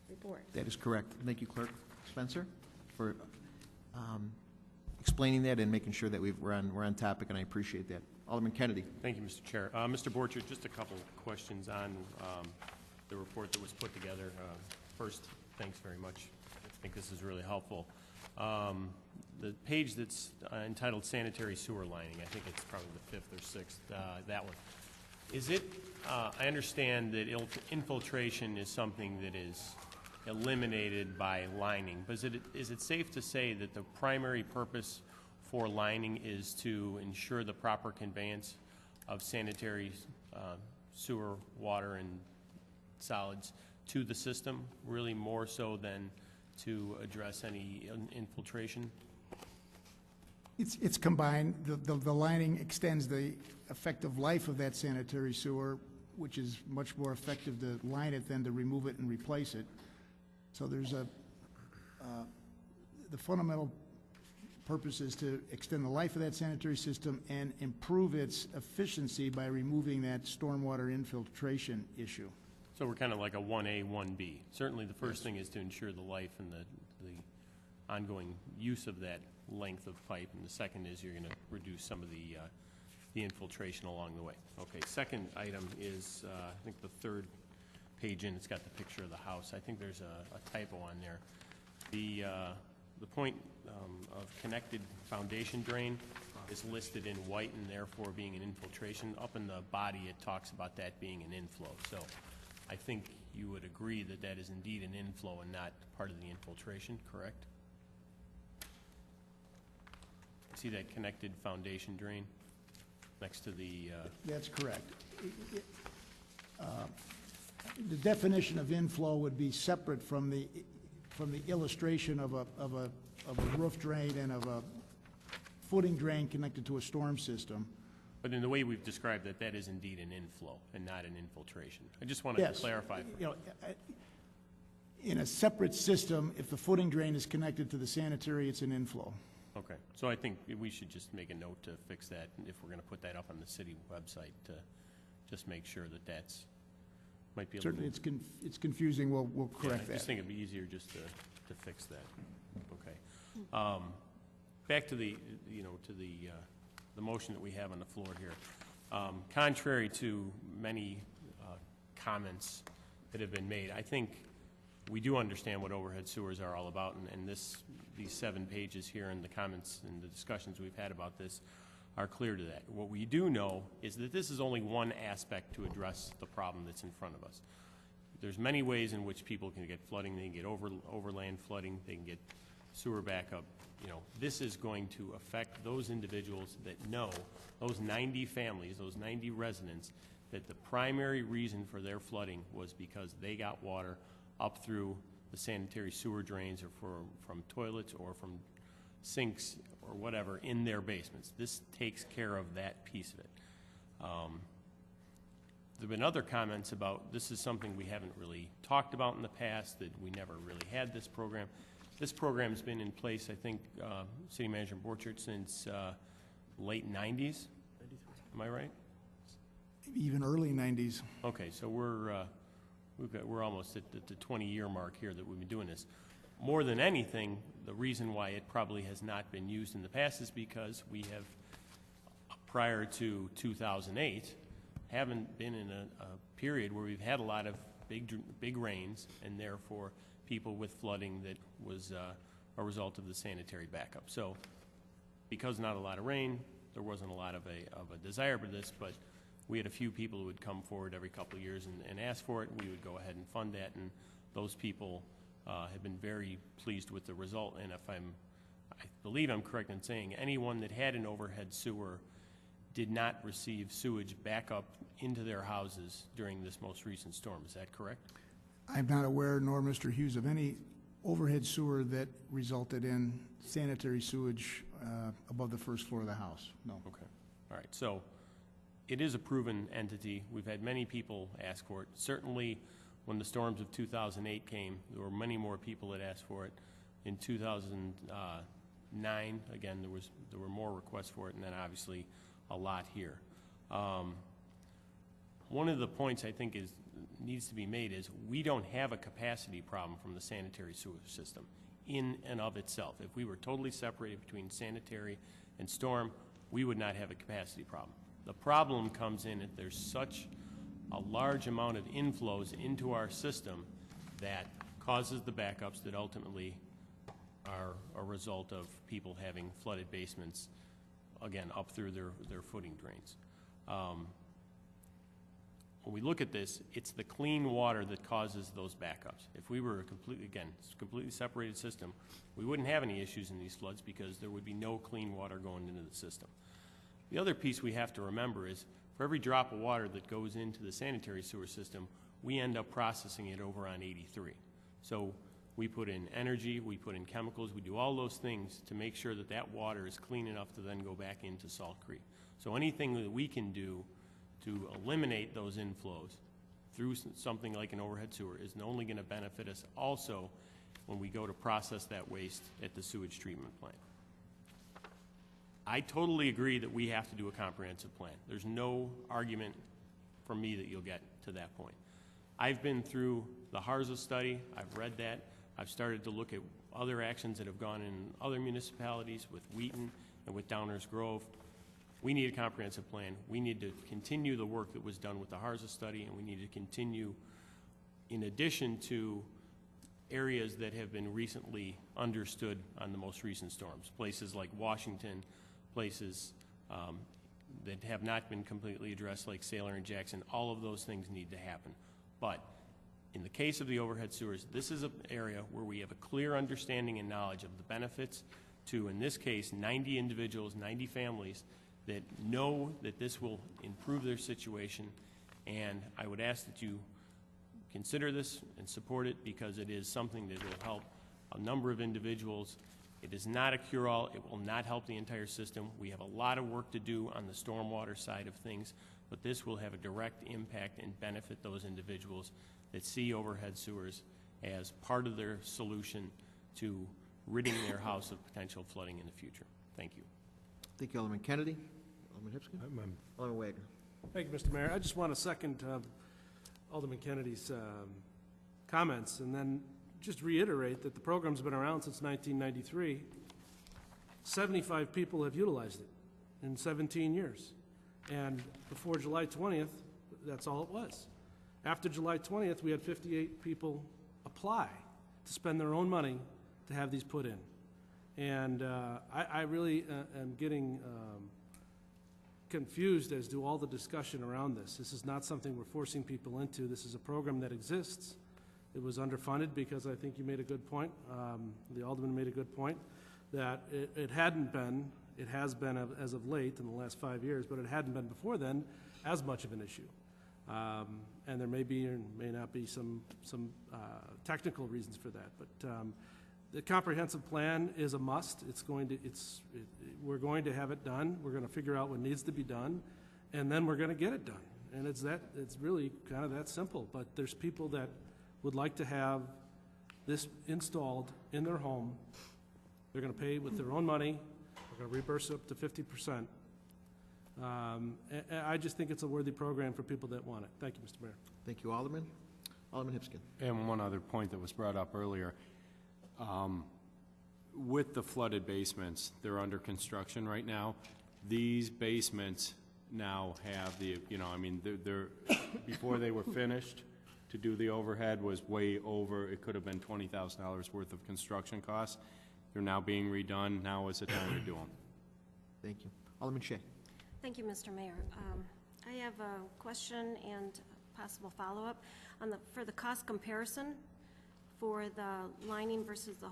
report. That is correct. Thank you, Clerk Spencer, for explaining that and making sure that we're on topic, and I appreciate that. Alderman Kennedy. Thank you, Mr. Chair. Mr. Borchert, just a couple questions on the report that was put together. First, thanks very much. I think this is really helpful. The page that's entitled sanitary sewer lining, I think it's probably the 5th or 6th, that one. Is it, I understand that infiltration is something that is eliminated by lining, but is it safe to say that the primary purpose for lining is to ensure the proper conveyance of sanitary sewer, water, and solids to the system, really more so than to address any infiltration? It's combined. The lining extends the effective life of that sanitary sewer, which is much more effective to line it than to remove it and replace it. So there's the fundamental purpose is to extend the life of that sanitary system and improve its efficiency by removing that stormwater infiltration issue. So we're kind of like a 1A, 1B. Certainly, the first thing is to ensure the life and the ongoing use of that length of pipe, and the second is you're going to reduce some of the infiltration along the way. Okay, second item is, I think the third page in, it's got the picture of the house. I think there's a typo on there. The point of connected foundation drain is listed in white and therefore being an infiltration. Up in the body, it talks about that being an inflow. So I think you would agree that that is indeed an inflow and not part of the infiltration, correct? See that connected foundation drain next to the... That's correct. The definition of inflow would be separate from the illustration of a roof drain and of a footing drain connected to a storm system. But in the way we've described that, that is indeed an inflow and not an infiltration. I just wanted to clarify. You know, in a separate system, if the footing drain is connected to the sanitary, it's an inflow. Okay, so I think we should just make a note to fix that, if we're going to put that up on the city website, to just make sure that that's, might be a Certainly, little... it's confusing. We'll correct that. I just think it'd be easier just to fix that. Okay. Back to the, the motion that we have on the floor here. Contrary to many comments that have been made, I think we do understand what overhead sewers are all about, and these 7 pages here and the comments and the discussions we've had about this are clear to that. What we do know is that this is only one aspect to address the problem that's in front of us. There's many ways in which people can get flooding. They can get overland flooding. They can get sewer backup. You know, this is going to affect those individuals that know, those 90 families, those 90 residents, that the primary reason for their flooding was because they got water up through the sanitary sewer drains, or from toilets or from sinks or whatever in their basements. This takes care of that piece of it. There have been other comments about this is something we haven't really talked about in the past, that we never really had this program. This program's been in place, I think, City Manager Borchert, since late 90s. Am I right? Even early 90s. Okay, so we're almost at the 20-year mark here that we've been doing this. More than anything, the reason why it probably has not been used in the past is because we have, prior to 2008, haven't been in a period where we've had a lot of big rains, and therefore people with flooding that was a result of the sanitary backup. So because not a lot of rain, there wasn't a lot of a desire for this, but we had a few people who would come forward every couple of years and ask for it. We would go ahead and fund that, and those people have been very pleased with the result. And I believe I'm correct in saying anyone that had an overhead sewer did not receive sewage back up into their houses during this most recent storm. Is that correct? I'm not aware, nor Mr. Hughes, of any overhead sewer that resulted in sanitary sewage above the first floor of the house. No. Okay. All right. So it is a proven entity. We've had many people ask for it. Certainly, when the storms of 2008 came, there were many more people that asked for it. In 2009, again, there were more requests for it, and then obviously a lot here. One of the points I think needs to be made is we don't have a capacity problem from the sanitary sewer system in and of itself. If we were totally separated between sanitary and storm, we would not have a capacity problem. The problem comes in that there's such a large amount of inflows into our system that causes the backups that ultimately are a result of people having flooded basements, again, up through their footing drains. When we look at this, it's the clean water that causes those backups. If we were a completely separated system, we wouldn't have any issues in these floods because there would be no clean water going into the system. The other piece we have to remember is for every drop of water that goes into the sanitary sewer system, we end up processing it over on 83. So we put in energy, we put in chemicals, we do all those things to make sure that that water is clean enough to then go back into Salt Creek. So anything that we can do to eliminate those inflows through something like an overhead sewer is only going to benefit us. Also, when we go to process that waste at the sewage treatment plant. I totally agree that we have to do a comprehensive plan. There's no argument from me that you'll get to that point. I've been through the Harza study. I've read that. I've started to look at other actions that have gone in other municipalities with Wheaton and with Downers Grove. We need a comprehensive plan. We need to continue the work that was done with the Harza study, and we need to continue in addition to areas that have been recently understood on the most recent storms, places like Washington, places that have not been completely addressed like Saylor and Jackson. All of those things need to happen. But in the case of the overhead sewers, this is an area where we have a clear understanding and knowledge of the benefits to, in this case, 90 individuals, 90 families that know that this will improve their situation. And I would ask that you consider this and support it, because it is something that will help a number of individuals. It is not a cure-all. It will not help the entire system. We have a lot of work to do on the stormwater side of things, but this will have a direct impact and benefit those individuals that see overhead sewers as part of their solution to ridding their house of potential flooding in the future. Thank you. Thank you, Alderman Kennedy. Alderman Hipskin. Alderman Wagner. Thank you, Mr. Mayor. I just want to second Alderman Kennedy's comments, and then just reiterate that the program's been around since 1993. 75 people have utilized it in 17 years. And before July 20th, that's all it was. After July 20th, we had 58 people apply to spend their own money to have these put in. And I really am getting confused as to all the discussion around this. This is not something we're forcing people into. This is a program that exists. It was underfunded because I think you made a good point. The Alderman made a good point that it hadn't been, it has been as of late in the last 5 years, but it hadn't been before then as much of an issue. And there may be or may not be some technical reasons for that. But the comprehensive plan is a must. We're going to have it done. We're going to figure out what needs to be done, and then we're going to get it done. And it's really kind of that simple. But there's people that would like to have this installed in their home. They're going to pay with their own money. We're going to reimburse up to 50%. I just think it's a worthy program for people that want it. Thank you, Mr. Mayor. Thank you, Alderman. Alderman Hipskin. And one other point that was brought up earlier. With the flooded basements, they're under construction right now. These basements now have the, they're before they were finished, to do the overhead was way over. It could have been $20,000 worth of construction costs. They're now being redone. Now is the time to do them. Thank you. Alderman Shea. Thank you, Mr. Mayor. I have a question and possible follow-up for the cost comparison for the lining versus the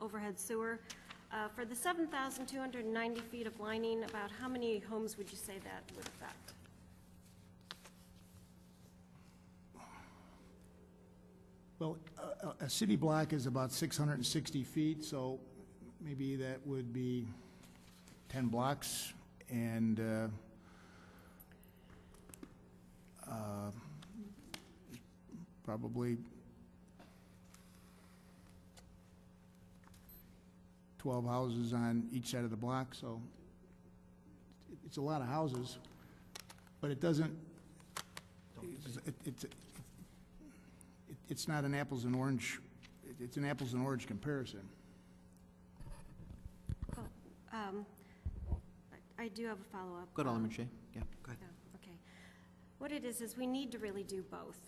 overhead sewer. For the 7,290 feet of lining, about how many homes would you say that would affect? Well, a city block is about 660 feet, so maybe that would be 10 blocks, and probably 12 houses on each side of the block, so it's a lot of houses, but it doesn't, it's not an apples and orange, it's an apples and orange comparison. I do have a follow-up. Go ahead, Alderman Shea. Yeah, go ahead. Okay. What it is we need to really do both.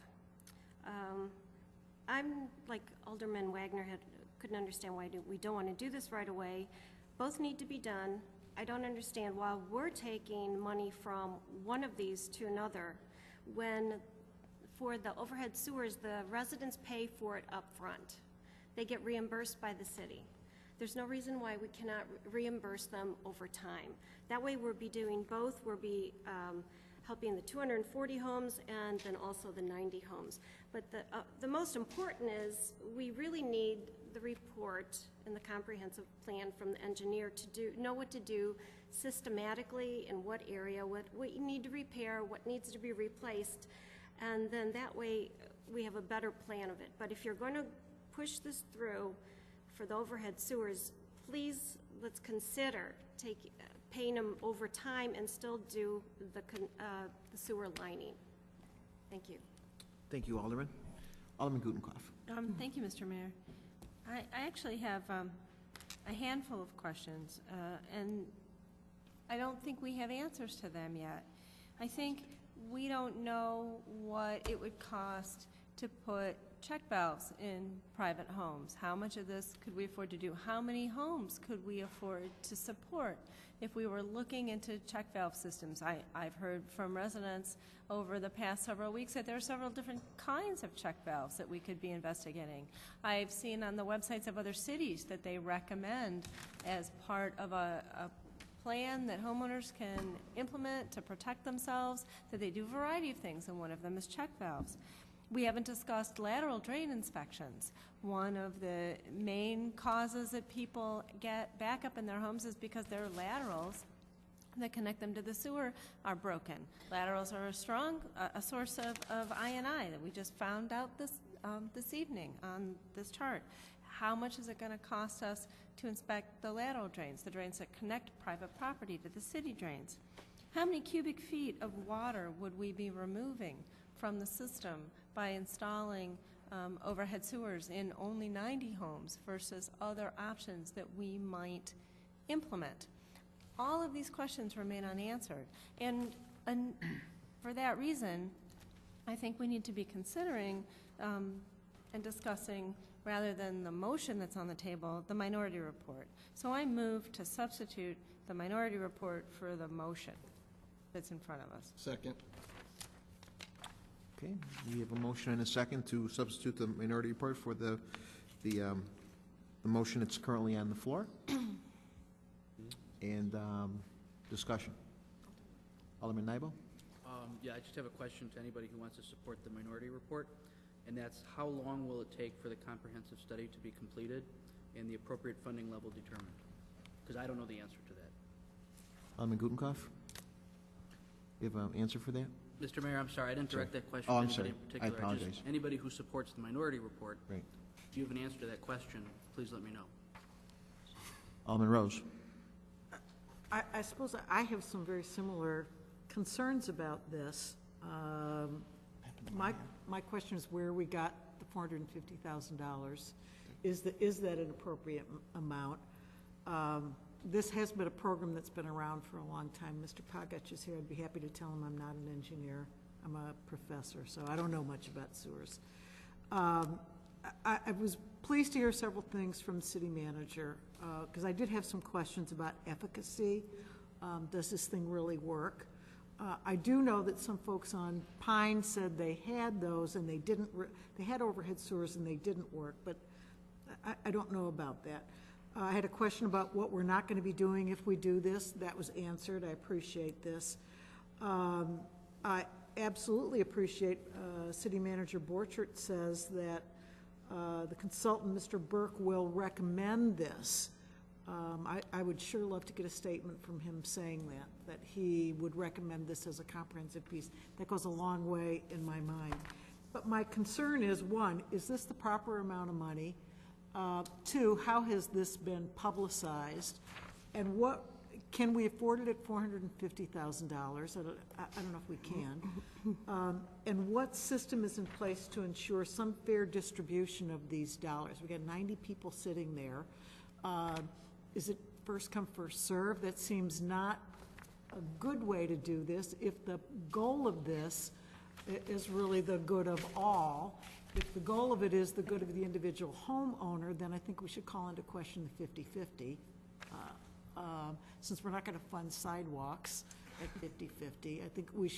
I'm like Alderman Wagner couldn't understand why we don't want to do this right away. Both need to be done. I don't understand why we're taking money from one of these to another when for the overhead sewers, the residents pay for it up front. They get reimbursed by the city. There's no reason why we cannot reimburse them over time. That way we'll be doing both. We'll be helping the 240 homes and then also the 90 homes. But the most important is we really need the report and the comprehensive plan from the engineer to know what to do systematically in what area, what you need to repair, what needs to be replaced, and then that way we have a better plan of it. But if you're going to push this through for the overhead sewers, please, let's consider paying them over time and still do the sewer lining. Thank you. Thank you, Alderman. Alderman Gutenkopf. Thank you, Mr. Mayor. I actually have a handful of questions, and I don't think we have answers to them yet. I think we don't know what it would cost to put check valves in private homes. How much of this could we afford to do? How many homes could we afford to support if we were looking into check valve systems? I've heard from residents over the past several weeks that there are several different kinds of check valves that we could be investigating. I've seen on the websites of other cities that they recommend as part of a plan that homeowners can implement to protect themselves, that they do a variety of things, and one of them is check valves. We haven't discussed lateral drain inspections. One of the main causes that people get backup in their homes is because their laterals that connect them to the sewer are broken. Laterals are a source of I&I that we just found out this evening on this chart. How much is it going to cost us to inspect the lateral drains, the drains that connect private property to the city drains? How many cubic feet of water would we be removing from the system by installing overhead sewers in only 90 homes versus other options that we might implement? All of these questions remain unanswered. And for that reason, I think we need to be considering and discussing, rather than the motion that's on the table, the minority report. So I move to substitute the minority report for the motion that's in front of us. Second. Okay, we have a motion and a second to substitute the minority report for the motion that's currently on the floor. And discussion. Alderman Nybo? Yeah, I just have a question to anybody who wants to support the minority report, and that's how long will it take for the comprehensive study to be completed and the appropriate funding level determined? Because I don't know the answer to that. Alderman Gutenkopf? You have an answer for that? Mr. Mayor, I'm sorry, I didn't direct that question Oh, to I'm anybody sorry. in particular. I apologize. Anybody who supports the minority report, Right. if you have an answer to that question, please let me know. Alderman Rose? I suppose I have some very similar concerns about this. My question is where we got the $450,000. Is that an appropriate amount? This has been a program that's been around for a long time. Mr. Pagach is here. I'd be happy to tell him I'm not an engineer. I'm a professor, so I don't know much about sewers. I was pleased to hear several things from the city manager, because I did have some questions about efficacy. Does this thing really work? I do know that some folks on Pine said they had those and they didn't, they had overhead sewers and they didn't work, but I don't know about that. I had a question about what we're not going to be doing if we do this. That was answered. I appreciate this. I absolutely appreciate City Manager Borchert says that the consultant, Mr. Burke, will recommend this. I would sure love to get a statement from him saying that he would recommend this as a comprehensive piece. That goes a long way in my mind. But my concern is, one, is this the proper amount of money? Two, how has this been publicized? And what, can we afford it at $450,000? I don't know if we can. And what system is in place to ensure some fair distribution of these dollars? We got 90 people sitting there. Is it first come, first serve? That seems not a good way to do this. If the goal of this is really the good of all, if the goal of it is the good of the individual homeowner, then I think we should call into question the 50-50. Since we're not going to fund sidewalks at 50-50, I think we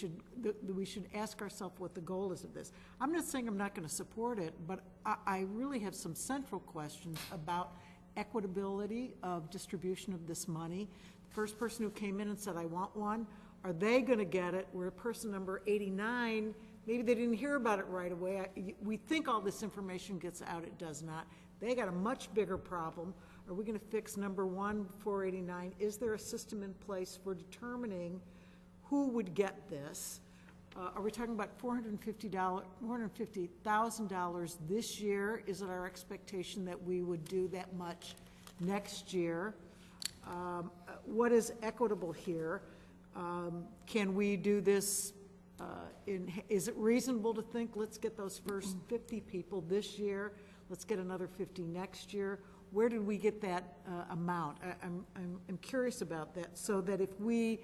should ask ourselves what the goal is of this. I'm not saying I'm not going to support it, but I really have some central questions about equitability of distribution of this money. The first person who came in and said, I want one, are they going to get it? Where person number 89, maybe they didn't hear about it right away. We think all this information gets out, it does not. They got a much bigger problem. Are we going to fix number 1, 489? Is there a system in place for determining who would get this? Are we talking about $450,000 this year? Is it our expectation that we would do that much next year? What is equitable here? Can we do this is it reasonable to think, let's get those first 50 people this year, let's get another 50 next year? Where did we get that amount? I'm curious about that, so that if we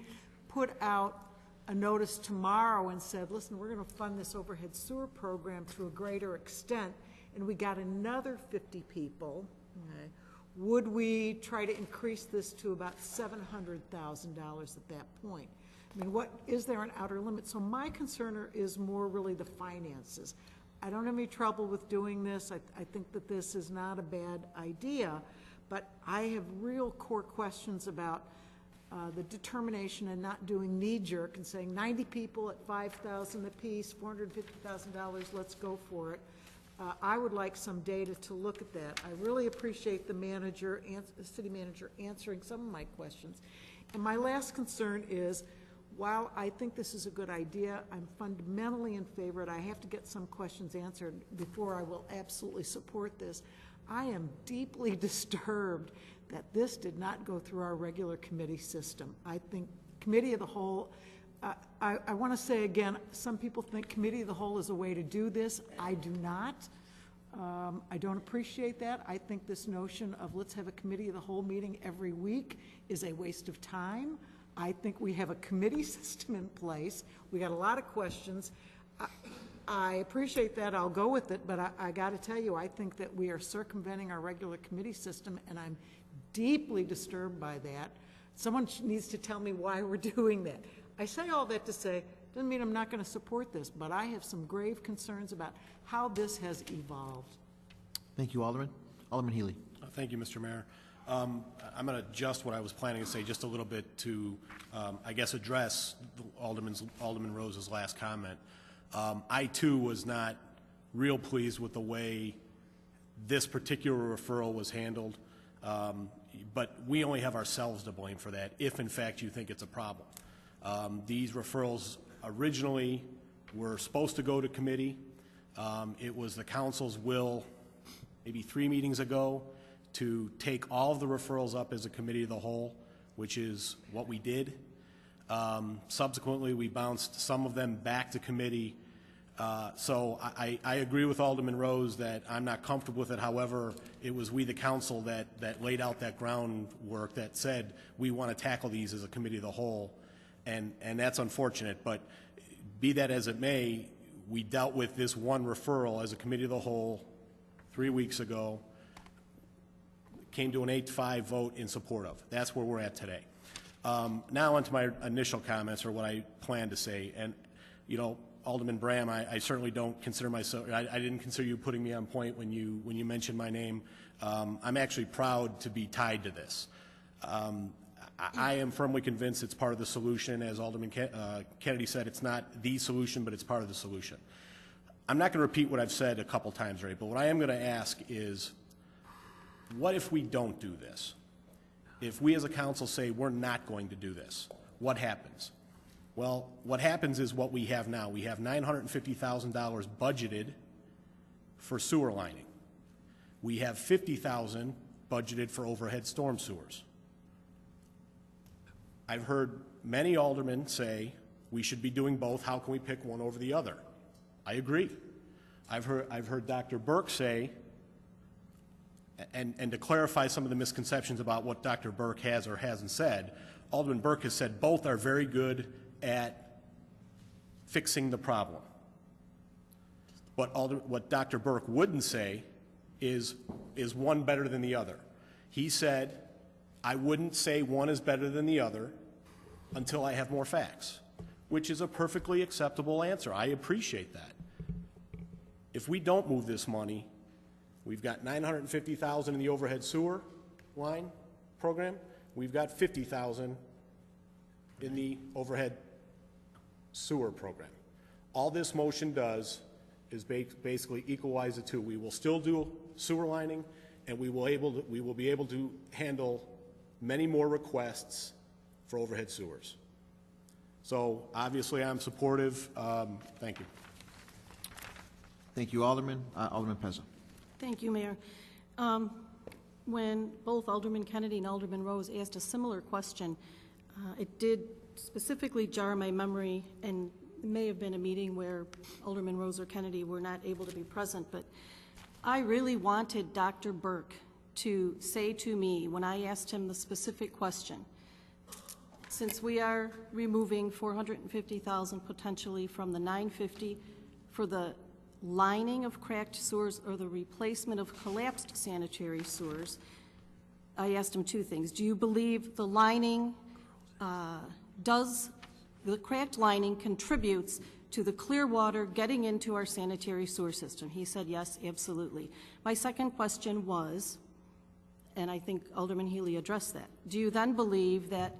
put out a notice tomorrow and said, listen, we're going to fund this overhead sewer program to a greater extent, and we got another 50 people, okay, would we try to increase this to about $700,000 at that point? I mean, what is there an outer limit? So my concern is more really the finances. I don't have any trouble with doing this. I think that this is not a bad idea, but I have real core questions about the determination and not doing knee-jerk and saying 90 people at $5,000 apiece, $450,000, let's go for it. I would like some data to look at that. I really appreciate the manager, the city manager, answering some of my questions. And my last concern is, while I think this is a good idea, I'm fundamentally in favor of it. I have to get some questions answered before I will absolutely support this. I am deeply disturbed that this did not go through our regular committee system. I think committee of the whole, I want to say again, some people think committee of the whole is a way to do this. I do not. I don't appreciate that. I think this notion of let's have a committee of the whole meeting every week is a waste of time. I think we have a committee system in place. We got a lot of questions. I appreciate that. I'll go with it, but I got to tell you, I think that we are circumventing our regular committee system, and I'm deeply disturbed by that. Someone needs to tell me why we're doing that. I say all that to say, doesn't mean I'm not going to support this, but I have some grave concerns about how this has evolved. Thank you, Alderman. Alderman Healy. Thank you, Mr. Mayor. I'm going to adjust what I was planning to say just a little bit to, I guess, address Alderman Rose's last comment. I, too, was not real pleased with the way this particular referral was handled, but we only have ourselves to blame for that if, in fact, you think it's a problem. These referrals originally were supposed to go to committee. It was the council's will maybe 3 meetings ago to take all of the referrals up as a committee of the whole, which is what we did. Subsequently, we bounced some of them back to committee. So I agree with Alderman Rose that I'm not comfortable with it. However, it was we, the council, that laid out that groundwork that said we want to tackle these as a committee of the whole, and that's unfortunate. But be that as it may, we dealt with this one referral as a committee of the whole 3 weeks ago, came to an 8-5 vote in support of. That's where we're at today. Now onto my initial comments, or what I plan to say. And, you know, Alderman Bram, I certainly don't consider myself, I didn't consider you putting me on point when you mentioned my name. I'm actually proud to be tied to this. I am firmly convinced it's part of the solution. As Alderman Kennedy said, it's not the solution, but it's part of the solution. I'm not going to repeat what I've said a couple times, right? But what I am going to ask is, what if we don't do this? If we as a council say we're not going to do this, what happens? Well, what happens is what we have now. We have $950,000 budgeted for sewer lining. We have $50,000 budgeted for overhead storm sewers. I've heard many aldermen say we should be doing both. How can we pick one over the other? I agree. I've heard Dr. Burke say, and to clarify some of the misconceptions about what Dr. Burke has or hasn't said, Alderman Burke has said both are very good at fixing the problem. But what Dr. Burke wouldn't say is one better than the other. He said, I wouldn't say one is better than the other until I have more facts, which is a perfectly acceptable answer. I appreciate that. If we don't move this money, we've got $950,000 in the overhead sewer line program. We've got $50,000 in the overhead sewer program. All this motion does is basically equalize the two. We will still do sewer lining, and we will be able to handle many more requests for overhead sewers. So obviously, I'm supportive. Thank you. Thank you, Alderman. Alderman Pezza. Thank you, Mayor. When both Alderman Kennedy and Alderman Rose asked a similar question, it did specifically jar my memory, and it may have been a meeting where Alderman Rose or Kennedy were not able to be present, but I really wanted Dr. Burke to say to me when I asked him the specific question, since we are removing $450,000 potentially from the $950 for the lining of cracked sewers or the replacement of collapsed sanitary sewers, I asked him two things. Do you believe the lining the cracked lining contributes to the clear water getting into our sanitary sewer system? He said yes, absolutely. My second question was, and I think Alderman Healy addressed that, do you then believe that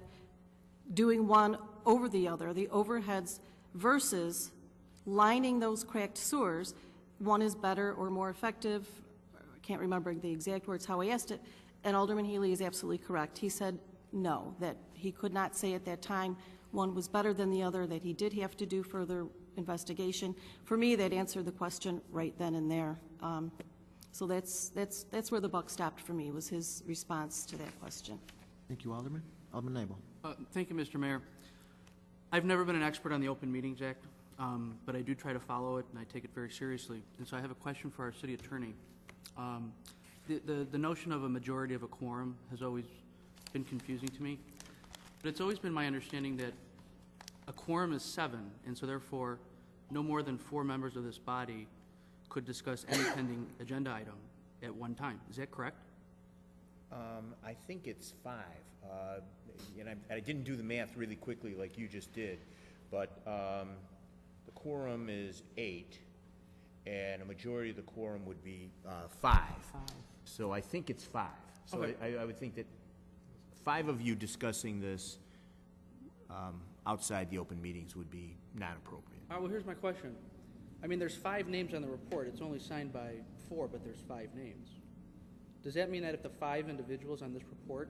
doing one over the other, the overheads versus lining those cracked sewers, one is better or more effective? I can't remember the exact words how I asked it, and Alderman Healy is absolutely correct. He said no, that he could not say at that time one was better than the other, that he did have to do further investigation. For me, that answered the question right then and there. So that's where the buck stopped for me, was his response to that question. Thank you, Alderman. Alderman Nabel. Thank you, Mr. Mayor. I've never been an expert on the Open Meetings Act, but I do try to follow it, and I take it very seriously. And so I have a question for our city attorney. The notion of a majority of a quorum has always been confusing to me, but it's always been my understanding that a quorum is 7, and so therefore no more than 4 members of this body could discuss any pending agenda item at one time. Is that correct? I think it's 5. And I didn't do the math really quickly like you just did, but the quorum is 8, and a majority of the quorum would be 5. So I think it's 5. So Okay. I would think that 5 of you discussing this outside the open meetings would be not appropriate. Well, here's my question. I mean, there's 5 names on the report. It's only signed by 4, but there's 5 names. Does that mean that if the 5 individuals on this report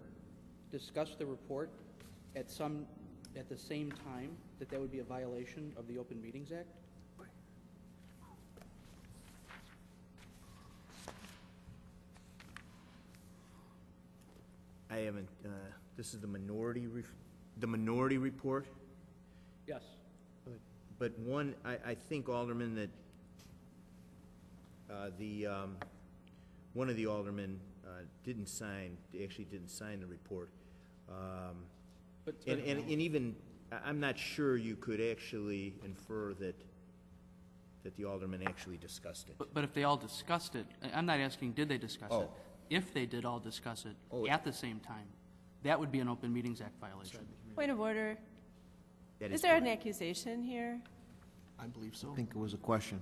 discuss the report at the same time, that would be a violation of the Open Meetings Act? I haven't. This is the minority report. Yes. But one, I think, Alderman, that one of the aldermen didn't sign the report. And even, I'm not sure you could actually infer that the alderman actually discussed it. But if they all discussed it, I'm not asking did they discuss it. If they did all discuss it at the same time, that would be an Open Meetings Act violation. Point of order. That Is there an accusation here? I believe so. I think it was a question.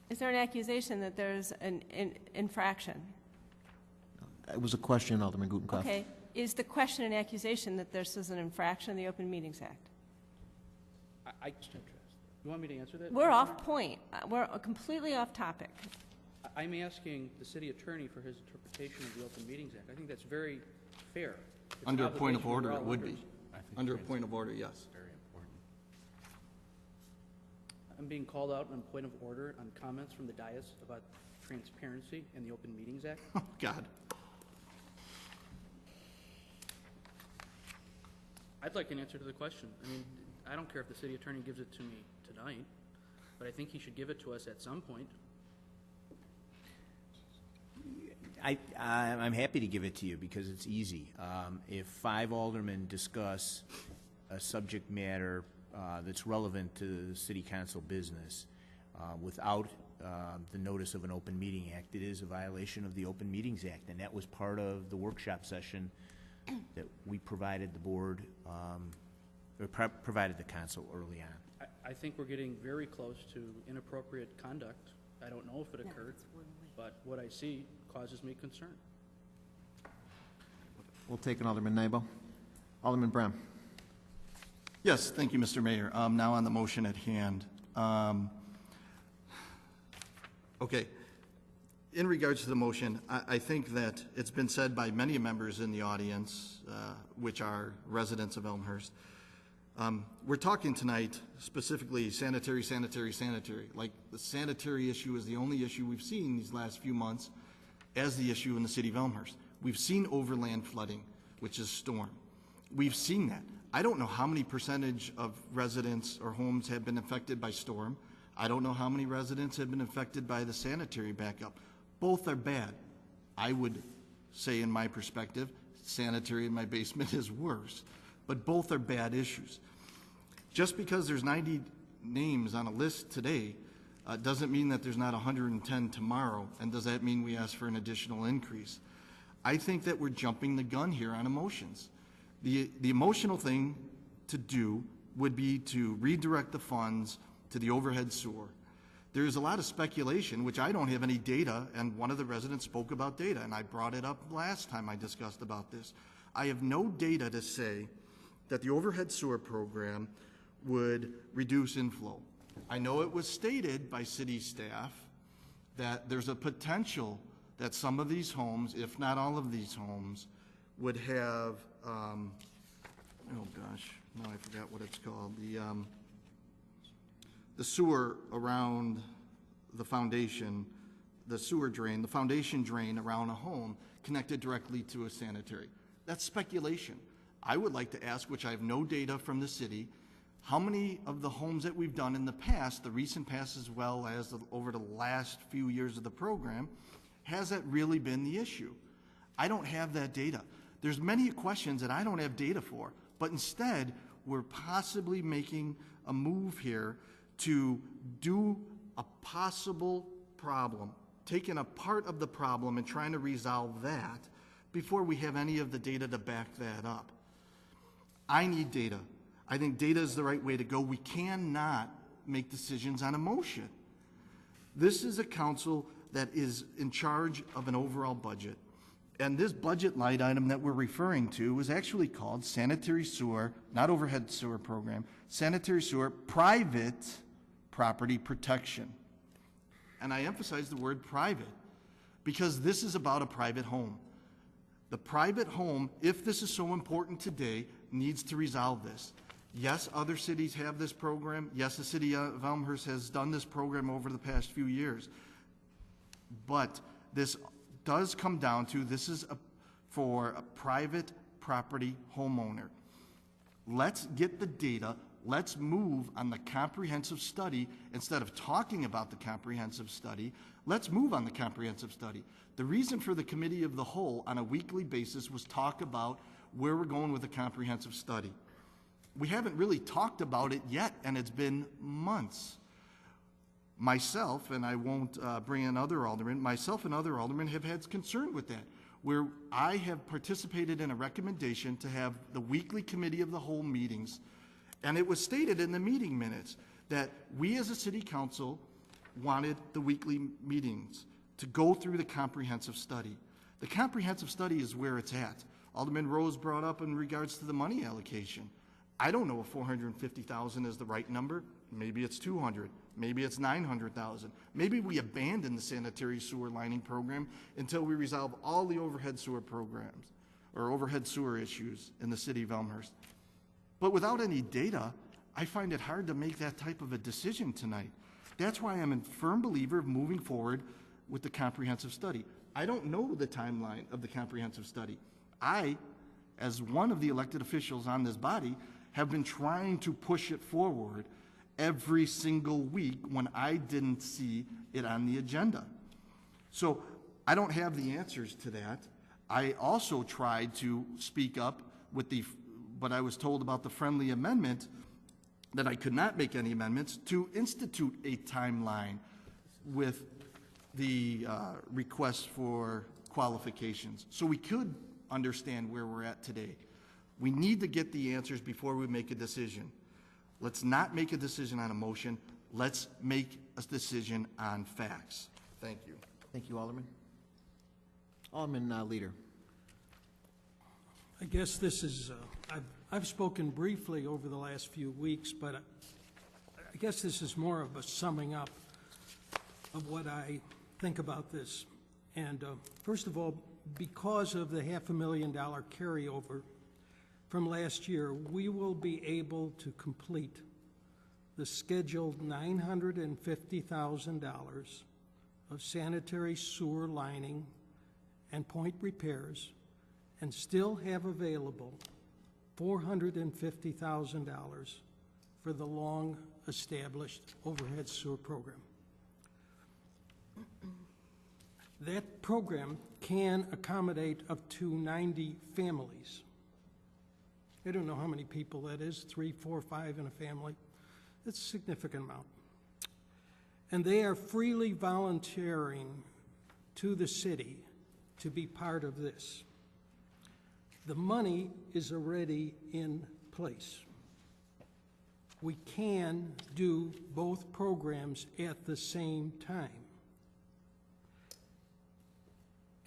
Is there an accusation that there's an infraction? It was a question, Alderman Gutenkopf. Okay. Is the question an accusation that this is an infraction of the Open Meetings Act? You want me to answer that? We're off point. We're completely off topic. I'm asking the city attorney for his interpretation of the Open Meetings Act. I think that's very fair. It's Under a an point of obligation order, we're it all would under. be. Under a point of order, yes. Very important. I'm being called out on point of order on comments from the dais about transparency in the Open Meetings Act. Oh, God. I'd like an answer to the question. I mean, I don't care if the city attorney gives it to me tonight, but I think he should give it to us at some point. I'm happy to give it to you because it's easy. If 5 aldermen discuss a subject matter that's relevant to the city council business without the notice of an Open Meeting Act, it is a violation of the Open Meetings Act, and that was part of the workshop session that we provided the board, or provided the council early on. I think we're getting very close to inappropriate conduct. I don't know if it occurred, but what I see causes me concern. We'll take an Alderman Nabel. Alderman Brown. Yes, thank you, Mr. Mayor. Now on the motion at hand. Okay. In regards to the motion, I think that it's been said by many members in the audience, which are residents of Elmhurst, We're talking tonight specifically sanitary, like the sanitary issue is the only issue we've seen these last few months as the issue in the city of Elmhurst. We've seen overland flooding, which is storm. We've seen that. I don't know how many percentage of residents or homes have been affected by storm. I don't know how many residents have been affected by the sanitary backup. Both are bad. I would say, in my perspective, sanitary in my basement is worse, but both are bad issues. Just because there's 90 names on a list today doesn't mean that there's not 110 tomorrow, and does that mean we ask for an additional increase? I think that we're jumping the gun here on emotions. The emotional thing to do would be to redirect the funds to the overhead sewer. There's a lot of speculation, which I don't have any data, and one of the residents spoke about data, and I brought it up last time I discussed about this. I have no data to say that the overhead sewer program would reduce inflow. I know it was stated by city staff that there's a potential that some of these homes, if not all of these homes, would have, oh gosh, now I forgot what it's called, the sewer around the foundation, the sewer drain, the foundation drain around a home connected directly to a sanitary. That's speculation. I would like to ask, which I have no data from the city, how many of the homes that we've done in the past, the recent past as well as over the last few years of the program, has that really been the issue? I don't have that data. There's many questions that I don't have data for, but instead we're possibly making a move here to do a possible problem, taking a part of the problem and trying to resolve that before we have any of the data to back that up. I need data. I think data is the right way to go. We cannot make decisions on emotion. This is a council that is in charge of an overall budget. And this budget line item that we're referring to was actually called sanitary sewer, not overhead sewer program, sanitary sewer private property protection. And I emphasize the word private because this is about a private home. The private home, if this is so important today, needs to resolve this. Yes, other cities have this program. Yes, the city of Elmhurst has done this program over the past few years. But this does come down to, this is for a private property homeowner. Let's get the data. Let's move on the comprehensive study. Instead of talking about the comprehensive study, let's move on the comprehensive study. The reason for the committee of the whole on a weekly basis was talk about where we're going with the comprehensive study. We haven't really talked about it yet, and it's been months. Myself, and I won't bring in other aldermen, myself and other aldermen have had concern with that, where I have participated in a recommendation to have the weekly committee of the whole meetings, and it was stated in the meeting minutes that we as a city council wanted the weekly meetings to go through the comprehensive study. The comprehensive study is where it's at. Alderman Rose brought up in regards to the money allocation. I don't know if 450,000 is the right number. Maybe it's 200. Maybe it's 900,000. Maybe we abandon the sanitary sewer lining program until we resolve all the overhead sewer programs or overhead sewer issues in the city of Elmhurst. But without any data, I find it hard to make that type of a decision tonight. That's why I'm a firm believer of moving forward with the comprehensive study. I don't know the timeline of the comprehensive study. I, as one of the elected officials on this body, have been trying to push it forward every single week when I didn't see it on the agenda. So I don't have the answers to that. I also tried to speak up with but I was told about the friendly amendment that I could not make any amendments to institute a timeline with the request for qualifications. So we could understand where we're at today. We need to get the answers before we make a decision. Let's not make a decision on emotion. Let's make a decision on facts. Thank you. Thank you, Alderman. Alderman Leader. I guess this is, I've spoken briefly over the last few weeks, but I guess this is more of a summing up of what I think about this. And first of all, because of the $500,000 carryover from last year, we will be able to complete the scheduled $950,000 of sanitary sewer lining and point repairs and still have available $450,000 for the long-established overhead sewer program. That program can accommodate up to 90 families. I don't know how many people that is, 3, 4, 5 in a family. It's a significant amount. And they are freely volunteering to the city to be part of this. The money is already in place. We can do both programs at the same time.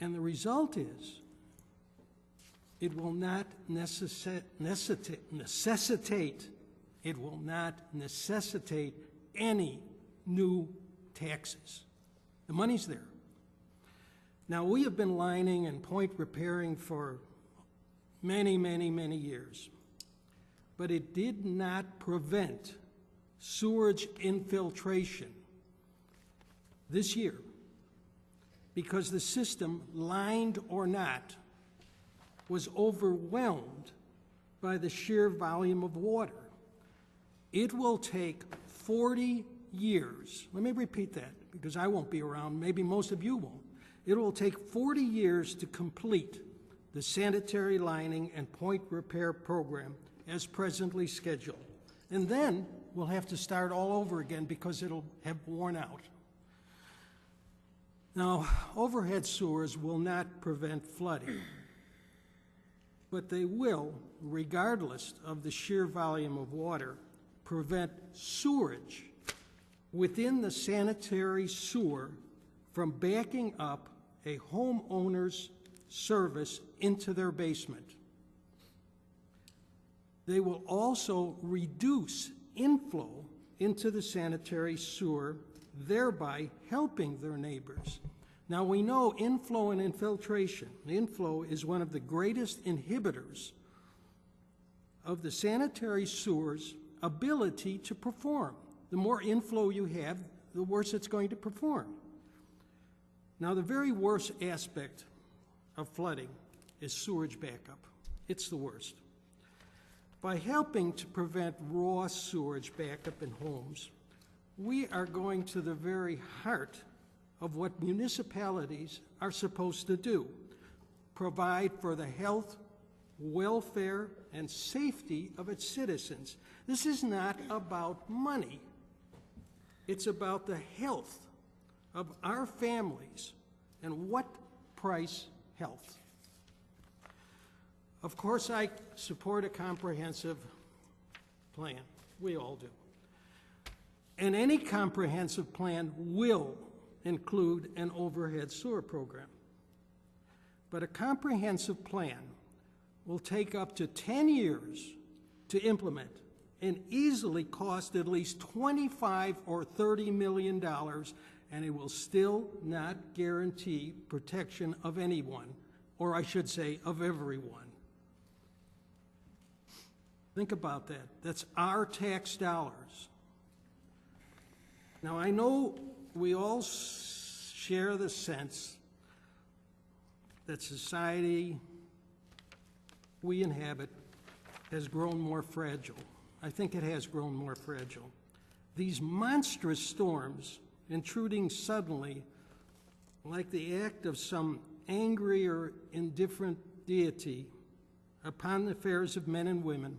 And the result is, it will not necessitate any new taxes. The money's there. Now, we have been lining and point repairing for many, many, many years, but it did not prevent sewage infiltration this year, because the system, lined or not, was overwhelmed by the sheer volume of water. It will take 40 years. Let me repeat that, because I won't be around. Maybe most of you won't. It will take 40 years to complete the sanitary lining and point repair program as presently scheduled. And then we'll have to start all over again because it'll have worn out. Now, overhead sewers will not prevent flooding, but they will, regardless of the sheer volume of water, prevent sewerage within the sanitary sewer from backing up a homeowner's service into their basement. They will also reduce inflow into the sanitary sewer, thereby helping their neighbors. Now, we know inflow and infiltration. Inflow is one of the greatest inhibitors of the sanitary sewer's ability to perform. The more inflow you have, the worse it's going to perform. Now, the very worst aspect of flooding is sewage backup. It's the worst. By helping to prevent raw sewage backup in homes, we are going to the very heart of what municipalities are supposed to do: provide for the health, welfare, and safety of its citizens. This is not about money. It's about the health of our families, and what price health. Of course, I support a comprehensive plan. We all do. And any comprehensive plan will include an overhead sewer program. But a comprehensive plan will take up to 10 years to implement and easily cost at least $25 or $30 million, and it will still not guarantee protection of anyone, or I should say, of everyone. Think about that. That's our tax dollars. Now, I know we all share the sense that society we inhabit has grown more fragile. I think it has grown more fragile. These monstrous storms intruding suddenly, like the act of some angry or indifferent deity upon the affairs of men and women,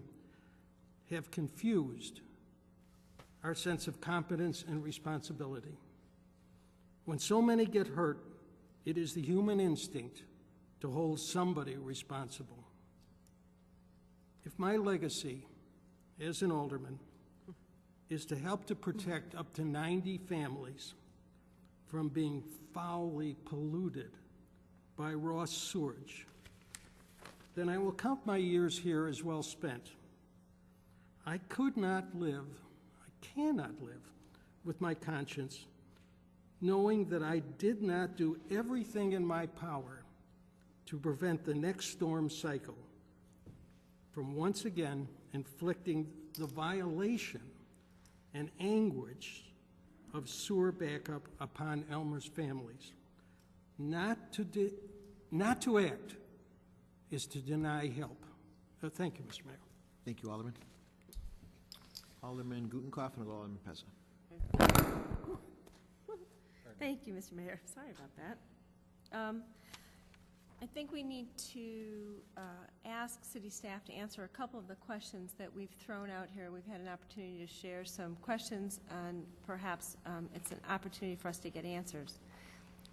have confused our sense of competence and responsibility. When so many get hurt, it is the human instinct to hold somebody responsible. If my legacy as an alderman is to help to protect up to 90 families from being foully polluted by raw sewage, then I will count my years here as well spent. I cannot live with my conscience knowing that I did not do everything in my power to prevent the next storm cycle from once again inflicting the violation and anguish of sewer backup upon Elmhurst families. Not to act is to deny help. Thank you, Mr. Mayor. Thank you, Alderman. Alderman Gutenkopf and Alderman Pezza. Thank you, Mr. Mayor. Sorry about that. I think we need to ask city staff to answer a couple of the questions that we've thrown out here. We've had an opportunity to share some questions, and perhaps it's an opportunity for us to get answers.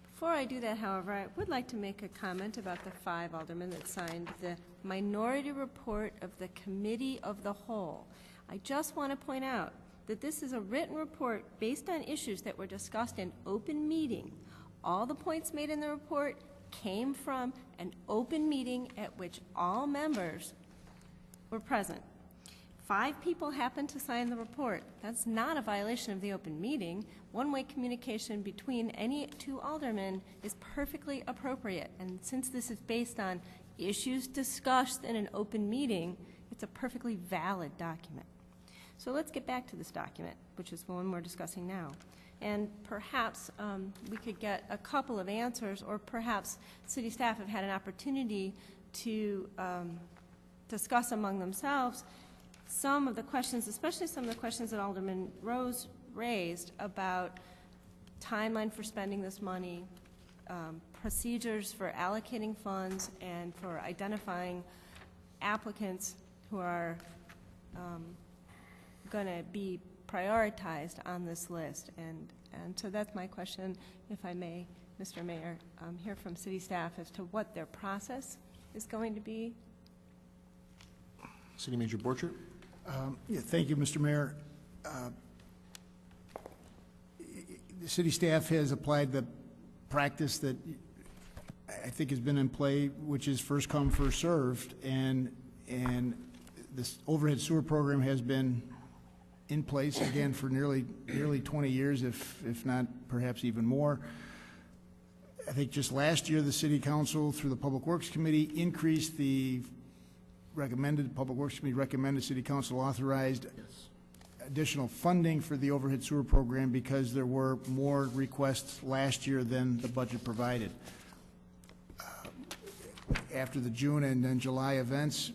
Before I do that, however, I would like to make a comment about the 5 aldermen that signed the minority report of the Committee of the Whole. I just want to point out that this is a written report based on issues that were discussed in open meeting. All the points made in the report came from an open meeting at which all members were present. 5 people happened to sign the report. That's not a violation of the open meeting. One-way communication between any 2 aldermen is perfectly appropriate. And since this is based on issues discussed in an open meeting, it's a perfectly valid document. So let's get back to this document, which is the one we're discussing now. And perhaps we could get a couple of answers, or perhaps city staff have had an opportunity to discuss among themselves some of the questions, especially some of the questions that Alderman Rose raised about timeline for spending this money, procedures for allocating funds, and for identifying applicants who are going to be prioritized on this list. And so that's my question, if I may, Mr. Mayor, hear from city staff as to what their process is going to be. City Manager Borchert. Yeah, thank you, Mr. Mayor. The city staff has applied the practice that I think has been in play, which is first come, first served, and this overhead sewer program has been in place again for nearly 20 years, if not perhaps even more. I think just last year the City Council through the Public Works Committee increased the Public Works Committee recommended City Council authorized additional funding for the overhead sewer program because there were more requests last year than the budget provided. After the June and then July events,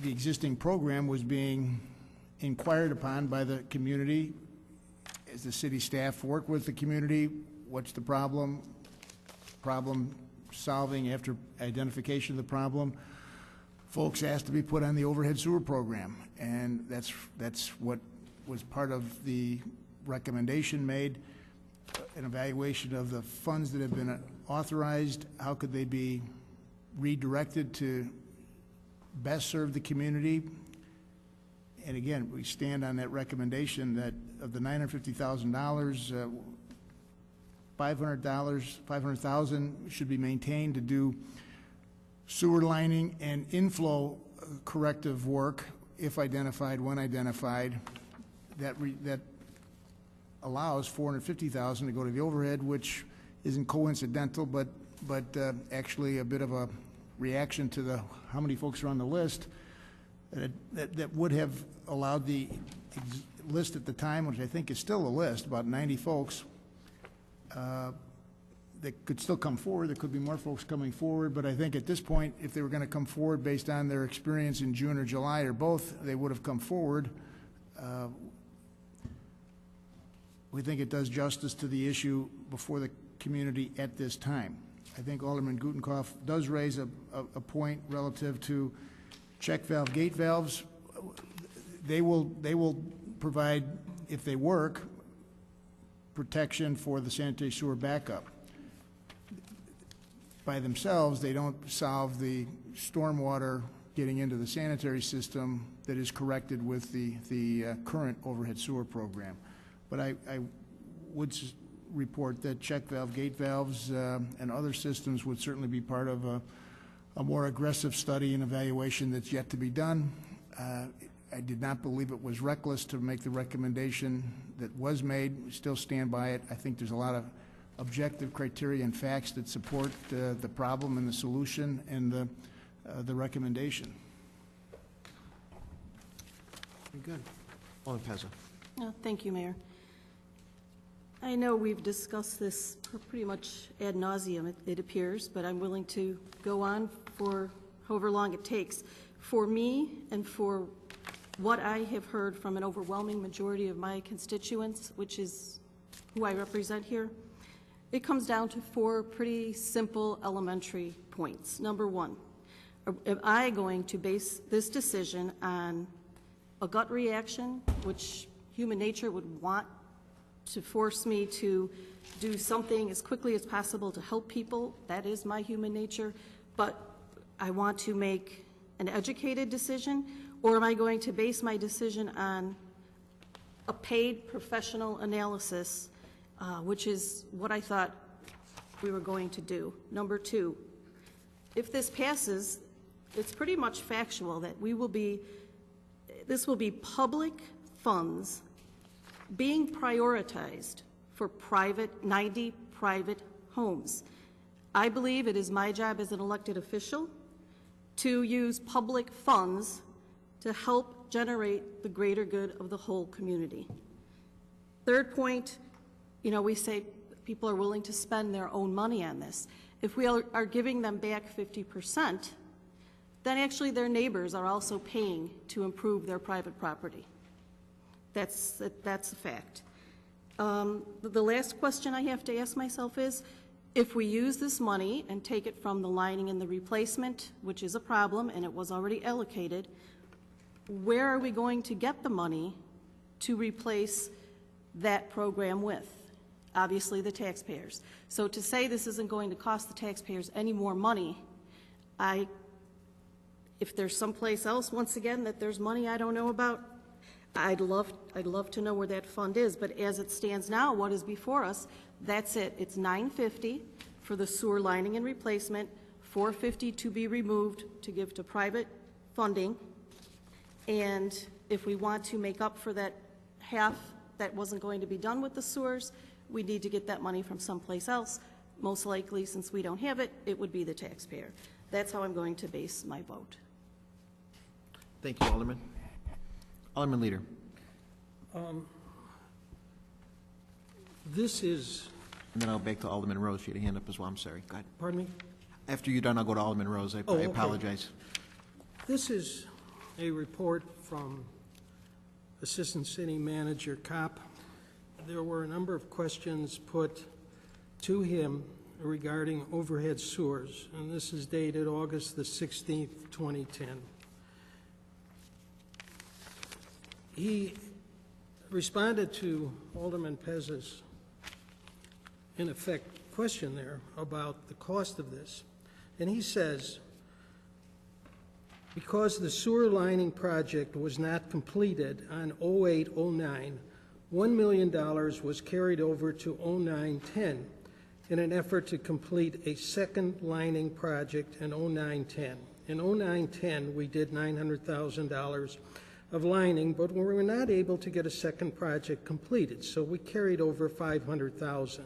the existing program was being inquired upon by the community. As the city staff worked with the community, what's the problem solving after identification of the problem, folks asked to be put on the overhead sewer program, and that's what was part of the recommendation made, an evaluation of the funds that have been authorized, how could they be redirected to best serve the community. And again, we stand on that recommendation that of the $950,000, $500,000 should be maintained to do sewer lining and inflow corrective work, if identified, when identified. That allows $450,000 to go to the overhead, which isn't coincidental, but actually a bit of a reaction to the how many folks are on the list. That would have allowed the list at the time, which I think is still a list, about 90 folks, that could still come forward. There could be more folks coming forward, but I think at this point, if they were going to come forward based on their experience in June or July or both, they would have come forward. We think it does justice to the issue before the community at this time. I think Alderman Gutenkopf does raise a point relative to check valve, gate valves. They will provide, if they work, protection for the sanitary sewer backup. By themselves, they don't solve the stormwater getting into the sanitary system that is corrected with the current overhead sewer program. But I would report that check valve, gate valves, and other systems would certainly be part of a more aggressive study and evaluation that's yet to be done. I did not believe it was reckless to make the recommendation that was made. We still stand by it. I think there's a lot of objective criteria and facts that support the problem and the solution and the recommendation. Very good. Alderman Pezza. Thank you, Mayor. I know we've discussed this pretty much ad nauseum, it appears, but I'm willing to go on for however long it takes. For me and for what I have heard from an overwhelming majority of my constituents, which is who I represent here, it comes down to 4 pretty simple elementary points. Number 1, am I going to base this decision on a gut reaction, which human nature would want to force me to do something as quickly as possible to help people? That is my human nature. But I want to make an educated decision, or am I going to base my decision on a paid professional analysis, which is what I thought we were going to do? Number 2, if this passes, it's pretty much factual that this will be public funds being prioritized for 90 private homes. I believe it is my job as an elected official to use public funds to help generate the greater good of the whole community. Third point, we say people are willing to spend their own money on this. If we are giving them back 50%, then actually their neighbors are also paying to improve their private property. That's a fact. The last question I have to ask myself is, if we use this money and take it from the lining and the replacement, which is a problem and it was already allocated, where are we going to get the money to replace that program with? Obviously the taxpayers. So to say this isn't going to cost the taxpayers any more money, if there's someplace else, once again, that there's money I don't know about, I'd love to know where that fund is. But as it stands now, what is before us, that's it. It's $950 for the sewer lining and replacement, $450 to be removed to give to private funding. And if we want to make up for that half that wasn't going to be done with the sewers, we need to get that money from someplace else. Most likely, since we don't have it, it would be the taxpayer. That's how I'm going to base my vote. Thank you, Alderman. Alderman Leader. This is... And then I'll back to Alderman Rose. She had a hand up as well. I'm sorry. Go ahead. Pardon me? After you're done, I'll go to Alderman Rose. I apologize. This is a report from Assistant City Manager Kopp. There were a number of questions put to him regarding overhead sewers, and this is dated August the 16th, 2010. He responded to Alderman Pez's, in effect, question there about the cost of this. And he says, because the sewer lining project was not completed on 08-09, $1 million was carried over to 09-10 in an effort to complete a second lining project in 09-10. In 09-10, we did $900,000 of lining, but we were not able to get a second project completed, so we carried over $500,000.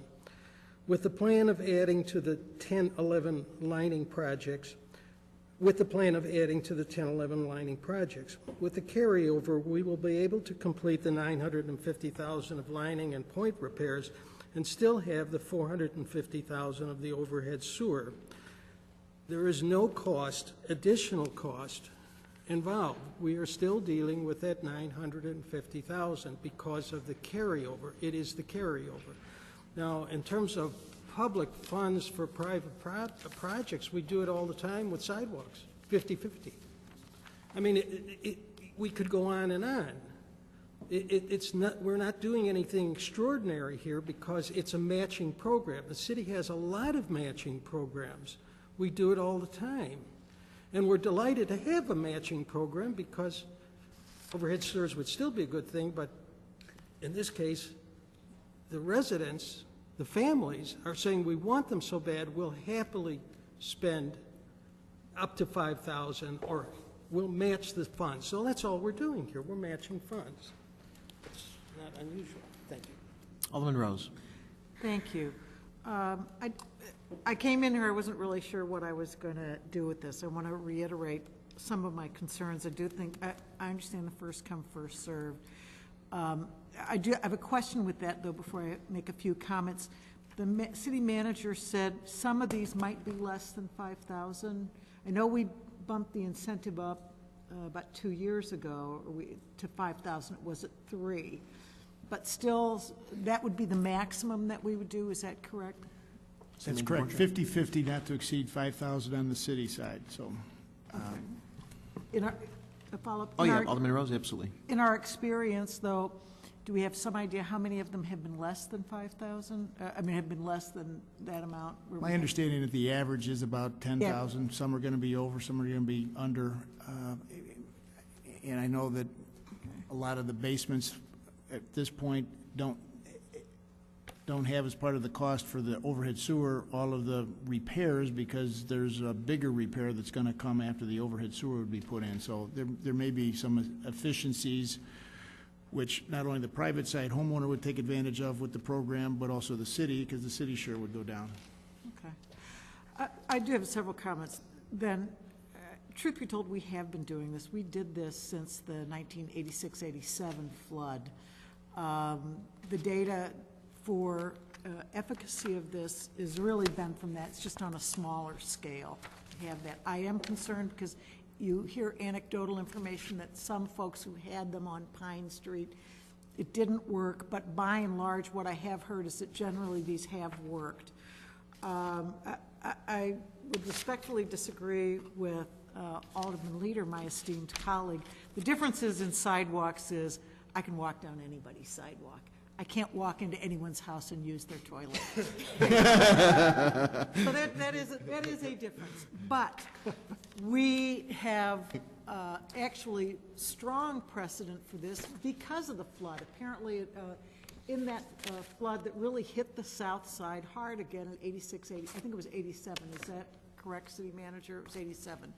With the plan of adding to the 10-11 lining projects, with the carryover, we will be able to complete the $950,000 of lining and point repairs and still have the $450,000 of the overhead sewer. There is no cost, additional cost, involved. We are still dealing with that $950,000 because of the carryover. It is the carryover. Now, in terms of public funds for private projects, we do it all the time with sidewalks, 50-50. I mean, we could go on and on. We're not doing anything extraordinary here because it's a matching program. The city has a lot of matching programs. We do it all the time. And we're delighted to have a matching program because overhead sewers would still be a good thing, but in this case, the residents, the families, are saying we want them so bad, we'll happily spend up to $5,000 or we'll match the funds. So that's all we're doing here. We're matching funds. It's not unusual. Thank you. Alderman Rose. Thank you. I came in here, I wasn't really sure what I was going to do with this. I want to reiterate some of my concerns. I do think, I understand the first come, first served. I have a question with that, though, before I make a few comments. The city manager said some of these might be less than 5,000. I know we bumped the incentive up about 2 years ago to 5,000. It was at 3. But still, that would be the maximum that we would do. Is that correct? That's correct. 50/50, not to exceed 5,000 on the city side, so. In our, a follow-up? Oh, yeah, Alderman Rose, absolutely. In our experience, though, do we have some idea how many of them have been less than 5,000? Have been less than that amount? My understanding that the average is about 10,000. Some are going to be over, some are going to be under. And I know that a lot of the basements at this point don't have as part of the cost for the overhead sewer all of the repairs, because there's a bigger repair that's going to come after the overhead sewer would be put in. So there may be some efficiencies which not only the private side homeowner would take advantage of with the program, but also the city, because the city share would go down. Okay. I do have several comments. Then, truth be told, we have been doing this. We did this since the 1986-87 flood. The data for efficacy of this has really been from that. It's just on a smaller scale to have that. I am concerned because you hear anecdotal information that some folks who had them on Pine Street, it didn't work, but by and large, what I have heard is that generally these have worked. I would respectfully disagree with Alderman Leader, my esteemed colleague. The differences in sidewalks is I can walk down anybody's sidewalk. I can't walk into anyone's house and use their toilet. So that is a difference. But we have actually strong precedent for this because of the flood. Apparently, in that flood that really hit the south side hard again in 86, 80, I think it was 87. Is that correct, City Manager? It was 87.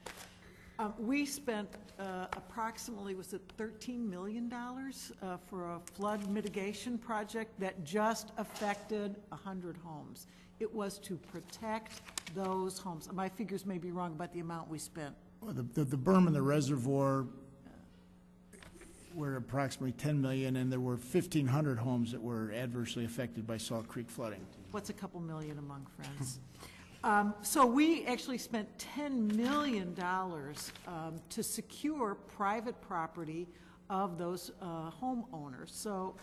We spent approximately, was it $13 million for a flood mitigation project that just affected 100 homes. It was to protect those homes. My figures may be wrong about the amount we spent. Well, the berm and the reservoir were approximately $10 million, and there were 1,500 homes that were adversely affected by Salt Creek flooding. What's a couple million among friends? So we actually spent $10 million to secure private property of those homeowners. So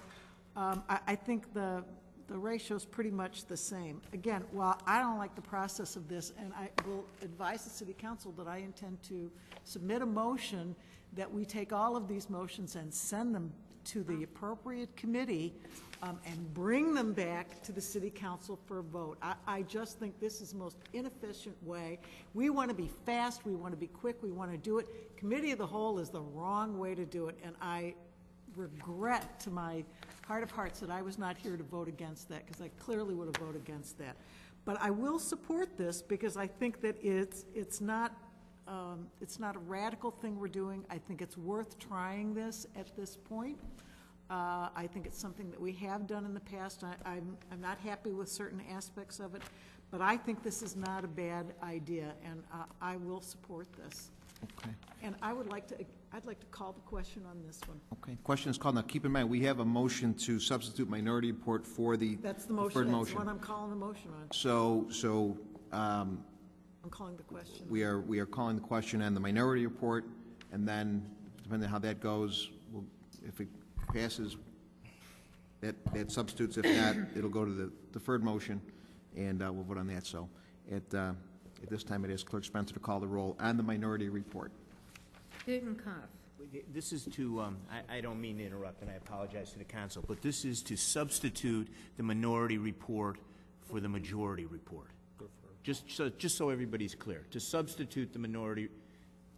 I think the ratio is pretty much the same. Again, while I don't like the process of this, and I will advise the City Council that I intend to submit a motion that we take all of these motions and send them to the appropriate committee and bring them back to the City Council for a vote. I just think this is the most inefficient way. We want to be fast, we want to be quick, we want to do it. Committee of the Whole is the wrong way to do it, and I regret to my heart of hearts that I was not here to vote against that, because I clearly would have voted against that. But I will support this because I think that it's not a radical thing we're doing. I think it's worth trying this at this point. I think it's something that we have done in the past. I'm not happy with certain aspects of it, but I think this is not a bad idea, and I will support this. Okay. And I'd like to call the question on this one. Okay. Question is called. Now, keep in mind, we have a motion to substitute minority report for the That's the motion. deferred That's motion. the one I'm calling the motion on. So I'm calling the question. we are calling the question on the minority report, and then depending on how that goes, if it passes, that substitutes. If not, it'll go to the deferred motion, and we'll vote on that. So at this time, it is Clerk Spencer to call the roll on the minority report. Gutenkopf. This is to, I don't mean to interrupt, and I apologize to the council, but this is to substitute the minority report for the majority report. Just so everybody's clear, to substitute the minority.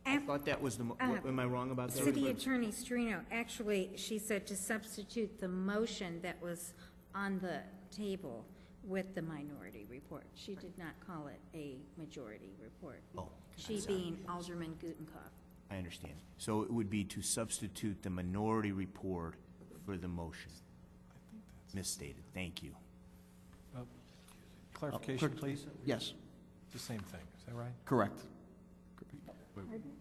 I thought that was the, am I wrong about that? City Attorney Strino, actually, she said to substitute the motion that was on the table with the minority report. She did not call it a majority report. Oh. She being Alderman Gutenkopf. I understand. So it would be to substitute the minority report for the motion. Misstated. Thank you. Clarification, please? Yes, It's the same thing, is that right? correct.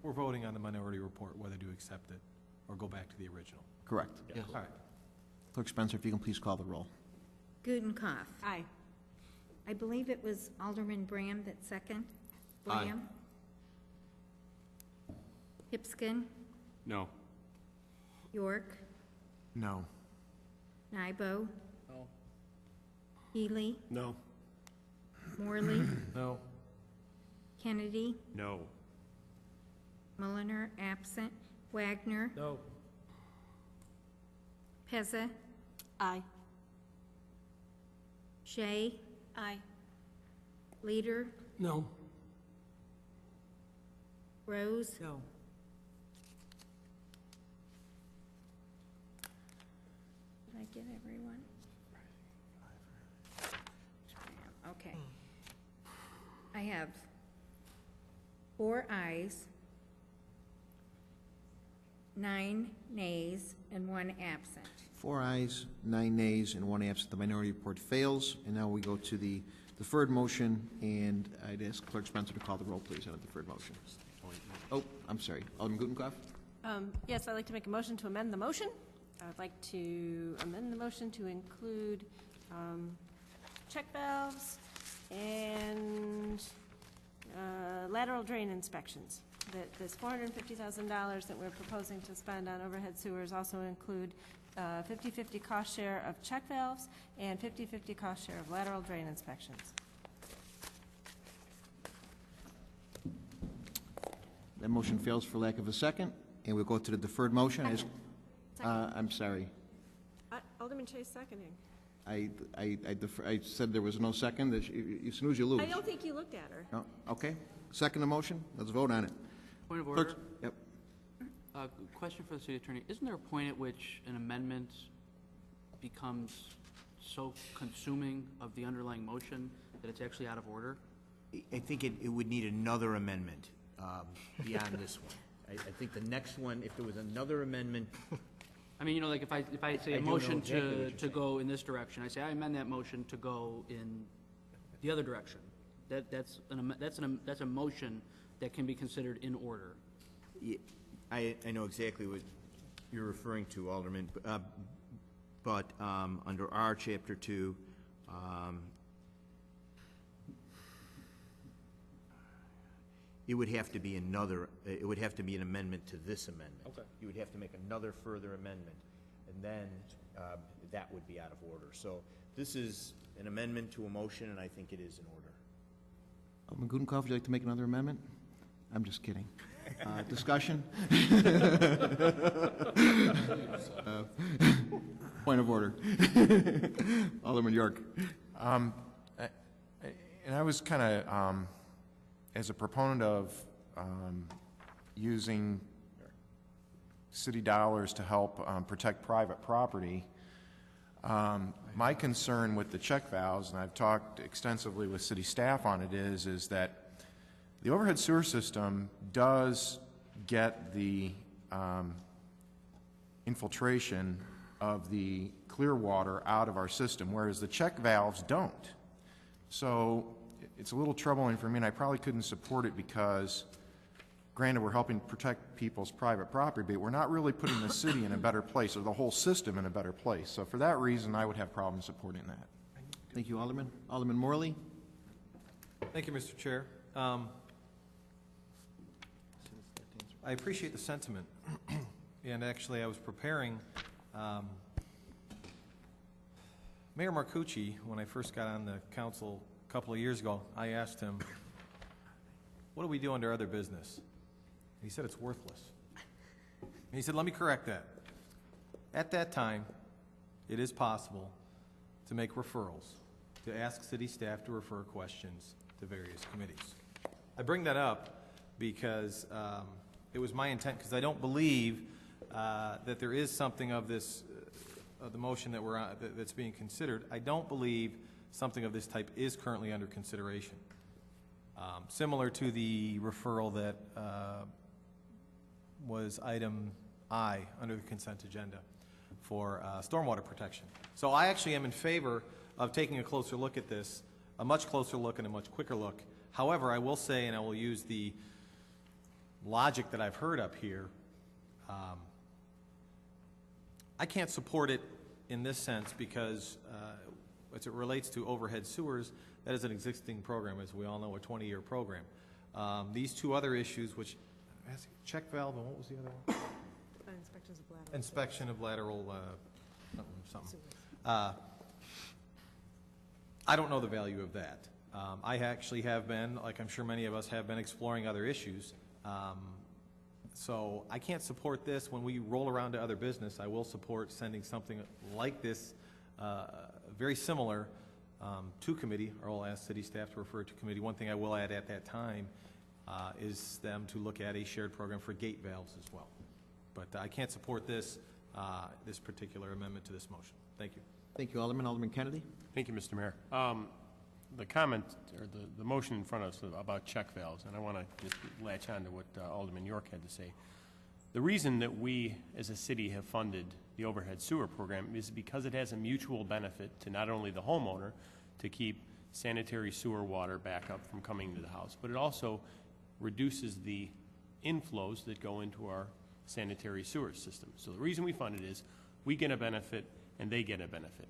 We're voting on the minority report, whether to accept it or go back to the original. Correct. All right. Clerk Spencer, if you can please call the roll. Gudenkauf. Aye. I believe it was Alderman Bram that second. Aye. Bram. Hipskin, No. York, No. Nybo, No. Healy, No. Morley, No. Kennedy, No. Mulliner, absent. Wagner, No. Pezza, Aye. Shea, Aye. Leader, No. Rose, No. Did I get everyone? Okay. I have 4 ayes, 9 nays, and 1 absent. 4 ayes, 9 nays, and 1 absent. The minority report fails. And now we go to the deferred motion, and I'd ask Clerk Spencer to call the roll, please, on the deferred motion. Oh, I'm sorry. Alderman Gutenkopf? Yes, I'd like to make a motion to amend the motion. I would like to amend the motion to include check valves and lateral drain inspections. That this $450,000 that we're proposing to spend on overhead sewers also include 50/50 cost share of check valves and 50/50 cost share of lateral drain inspections. That motion fails for lack of a second, and we'll go to the deferred motion. Second. I'm sorry. Alderman Chase seconding. I said there was no second. That you snooze, you lose. I don't think you looked at her. No? Okay. Second the motion. Let's vote on it. Point of order. Clerk- Yep. Question for the city attorney. Isn't there a point at which an amendment becomes so consuming of the underlying motion that it's actually out of order? I think it would need another amendment beyond this one. I think the next one, if there was another amendment, I mean, you know, like if I say I a do know motion exactly what you're to saying. go in this direction, I say I amend that motion to go in the other direction. That's a motion that can be considered in order. I know exactly what you're referring to, Alderman, but under our Chapter 2, it would have to be it would have to be an amendment to this amendment. Okay. You would have to make another further amendment, and then that would be out of order. So this is an amendment to a motion, and I think it is in order. Alderman Gutenkopf, would you like to make another amendment? I'm just kidding. Discussion? Point of order. Alderman York. And I was kind of, as a proponent of using city dollars to help protect private property, my concern with the check valves, and I've talked extensively with city staff on it, is that the overhead sewer system does get the infiltration of the clear water out of our system, whereas the check valves don't. So it's a little troubling for me, and I probably couldn't support it because, granted, we're helping protect people's private property, but we're not really putting the city in a better place, or the whole system in a better place. So for that reason, I would have problems supporting that. Thank you, Alderman. Alderman Morley. Thank you, Mr. Chair. I appreciate the sentiment, and actually I was preparing Mayor Marcucci, when I first got on the council a couple of years ago, I asked him, what do we do under other business? He said it's worthless. And he said, let me correct that. At that time, it is possible to make referrals, to ask city staff to refer questions to various committees. I bring that up because it was my intent, because I don't believe that there is something of this, of the motion that we're on, that's being considered. I don't believe something of this type is currently under consideration. Similar to the referral that was item I under the consent agenda for stormwater protection. So I actually am in favor of taking a closer look at this a much closer look and a much quicker look. However, I will say, and I will use the logic that I've heard up here, I can't support it in this sense because as it relates to overhead sewers, that is an existing program, as we all know, a 20-year program. These two other issues, which, check valve, and what was the other one? Inspections of lateral. Inspection of lateral, something. I don't know the value of that. I actually have been, like I'm sure many of us have been, exploring other issues. So I can't support this. When we roll around to other business, I will support sending something like this, very similar, to committee, or I'll ask city staff to refer it to committee. One thing I will add at that time is them to look at a shared program for gate valves as well. But I can't support this, this particular amendment to this motion. Thank you. Thank you, Alderman. Alderman Kennedy? Thank you, Mr. Mayor. The comment, or the motion in front of us about check valves, and I want to just latch on to what Alderman York had to say. The reason that we, as a city, have funded the overhead sewer program is because it has a mutual benefit to not only the homeowner to keep sanitary sewer water back up from coming to the house, but it also reduces the inflows that go into our sanitary sewer system. So the reason we fund it is we get a benefit and they get a benefit.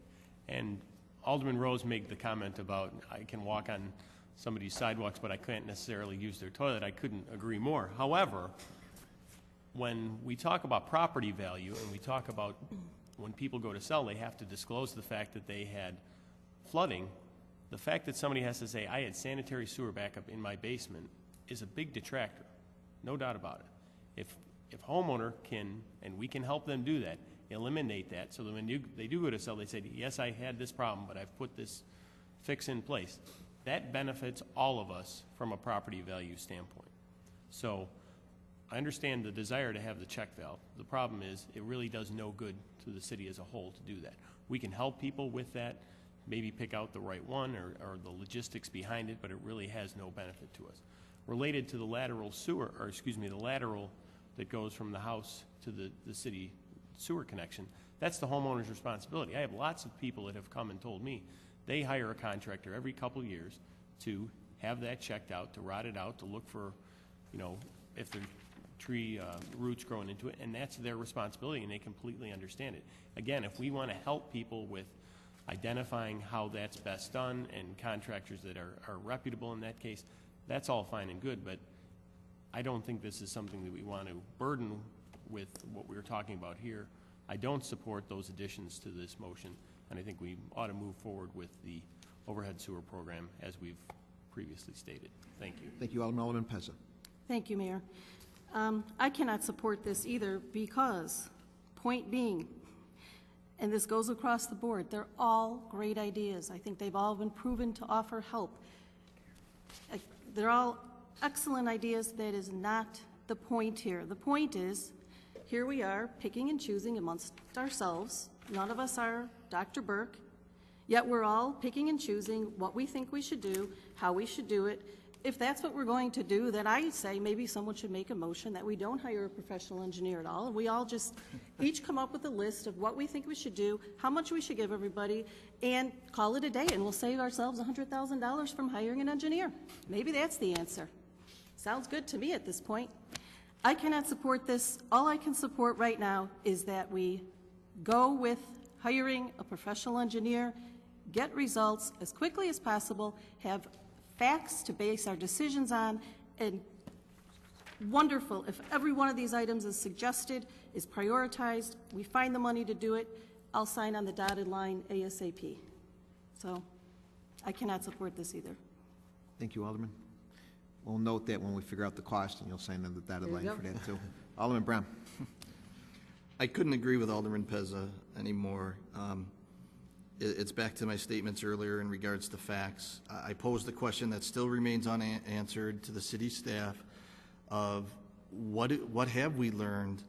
And Alderman Rose made the comment about I can walk on somebody's sidewalks, but I can't necessarily use their toilet. I couldn't agree more. However, when we talk about property value and we talk about when people go to sell, they have to disclose the fact that they had flooding. The fact that somebody has to say, I had sanitary sewer backup in my basement is a big detractor, no doubt about it. If homeowner can, and we can help them do that, eliminate that, so that when they do go to sell, they say, yes, I had this problem, but I've put this fix in place. That benefits all of us from a property value standpoint. So I understand the desire to have the check valve. The problem is it really does no good to the city as a whole to do that. We can help people with that, maybe pick out the right one or the logistics behind it, but it really has no benefit to us. Related to the lateral sewer, or excuse me, the lateral that goes from the house to the city sewer connection, that's the homeowner's responsibility. I have lots of people that have come and told me they hire a contractor every couple of years to have that checked out, to rot it out, to look for, you know, if the tree roots growing into it, and that's their responsibility, and they completely understand it. Again, if we want to help people with identifying how that's best done and contractors that are reputable in that case, that's all fine and good, but I don't think this is something that we want to burden with what we were talking about here. I don't support those additions to this motion, and I think we ought to move forward with the overhead sewer program as we've previously stated. Thank you. Thank you, Alderman Pezza. Thank you, Mayor. I cannot support this either because, point being, and this goes across the board, they're all great ideas. I think they've all been proven to offer help. They're all excellent ideas. That is not the point here. The point is, here we are picking and choosing amongst ourselves. None of us are Dr. Burke, yet we're all picking and choosing what we think we should do, how we should do it. If that's what we're going to do, then I say maybe someone should make a motion that we don't hire a professional engineer at all, and we all just each come up with a list of what we think we should do, how much we should give everybody, and call it a day, and we'll save ourselves $100,000 from hiring an engineer. Maybe that's the answer. Sounds good to me at this point. I cannot support this. All I can support right now is that we go with hiring a professional engineer, get results as quickly as possible, have facts to base our decisions on, and wonderful if every one of these items is suggested, is prioritized, we find the money to do it, I'll sign on the dotted line ASAP. So I cannot support this either. Thank you, Alderman. We'll note that when we figure out the cost, and you'll sign on the dotted line for that, too. Alderman Brown. I couldn't agree with Alderman Pezza anymore. It's back to my statements earlier in regards to facts. I posed the question that still remains unanswered to the city staff of what have we learned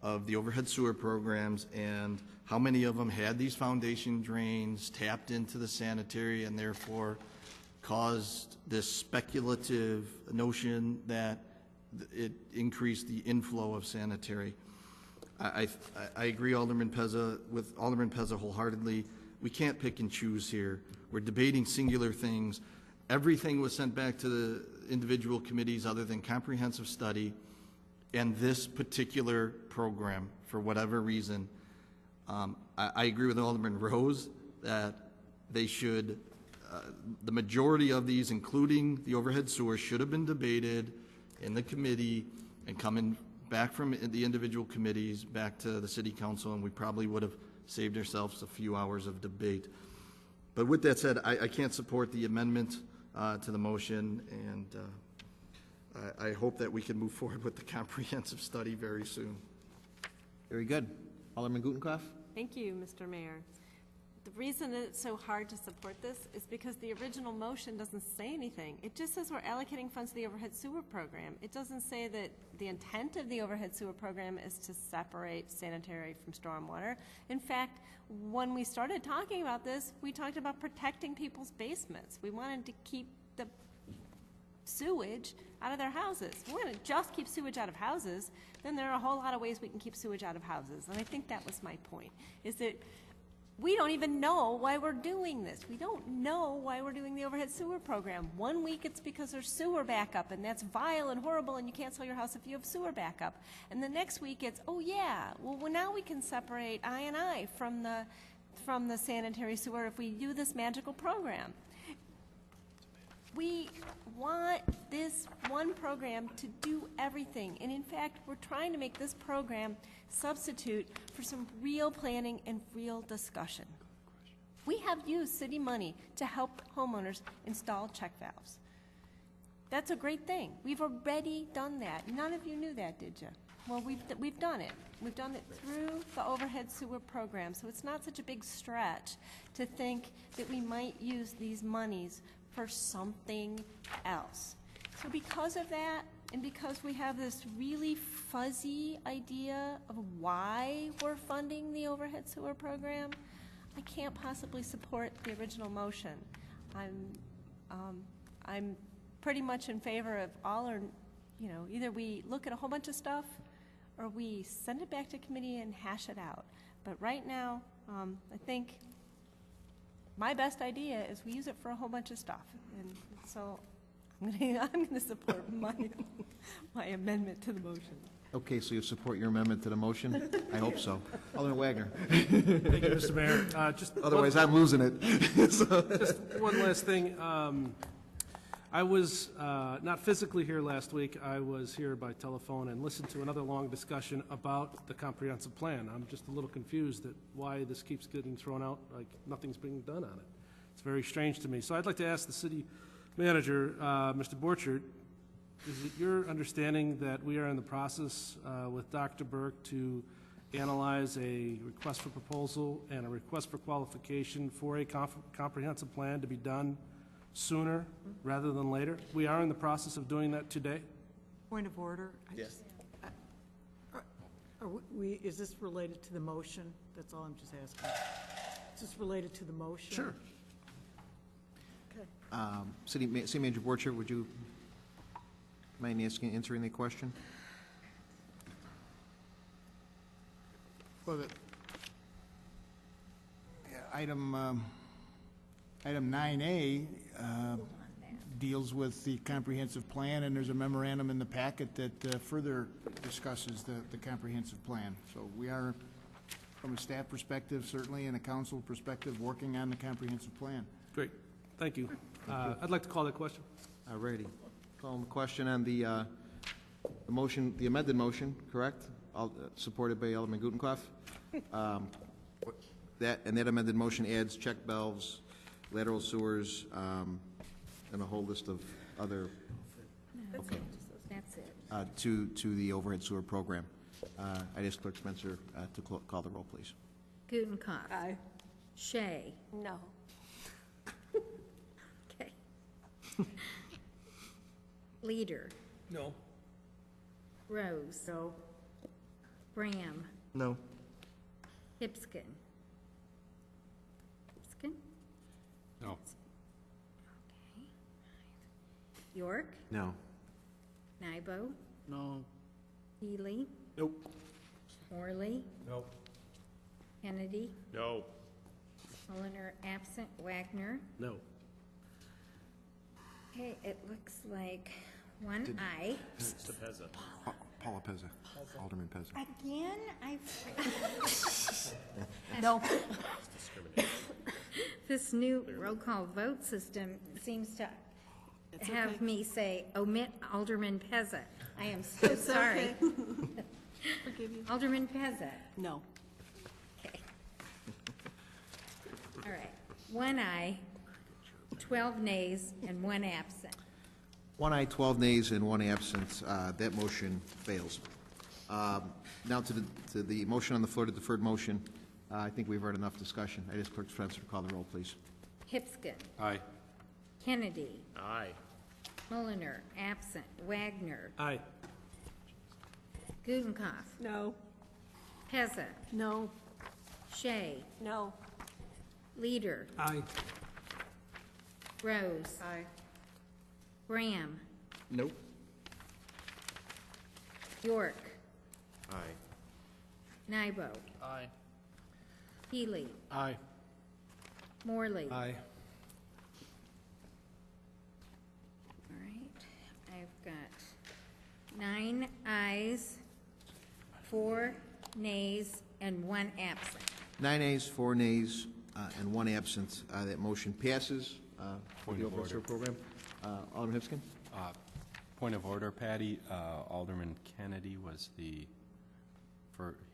of the overhead sewer programs and how many of them had these foundation drains tapped into the sanitary and therefore caused this speculative notion that it increased the inflow of sanitary. I agree with Alderman Pezza wholeheartedly. We can't pick and choose here. We're debating singular things. Everything was sent back to the individual committees other than comprehensive study and this particular program, for whatever reason. I agree with Alderman Rose that they should, the majority of these, including the overhead sewer, should have been debated in the committee and coming back from the individual committees back to the city council, and we probably would have saved ourselves a few hours of debate. But with that said, I can't support the amendment to the motion, and I hope that we can move forward with the comprehensive study very soon. Very good. Alderman Gutenkopf? Thank you, Mr. Mayor. The reason it's so hard to support this is because the original motion doesn't say anything. It just says we're allocating funds to the overhead sewer program. It doesn't say that the intent of the overhead sewer program is to separate sanitary from stormwater. In fact, when we started talking about this, we talked about protecting people's basements. We wanted to keep the sewage out of their houses. If we're going to just keep sewage out of houses, then there are a whole lot of ways we can keep sewage out of houses. And I think that was my point, is that we don't even know why we're doing this. We don't know why we're doing the overhead sewer program. 1 week it's because there's sewer backup, and that's vile and horrible, and you can't sell your house if you have sewer backup. And the next week it's, oh yeah, well now we can separate I&I from the sanitary sewer if we do this magical program. We want this one program to do everything. And in fact, we're trying to make this program substitute for some real planning and real discussion. We have used city money to help homeowners install check valves. That's a great thing. We've already done that. None of you knew that, did you? Well, we've done it. We've done it through the overhead sewer program. So it's not such a big stretch to think that we might use these monies for something else. So because of that, and because we have this really fuzzy idea of why we're funding the overhead sewer program, I can't possibly support the original motion. I'm pretty much in favor of all, or either we look at a whole bunch of stuff or we send it back to committee and hash it out. But right now, I think my best idea is we use it for a whole bunch of stuff, and so I'm going to support my amendment to the motion. Okay, so you support your amendment to the motion? I hope so. Alderman Wagner. Thank you, Mr. Mayor. Otherwise, I'm losing it. Just one last thing. I was not physically here last week. I was here by telephone and listened to another long discussion about the comprehensive plan. I'm just a little confused at why this keeps getting thrown out like nothing's being done on it. It's very strange to me. So I'd like to ask the city manager, Mr. Borchert, is it your understanding that we are in the process with Dr. Burke to analyze a request for proposal and a request for qualification for a comprehensive plan to be done sooner rather than later? We are in the process of doing that today. Point of order. Yes. Is this related to the motion? That's all I'm just asking. Is this related to the motion? Sure. Okay. City Manager Borchert, would you mind answering the question? Well, item 9A deals with the comprehensive plan, and there's a memorandum in the packet that further discusses the comprehensive plan. So we are, from a staff perspective, certainly, and a council perspective, working on the comprehensive plan. Great. Thank you. I'd like to call that question. All righty. Call the question on the motion, the amended motion, correct? Supported by Alderman Gutenkopf. That amended motion adds check valves, lateral sewers, and a whole list of other. Okay. That's it. To the overhead sewer program. I ask Clerk Spencer to call the roll, please. Gutenkopf. Aye. Shea. No. Okay. Leader. No. Rose. No. Bram. No. Hipskin. Hipskin? No. Okay. York. No. Nybo. No. Healy. Nope. Morley. Nope. Kennedy. No. Mulliner absent. Wagner. No. Okay, it looks like one aye. Paula Pezza, Alderman Pezza. Again, No. This new roll call vote system seems to It's have okay. me say omit Alderman Pezza. I am so It's sorry. okay. Forgive you. Alderman Pezza. No. Okay. All right. One aye, 12 nays, and one absent. 1 aye, 12 nays, and 1 absent. That motion fails. Now to the motion on the floor, the deferred motion. I think we've heard enough discussion. I just clerk Spencer call the roll, please. Hipskin. Aye. Kennedy. Aye. Mulliner, absent. Wagner. Aye. Gudenkauf. No. Pezza. No. Shea. No. Leader. Aye. Rose. Aye. Graham. Nope. York. Aye. Nybo. Aye. Healy. Aye. Morley. Aye. All right, I've got 9 ayes, 4 nays, and 1 absent. 9 ayes, 4 nays, and 1 absent. That motion passes for Point the of overall order. sewer program. Alderman Hipskin? Point of order, Patty. Alderman Kennedy was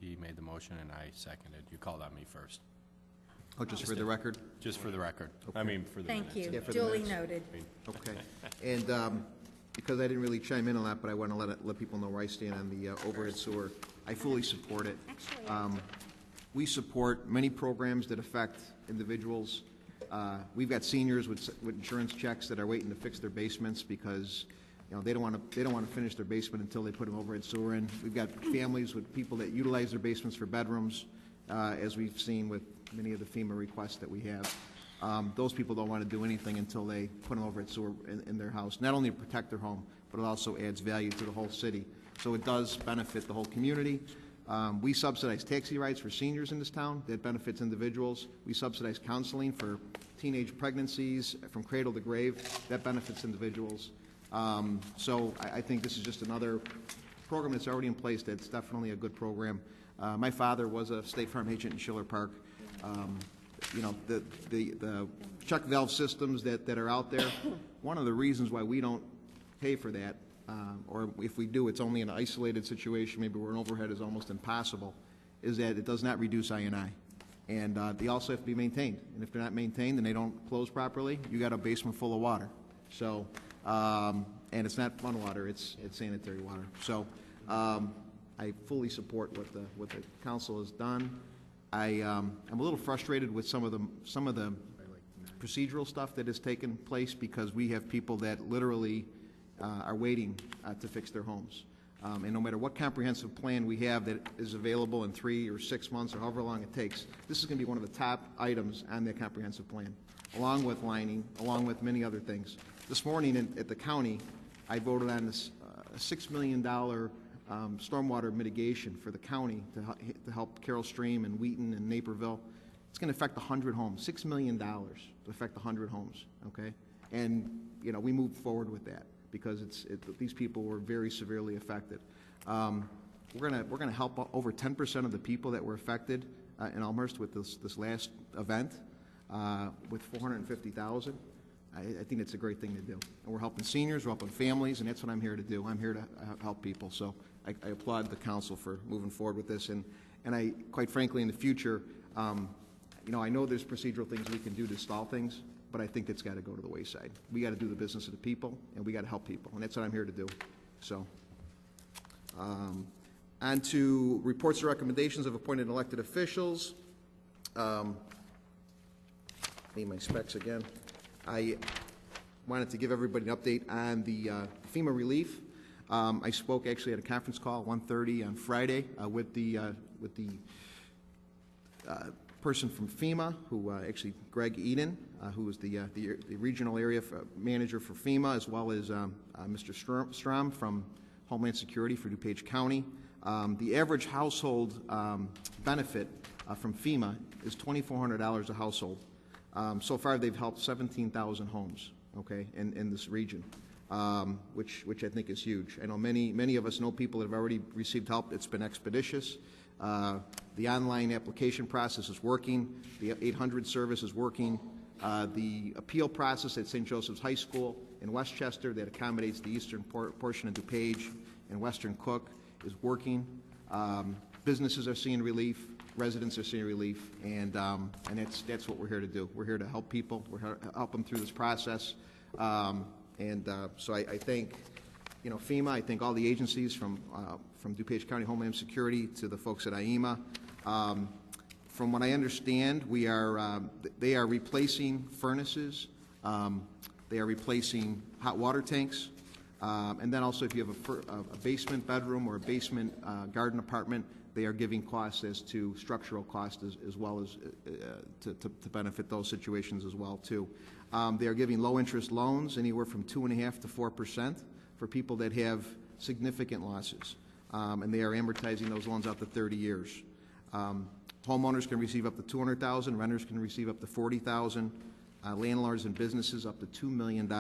he made the motion and I seconded. You called on me first. Oh, just for the record? Just for the record. I Okay. mean, for the Thank minutes. you. Yeah, for the Duly minutes. noted. Okay. And because I didn't really chime in a lot, but I want to let people know where I stand on the overhead sewer, I fully support it. We support many programs that affect individuals. We've got seniors with insurance checks that are waiting to fix their basements because, you know, they don't want to finish their basement until they put an overhead sewer in. We've got families with people that utilize their basements for bedrooms, as we've seen with many of the FEMA requests that we have. Those people don't want to do anything until they put an overhead sewer in their house, not only to protect their home, but it also adds value to the whole city. So it does benefit the whole community. We subsidize taxi rides for seniors in this town. That benefits individuals. We subsidize counseling for teenage pregnancies from cradle to grave. That benefits individuals. So I think this is just another program that's already in place that's definitely a good program. My father was a State Farm agent in Schiller Park. You know, the check valve systems that are out there, one of the reasons why we don't pay for that, or if we do, it's only an isolated situation, maybe where an overhead is almost impossible, is that it does not reduce I&I. And they also have to be maintained. And if they're not maintained and they don't close properly, you got a basement full of water. So, and it's not fun water, it's sanitary water. So I fully support what the council has done. I'm a little frustrated with some of the procedural stuff that has taken place because we have people that literally are waiting to fix their homes. And no matter what comprehensive plan we have that is available in 3 or 6 months or however long it takes, this is going to be one of the top items on that comprehensive plan, along with lining, along with many other things. This morning at the county, I voted on this $6 million stormwater mitigation for the county to help Carroll Stream and Wheaton and Naperville. It's going to affect 100 homes, $6 million to affect 100 homes, okay? And, you know, we moved forward with that because these people were very severely affected. We're going to help over 10% of the people that were affected in Elmhurst with this last event with $450,000. I think it's a great thing to do. And we're helping seniors, we're helping families, and that's what I'm here to do. I'm here to help people. So I applaud the council for moving forward with this. And I, quite frankly, in the future, you know, I know there's procedural things we can do to stall things, but I think that's got to go to the wayside. We got to do the business of the people, and we got to help people, and that's what I'm here to do. So, on to reports and recommendations of appointed and elected officials. Need my specs again. I wanted to give everybody an update on the FEMA relief. I spoke actually at a conference call at 1:30 on Friday with the person from FEMA, who actually Greg Eden, who was the regional area manager for FEMA, as well as Mr. Strom from Homeland Security for DuPage County. The average household benefit from FEMA is $2,400 a household. So far, they've helped 17,000 homes, okay, in this region, which I think is huge. I know many of us know people that have already received help. It's been expeditious. The online application process is working. The 800 service is working. The appeal process at St. Joseph's High School in Westchester that accommodates the eastern portion of DuPage and western Cook is working. Businesses are seeing relief. Residents are seeing relief, and that's what we're here to do. We're here to help people. We're here to help them through this process. So I think, FEMA. I think all the agencies from DuPage County Homeland Security to the folks at IEMA. From what I understand, they are replacing furnaces. They are replacing hot water tanks. And then also if you have a basement bedroom or a basement garden apartment, they are giving costs as to structural costs as well as to benefit those situations as well too. They are giving low interest loans anywhere from 2.5% to 4% for people that have significant losses. And they are amortizing those loans out to 30 years. Homeowners can receive up to $200,000, renters can receive up to $40,000, landlords and businesses up to $2 million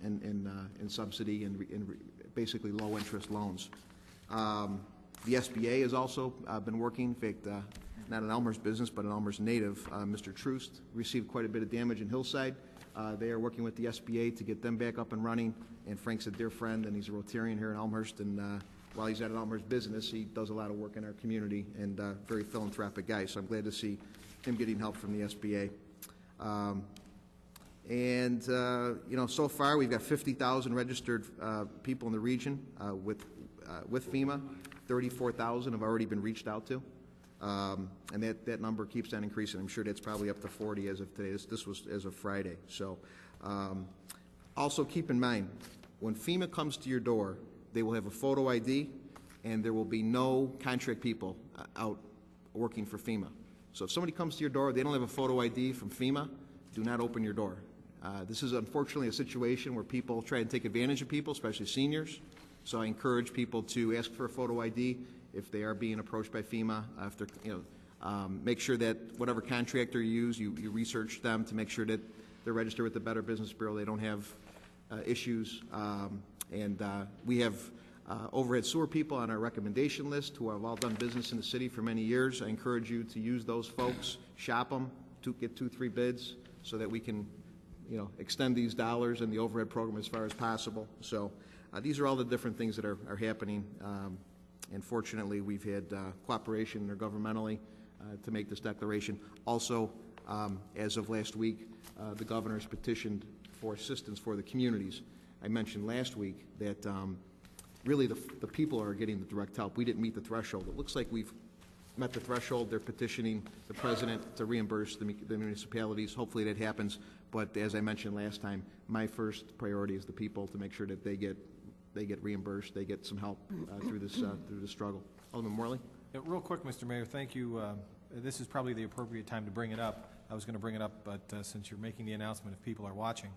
in subsidy and basically low interest loans. The SBA has also been working. In fact, not an Elmhurst business, but an Elmhurst native, Mr. Troost, received quite a bit of damage in Hillside. They are working with the SBA to get them back up and running. And Frank's a dear friend, and he's a Rotarian here in Elmhurst. And while he's at an Elmhurst business, he does a lot of work in our community and very philanthropic guy. So I'm glad to see him getting help from the SBA. So far we've got 50,000 registered people in the region with FEMA. 34,000 have already been reached out to, and that number keeps on increasing. I'm sure that's probably up to 40 as of today. This was as of Friday. So also keep in mind, when FEMA comes to your door, they will have a photo ID, and there will be no contract people out working for FEMA. So if somebody comes to your door, they don't have a photo ID from FEMA, do not open your door. This is unfortunately a situation where people try and take advantage of people, especially seniors. So I encourage people to ask for a photo ID if they are being approached by FEMA. Make sure that whatever contractor you use, you research them to make sure that they're registered with the Better Business Bureau. They don't have issues. We have overhead sewer people on our recommendation list who have all done business in the city for many years. I encourage you to use those folks, shop them, get 2-3 bids so that we can extend these dollars in the overhead program as far as possible. So these are all the different things that are happening. And fortunately, we've had cooperation intergovernmentally to make this declaration. Also, as of last week, the governor has petitioned for assistance for the communities. I mentioned last week that really the people are getting the direct help. We didn't meet the threshold. It looks like we've met the threshold. They're petitioning the president to reimburse the municipalities. Hopefully that happens. But as I mentioned last time, my first priority is the people, to make sure that they get reimbursed, they get some help through this struggle. Alderman Morley? Yeah, real quick, Mr. Mayor, thank you. This is probably the appropriate time to bring it up. I was going to bring it up, but since you're making the announcement, if people are watching,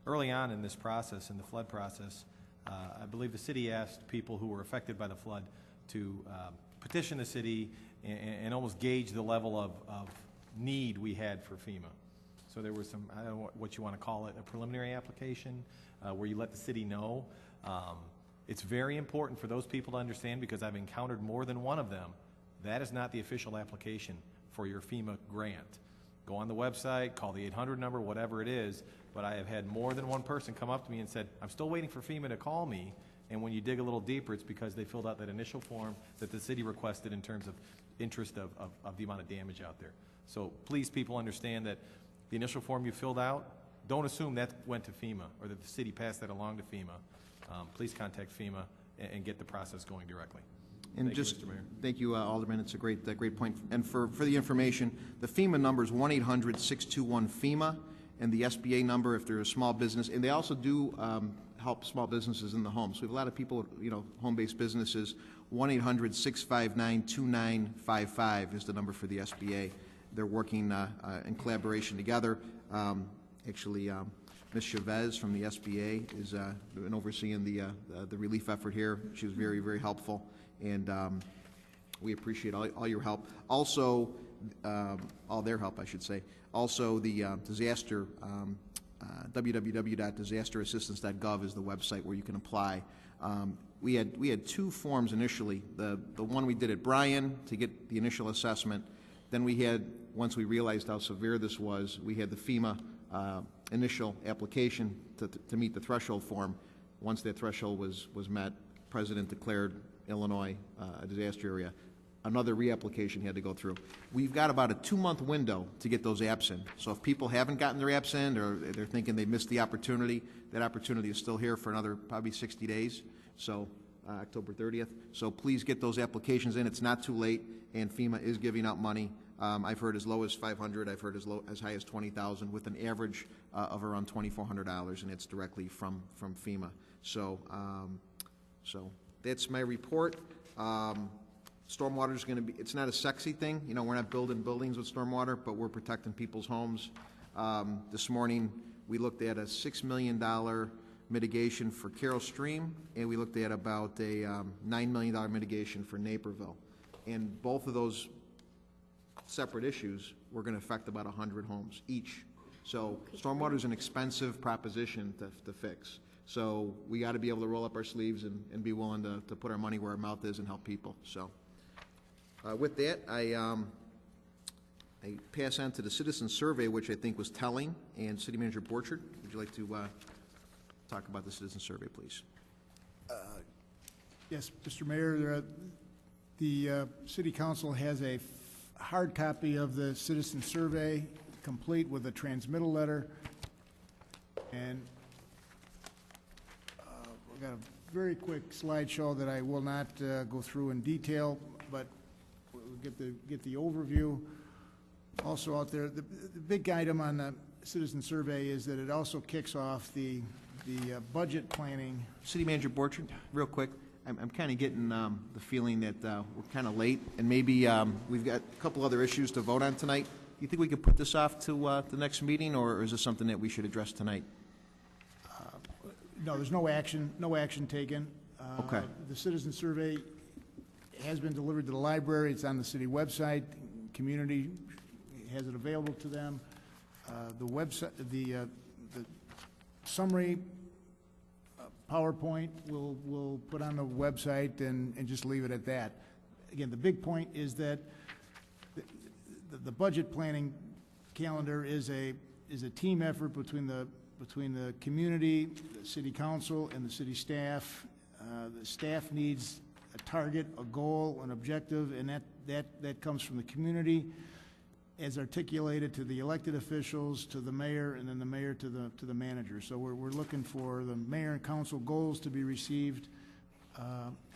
early on in this process, in the flood process, I believe the city asked people who were affected by the flood to petition the city and almost gauge the level of need we had for FEMA. So there was some, I don't know what you want to call it, a preliminary application where you let the city know. It's very important for those people to understand, because I've encountered more than one of them. That is not the official application for your FEMA grant. Go on the website, call the 800 number, whatever it is, but I have had more than one person come up to me and said, I'm still waiting for FEMA to call me, and when you dig a little deeper, it's because they filled out that initial form that the city requested in terms of interest of the amount of damage out there. So please, people, understand that the initial form you filled out, don't assume that went to FEMA or that the city passed that along to FEMA. Please contact FEMA and get the process going directly. And thank just you, Mr. Mayor. Thank you, Alderman. It's a great point. And for the information, the FEMA number is 1-800-621-FEMA, and the SBA number if they're a small business. And they also do help small businesses in the home. So we have a lot of people, home-based businesses. 1-800-659-2955 is the number for the SBA. They're working in collaboration together. Ms. Chavez from the SBA is been overseeing the relief effort here. She was very, very helpful. and we appreciate all your help. Also, all their help, I should say. Also, the disaster, www.disasterassistance.gov is the website where you can apply. We had 2 forms initially. The one we did at Bryan to get the initial assessment. Then we had, once we realized how severe this was, we had the FEMA initial application to meet the threshold form. Once that threshold was met, President declared Illinois a disaster area. Another reapplication had to go through. We've got about a 2-month window to get those apps in. So if people haven't gotten their apps in, or they're thinking they missed the opportunity, that opportunity is still here for another probably 60 days, so October 30th. So please get those applications in. It's not too late, and FEMA is giving out money. I've heard as low as $500. I've heard as high as $20,000, with an average of around $2,400, and it's directly from FEMA. So, so that's my report. Stormwater is going to be, it's not a sexy thing. You know, we're not building buildings with stormwater, but we're protecting people's homes. This morning, we looked at a $6 million mitigation for Carroll Stream, and we looked at about a $9 million mitigation for Naperville. And both of those separate issues were going to affect about 100 homes each. So stormwater is an expensive proposition to fix. So we got to be able to roll up our sleeves and be willing to put our money where our mouth is and help people. So with that, I pass on to the citizen survey, which I think was telling. And City Manager Borchert, would you like to talk about the citizen survey, please? Yes, Mr. Mayor, the City Council has a hard copy of the citizen survey, complete with a transmittal letter, and we've got a very quick slideshow that I will not go through in detail, but we'll get the overview. Also out there, the big item on the citizen survey is that it also kicks off the budget planning. City Manager Borchert, real quick. I'm kind of getting the feeling that we're kind of late, and maybe we've got a couple other issues to vote on tonight. Do you think we could put this off to the next meeting, or is this something that we should address tonight? No, there's no action taken. Okay. The citizen survey has been delivered to the library. It's on the city website. Community has it available to them. The website, the summary PowerPoint we'll put on the website and just leave it at that. Again, the big point is that the budget planning calendar is a team effort between the community, the city council, and the city staff. The staff needs a target, a goal, an objective, and that comes from the community, as articulated to the elected officials, to the mayor, and then the mayor to the manager. So we're looking for the mayor and council goals to be received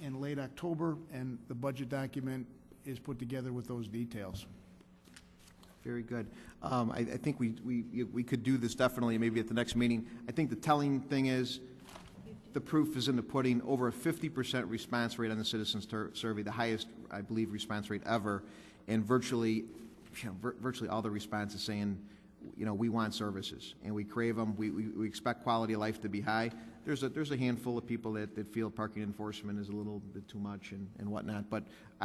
in late October, and the budget document is put together with those details. Very good. I think we could do this definitely, maybe at the next meeting. I think the telling thing is the proof is in the pudding. Over a 50% response rate on the citizens survey, the highest, I believe, response rate ever, and virtually all the responses saying, we want services and we crave them. We expect quality of life to be high. There's a handful of people that feel parking enforcement is a little bit too much and whatnot. But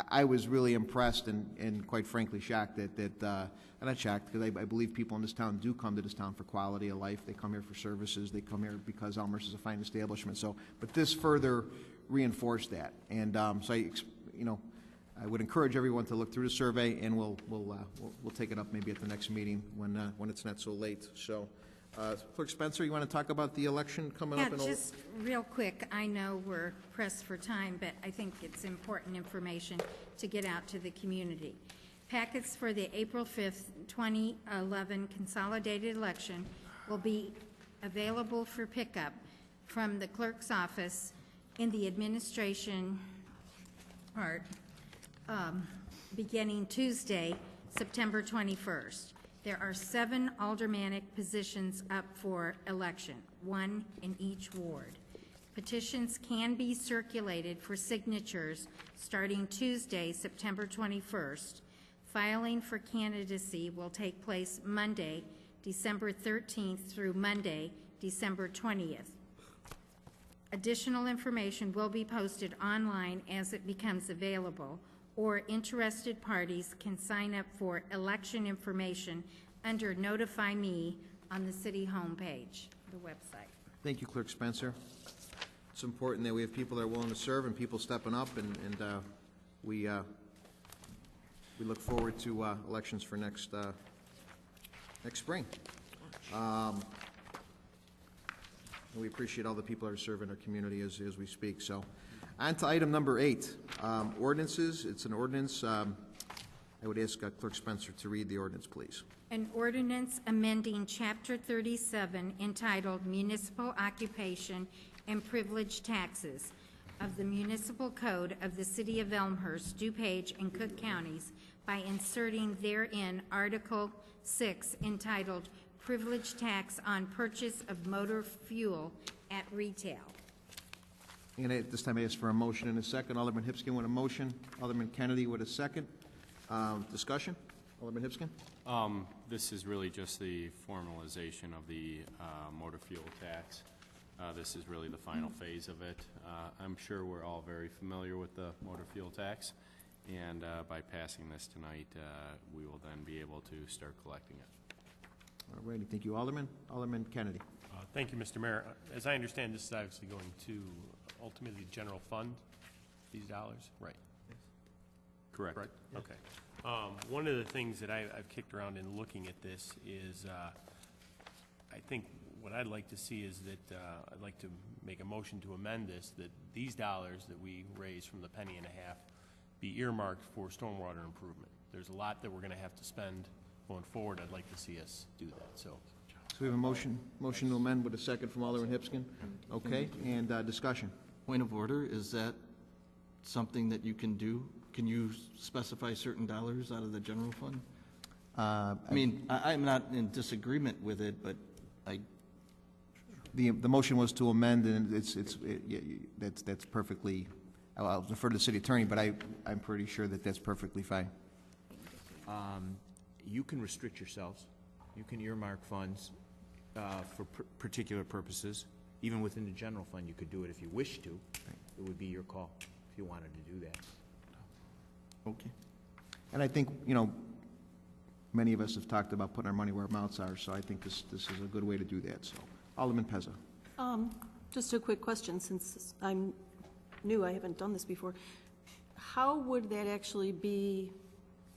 I was really impressed and quite frankly shocked that I'm not shocked, because I believe people in this town do come to this town for quality of life. They come here for services. They come here because Elmhurst is a fine establishment. So, but this further reinforced that. And so I would encourage everyone to look through the survey, and we'll take it up maybe at the next meeting when it's not so late. So, Clerk Spencer, you want to talk about the election coming up? Yeah, just real quick. I know we're pressed for time, but I think it's important information to get out to the community. Packets for the April 5th, 2011 consolidated election will be available for pickup from the clerk's office in the administration part, beginning Tuesday, September 21st. There are 7 aldermanic positions up for election, 1 in each ward. Petitions can be circulated for signatures starting Tuesday, September 21st. Filing for candidacy will take place Monday, December 13th through Monday, December 20th. Additional information will be posted online as it becomes available, or interested parties can sign up for election information under Notify Me on the city homepage, the website. Thank you, Clerk Spencer. It's important that we have people that are willing to serve and people stepping up, and we look forward to elections for next spring. We appreciate all the people that are serving our community as we speak. So, on to item number 8, ordinances. It's an ordinance. I would ask Clerk Spencer to read the ordinance, please. An ordinance amending Chapter 37 entitled Municipal Occupation and Privilege Taxes of the Municipal Code of the City of Elmhurst, DuPage, and Cook Counties by inserting therein Article 6 entitled Privilege Tax on Purchase of Motor Fuel at Retail. And at this time, I ask for a motion and a second. Alderman Hipskin with a motion. Alderman Kennedy with a second. Discussion? Alderman Hipskin? This is really just the formalization of the motor fuel tax. This is really the final phase of it. I'm sure we're all very familiar with the motor fuel tax, and by passing this tonight, we will then be able to start collecting it. All righty, thank you, Alderman. Alderman Kennedy. Thank you, Mr. Mayor. As I understand, this is obviously going to ultimately general fund these dollars, right? Yes. Correct. Right. Yes. Okay. One of the things that I've kicked around in looking at this is, I think what I'd like to see is that I'd like to make a motion to amend this, that these dollars that we raise from the penny and a half be earmarked for stormwater improvement. There's a lot that we're going to have to spend going forward. I'd like to see us do that. So we have a motion to amend with a second from Alderman Hipskin. Okay, and discussion. Point of order, is that something that you can do? Can you specify certain dollars out of the general fund? I mean, I'm not in disagreement with it, but the motion was to amend, and that's perfectly. I'll defer to the city attorney, but I'm pretty sure that that's perfectly fine. You can restrict yourselves. You can earmark funds for particular purposes. Even within the general fund, you could do it if you wish to. It would be your call if you wanted to do that. Okay. And I think, many of us have talked about putting our money where our mouths are, so I think this is a good way to do that. So, Alderman Pezza. Just a quick question, since I'm new, I haven't done this before. How would that actually be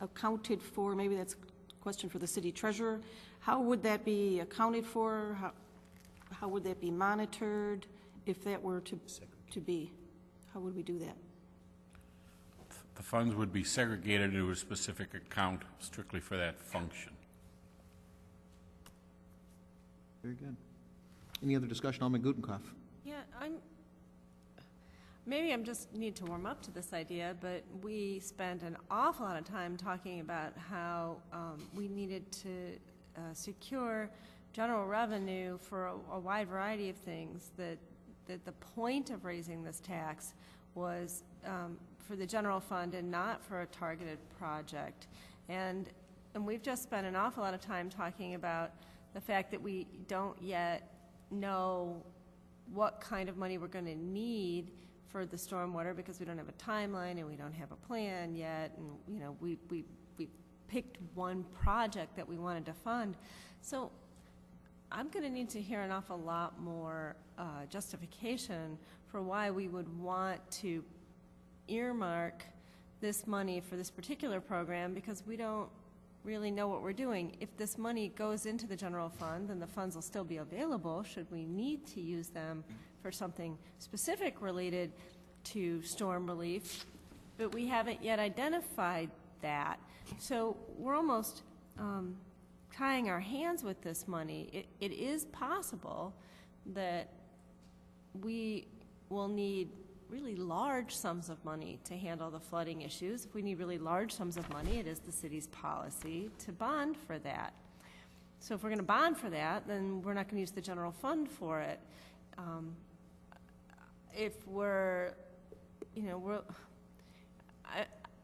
accounted for? Maybe that's a question for the city treasurer. How would that be accounted for? How would that be monitored if that were to be? How would we do that? The funds would be segregated into a specific account strictly for that function. Very good. Any other discussion? Alderman Gutenkopf. Yeah, maybe I'm just need to warm up to this idea, but we spent an awful lot of time talking about how we needed to secure general revenue for a wide variety of things, that the point of raising this tax was for the general fund and not for a targeted project. And we've just spent an awful lot of time talking about the fact that we don't yet know what kind of money we're going to need for the stormwater, because we don't have a timeline and we don't have a plan yet, and we picked one project that we wanted to fund. So I'm going to need to hear an awful lot more justification for why we would want to earmark this money for this particular program, because we don't really know what we're doing. If this money goes into the general fund, then the funds will still be available should we need to use them for something specific related to storm relief, but we haven't yet identified that. So we're almost tying our hands with this money. It is possible that we will need really large sums of money to handle the flooding issues. If we need really large sums of money, it is the city's policy to bond for that. So if we're going to bond for that, then we're not going to use the general fund for it. If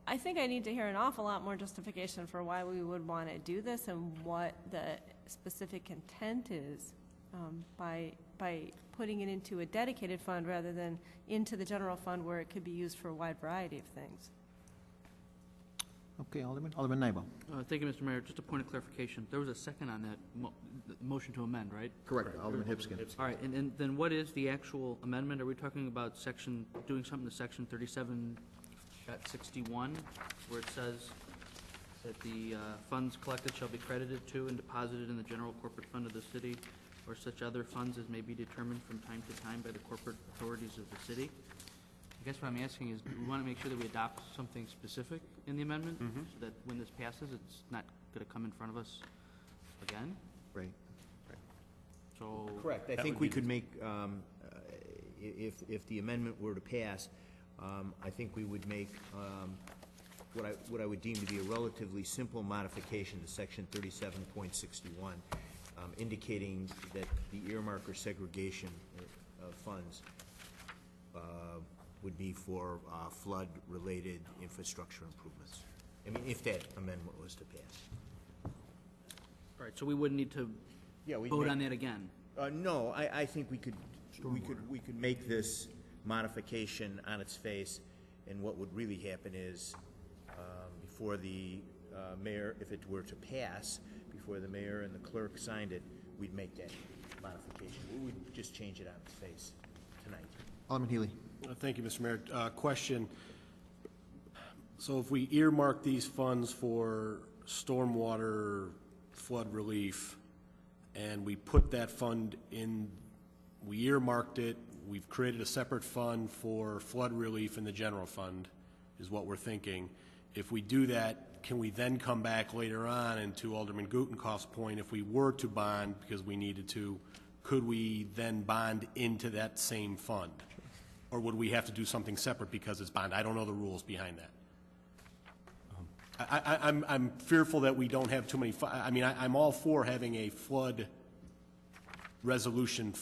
I think I need to hear an awful lot more justification for why we would want to do this and what the specific intent is by putting it into a dedicated fund rather than into the general fund where it could be used for a wide variety of things. Okay, Alderman Nybo. Thank you, Mr. Mayor. Just a point of clarification. There was a second on that motion to amend, right? Correct, Alderman Hipskin. All right, and then what is the actual amendment? Are we talking about doing something to section 37.61, where it says that the funds collected shall be credited to and deposited in the general corporate fund of the city, or such other funds as may be determined from time to time by the corporate authorities of the city? I guess what I'm asking is, do we want to make sure that we adopt something specific in the amendment, so that when this passes, it's not going to come in front of us again? Right. So Correct. I think we could make, if the amendment were to pass, I think we would make what I would deem to be a relatively simple modification to section 37.61, indicating that the earmark or segregation of funds would be for flood-related infrastructure improvements. I mean, if that amendment was to pass. All right, so we wouldn't need to vote on that again? No, I think we could make this modification on its face, and what would really happen is, before the mayor, if it were to pass, before the mayor and the clerk signed it, we'd make that modification. We would just change it on its face tonight. Alderman Healy. Thank you, Mr. Mayor. Question. So if we earmark these funds for stormwater flood relief, and we put that fund in, we earmarked it, we've created a separate fund for flood relief in the general fund, is what we're thinking. If we do that, can we then come back later on, and to Alderman Gutenkauf's point, if we were to bond because we needed to, could we then bond into that same fund? Or would we have to do something separate because it's bond? I don't know the rules behind that. I'm fearful that we don't have too many, I'm all for having a flood resolution,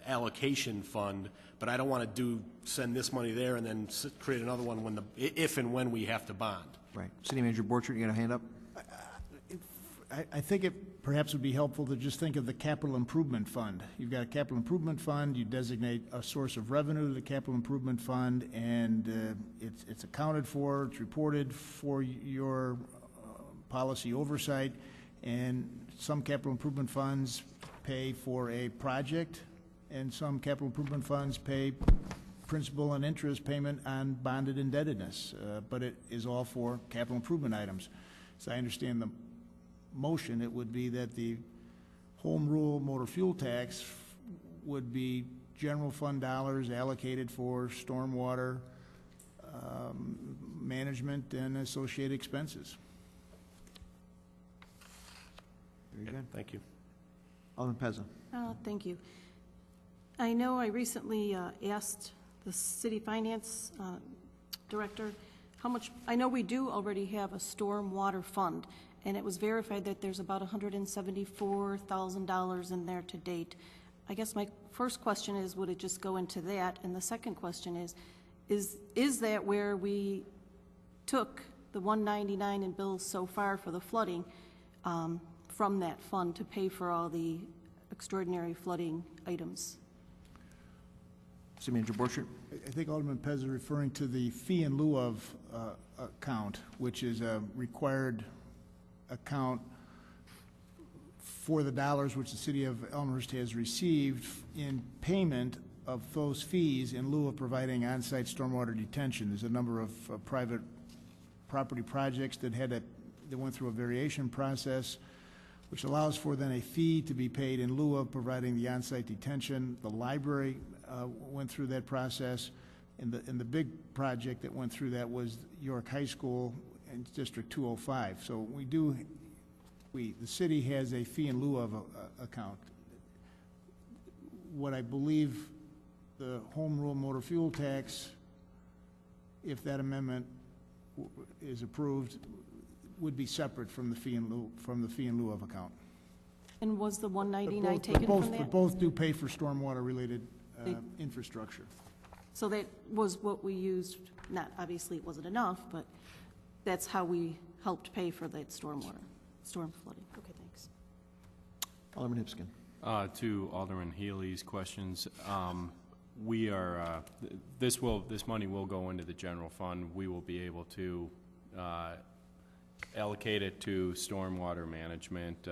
allocation fund, but I don't want to send this money there and then create another one if and when we have to bond. Right. City Manager Borchert, you got a hand up? I think it perhaps would be helpful to just think of the capital improvement fund. You've got a capital improvement fund, you designate a source of revenue to the capital improvement fund, and it's accounted for, it's reported for your policy oversight, and some capital improvement funds pay for a project, and some capital improvement funds pay principal and interest payment on bonded indebtedness, but it is all for capital improvement items. So I understand the motion, it would be that the home rule motor fuel tax would be general fund dollars allocated for stormwater management and associated expenses. Very good. Thank you. Alderman Pezza. Thank you. I know I recently asked the city finance director how much, I know we do already have a stormwater fund, and it was verified that there's about $174,000 in there to date. I guess my first question is, would it just go into that? And the second question is that where we took the $199 in bills so far for the flooding from that fund to pay for all the extraordinary flooding items? City Manager Borchert. I think Alderman Pez is referring to the fee in lieu of account, which is a required account for the dollars which the city of Elmhurst has received in payment of those fees in lieu of providing on-site stormwater detention. There's a number of private property projects that went through a variation process, which allows for then a fee to be paid in lieu of providing the on-site detention. The library went through that process, and the big project that went through that was York High School in District 205. So the city has a fee in lieu of account. What I believe the home rule motor fuel tax, if that amendment is approved, would be separate from the fee in lieu of account. And was the $199 taken from that? But both do pay for stormwater-related infrastructure. So that was what we used. Not obviously it wasn't enough, but that's how we helped pay for that storm flooding. Okay, thanks. Alderman Hipskin. To Alderman Healy's questions, we are, this money will go into the general fund. We will be able to allocate it to stormwater management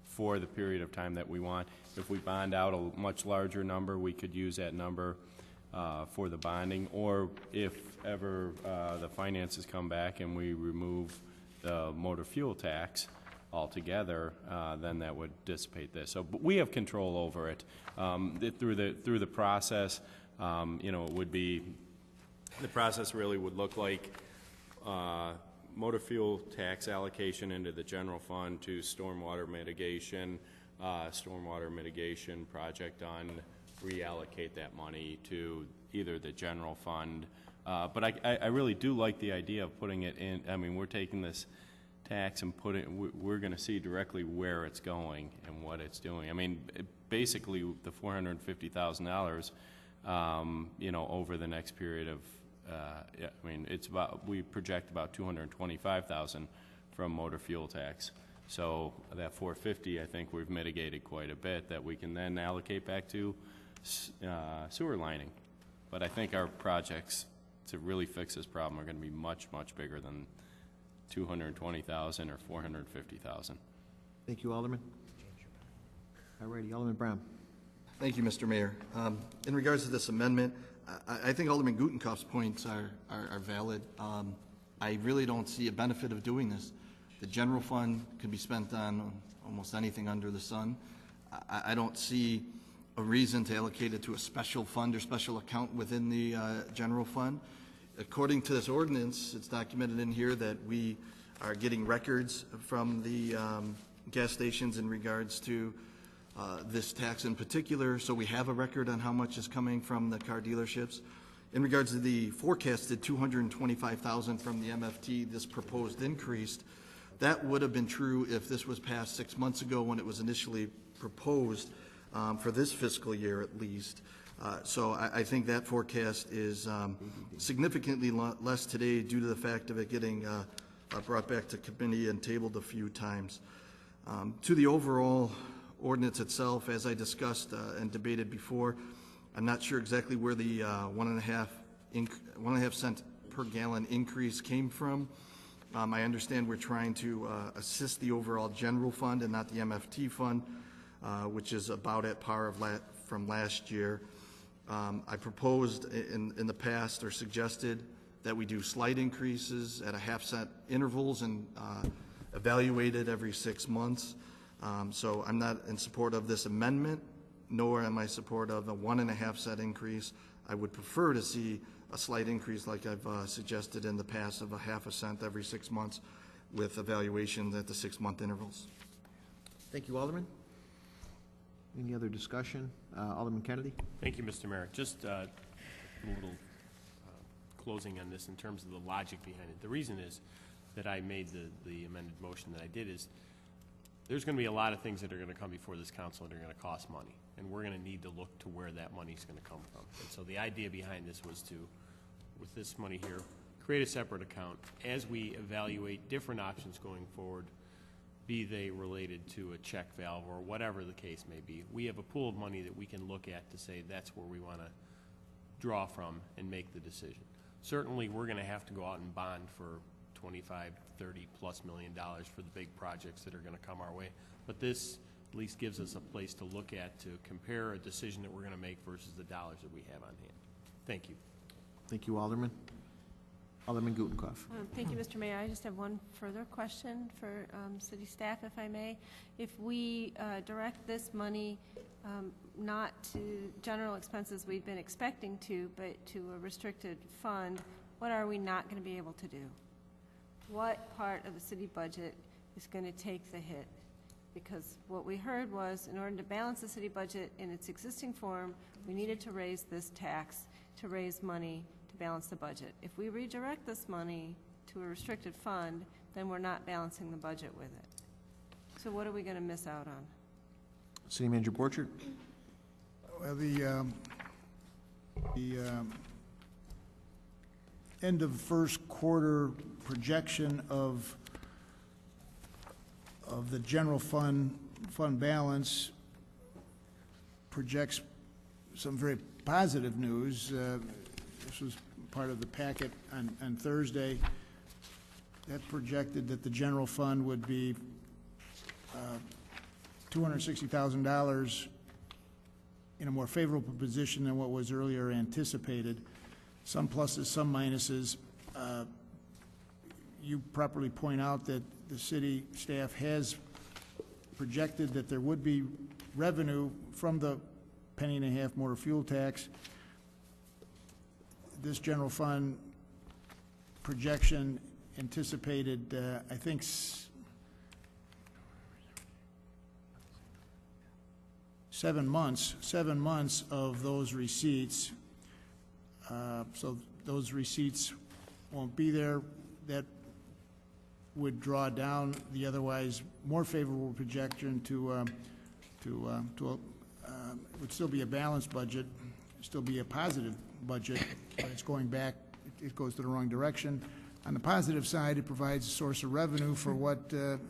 for the period of time that we want. If we bond out a much larger number, we could use that number for the bonding, or if ever the finances come back and we remove the motor fuel tax altogether, then that would dissipate this. So, but we have control over it. Through the process, you know, it would be, the process really would look like motor fuel tax allocation into the general fund to stormwater mitigation project done, reallocate that money to either the general fund. But I really do like the idea of putting it in. I mean, we're taking this tax and we're going to see directly where it's going and what it's doing. I mean, basically the $450,000, you know, over the next period of, I mean, it's about, we project about $225,000 from motor fuel tax. So that 450, I think we've mitigated quite a bit that we can then allocate back to sewer lining. But I think our projects to really fix this problem are going to be much, much bigger than $220,000 or $450,000. Thank you, Alderman. All righty, Alderman Brown. Thank you, Mr. Mayor. In regards to this amendment, I think Alderman Gutenkopf's points are valid. I really don't see a benefit of doing this. The general fund could be spent on almost anything under the sun. I don't see a reason to allocate it to a special fund or special account within the general fund. According to this ordinance, it's documented in here that we are getting records from the gas stations in regards to this tax in particular, so we have a record on how much is coming from the car dealerships. In regards to the forecasted $225,000 from the MFT, this proposed increase, that would have been true if this was passed 6 months ago when it was initially proposed for this fiscal year at least. So I think that forecast is significantly less today due to the fact of it getting brought back to committee and tabled a few times. To the overall ordinance itself, as I discussed and debated before, I'm not sure exactly where the 1.5 cent per gallon increase came from. I understand we're trying to assist the overall general fund and not the MFT fund, which is about at par from last year. I proposed in the past or suggested that we do slight increases at a half-cent intervals and evaluate it every 6 months. So I'm not in support of this amendment, nor am I in support of a 1.5 cent increase. I would prefer to see a slight increase like I've suggested in the past of a ½ cent every 6 months with evaluations at the 6-month intervals. Thank you, Alderman. Any other discussion? Alderman Kennedy? Thank you, Mr. Mayor. Just a little closing on this in terms of the logic behind it. The reason is that I made the amended motion that I did is there's going to be a lot of things that are going to come before this council that are going to cost money, and we're going to need to look to where that money is going to come from. And so the idea behind this was to, with this money here, create a separate account as we evaluate different options going forward, be they related to a check valve or whatever the case may be. We have a pool of money that we can look at to say that's where we want to draw from and make the decision. Certainly, we're going to have to go out and bond for $25, $30+ million for the big projects that are going to come our way. But this at least gives us a place to look at to compare a decision that we're going to make versus the dollars that we have on hand. Thank you. Thank you, Alderman. Alderman Gutenkopf. Thank you, Mr. Mayor. I just have one further question for city staff, if I may. If we direct this money not to general expenses we've been expecting to, but to a restricted fund, what are we not going to be able to do? What part of the city budget is going to take the hit? Because what we heard was in order to balance the city budget in its existing form, we needed to raise this tax to raise money to balance the budget. If we redirect this money to a restricted fund, then we're not balancing the budget with it. So what are we going to miss out on? City Manager Borchert. Well, the end of first quarter projection of the general fund fund balance projects some very positive news. This was part of the packet on Thursday. That projected that the general fund would be $260,000 in a more favorable position than what was earlier anticipated. Some pluses, some minuses. You properly point out that the city staff has projected that there would be revenue from the penny-and-a-half motor fuel tax. This general fund projection anticipated, I think, 7 months of those receipts. So those receipts won't be there. That would draw down the otherwise more favorable projection would still be a balanced budget, still be a positive budget, but it's going back, it goes to the wrong direction. On the positive side, it provides a source of revenue for what the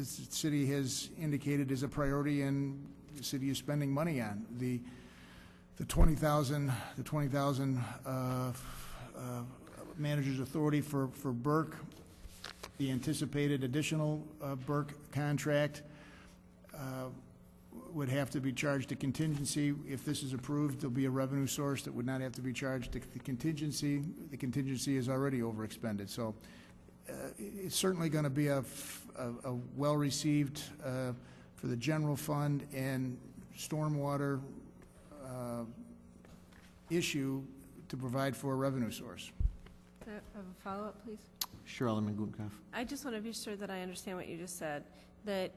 city has indicated is a priority and the city is spending money on. The 20,000 manager's authority for Burke, the anticipated additional Burke contract would have to be charged to contingency. If this is approved, there'll be a revenue source that would not have to be charged to the contingency. The contingency is already overexpended. So it's certainly going to be a well-received for the general fund and stormwater issue to provide for a revenue source. I have a follow-up, please? Sure, Alderman Gutknecht. I just want to be sure that I understand what you just said, that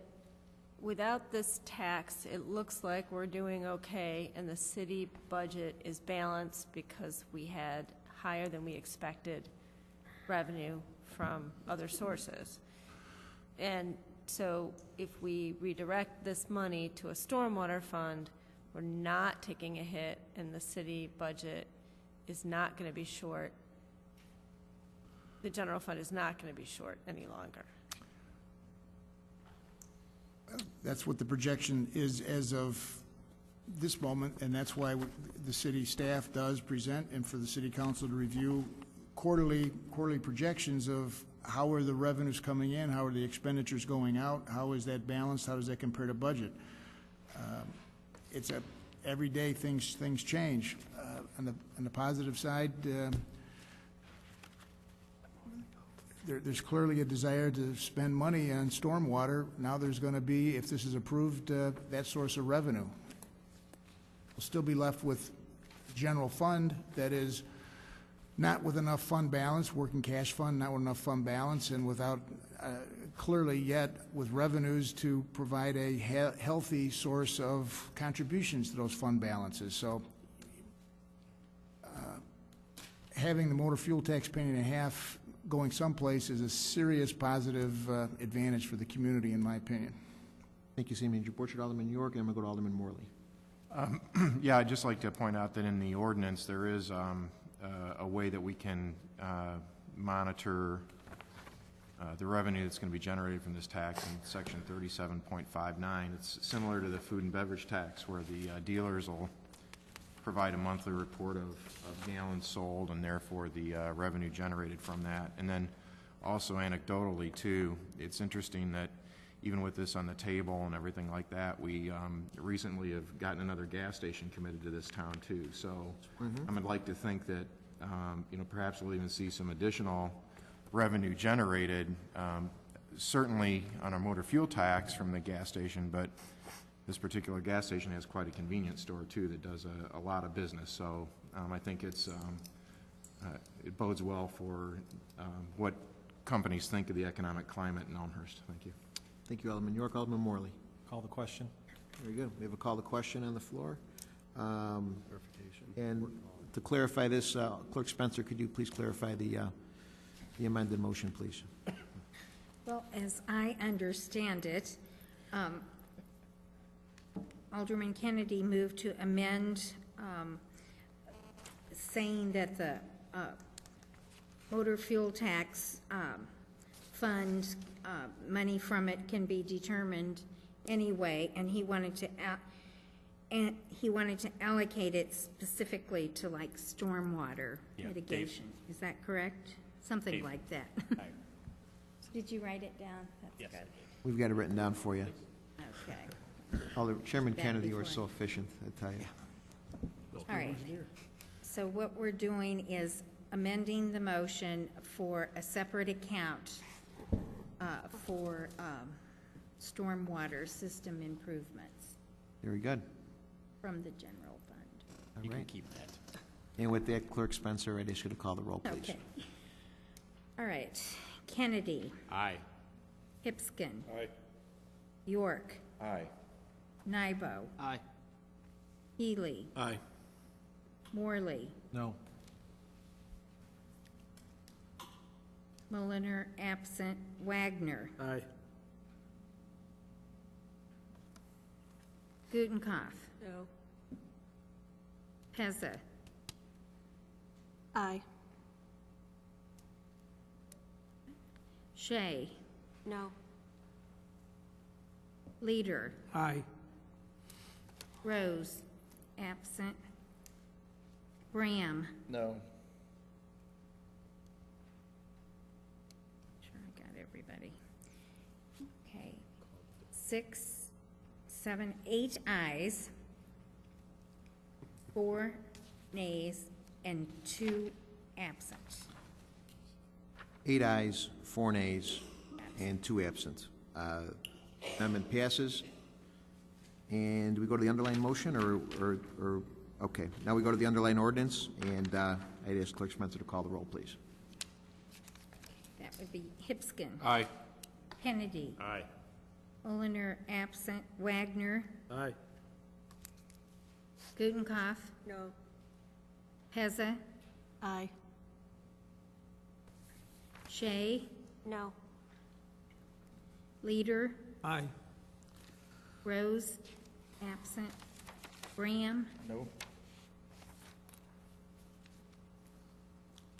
without this tax, it looks like we're doing okay and the city budget is balanced because we had higher than we expected revenue from other sources. And so if we redirect this money to a stormwater fund, we're not taking a hit and the city budget is not going to be short. The general fund is not going to be short any longer. That's what the projection is as of this moment, and that's why the city staff does present and for the city council to review quarterly projections of how are the revenues coming in, how are the expenditures going out, how is that balanced, how does that compare to budget. It's every day things change. On the positive side, there's clearly a desire to spend money on stormwater. Now there's going to be, if this is approved, that source of revenue. We'll still be left with general fund that is not with enough fund balance, working cash fund, not with enough fund balance, and without clearly yet with revenues to provide a healthy source of contributions to those fund balances. So having the motor fuel tax penny and a half going someplace is a serious positive advantage for the community, in my opinion. Thank you, City Manager Borchert. Alderman York, and I'm going to go to Alderman Morley. Yeah, I'd just like to point out that in the ordinance, there is a way that we can monitor the revenue that's going to be generated from this tax in section 37.59. It's similar to the food and beverage tax, where the dealers will provide a monthly report of gallons sold and therefore the revenue generated from that. And then also anecdotally too, it's interesting that even with this on the table and everything like that, we recently have gotten another gas station committed to this town too. So I would like to think that perhaps we'll even see some additional revenue generated, certainly on our motor fuel tax from the gas station, but this particular gas station has quite a convenience store too that does a lot of business. So I think it bodes well for what companies think of the economic climate in Elmhurst. Thank you. Thank you, Alderman York. Alderman Morley. Call the question. Very good. We have a call to question on the floor. And to clarify this, Clerk Spencer, could you please clarify the amended motion, please? Well, as I understand it, Alderman Kennedy moved to amend saying that the motor fuel tax fund, money from it can be determined anyway, and he wanted to allocate it specifically to like stormwater Yeah, mitigation. Is that correct? Something Dave. like that. Did you write it down? That's Yes. good. We've got it written down for you. Okay. Chairman That Kennedy, you are before. so efficient, I tell you. All right. So what we're doing is amending the motion for a separate account for stormwater system improvements Very good. from the general fund. All You can right. keep that. And with that, Clerk Spencer, I ask you to call the roll, please. Okay. All right. Kennedy. Aye. Hipskin. Aye. York. Aye. Nybo. Aye. Healy. Aye. Morley. No. Mulliner, absent. Wagner. Aye. Gutenkopf. No. Pezza. Aye. Shea. No. Leader. Aye. Rose. Absent. Graham. No. Sure, I got everybody. Okay. 6, 7, 8 ayes, 4 nays, and 2 absent. 8 ayes, 4 nays, and 2 absent. Amendment passes. And do we go to the underlying motion, or okay. Now we go to the underlying ordinance, and I'd ask Clerk Spencer to call the roll, please. That would be Hipskin. Aye. Kennedy. Aye. Mulliner, absent. Wagner. Aye. Gutenkopf. No. Pezza. Aye. Shea. No. Leader. Aye. Rose. Absent. Graham. No.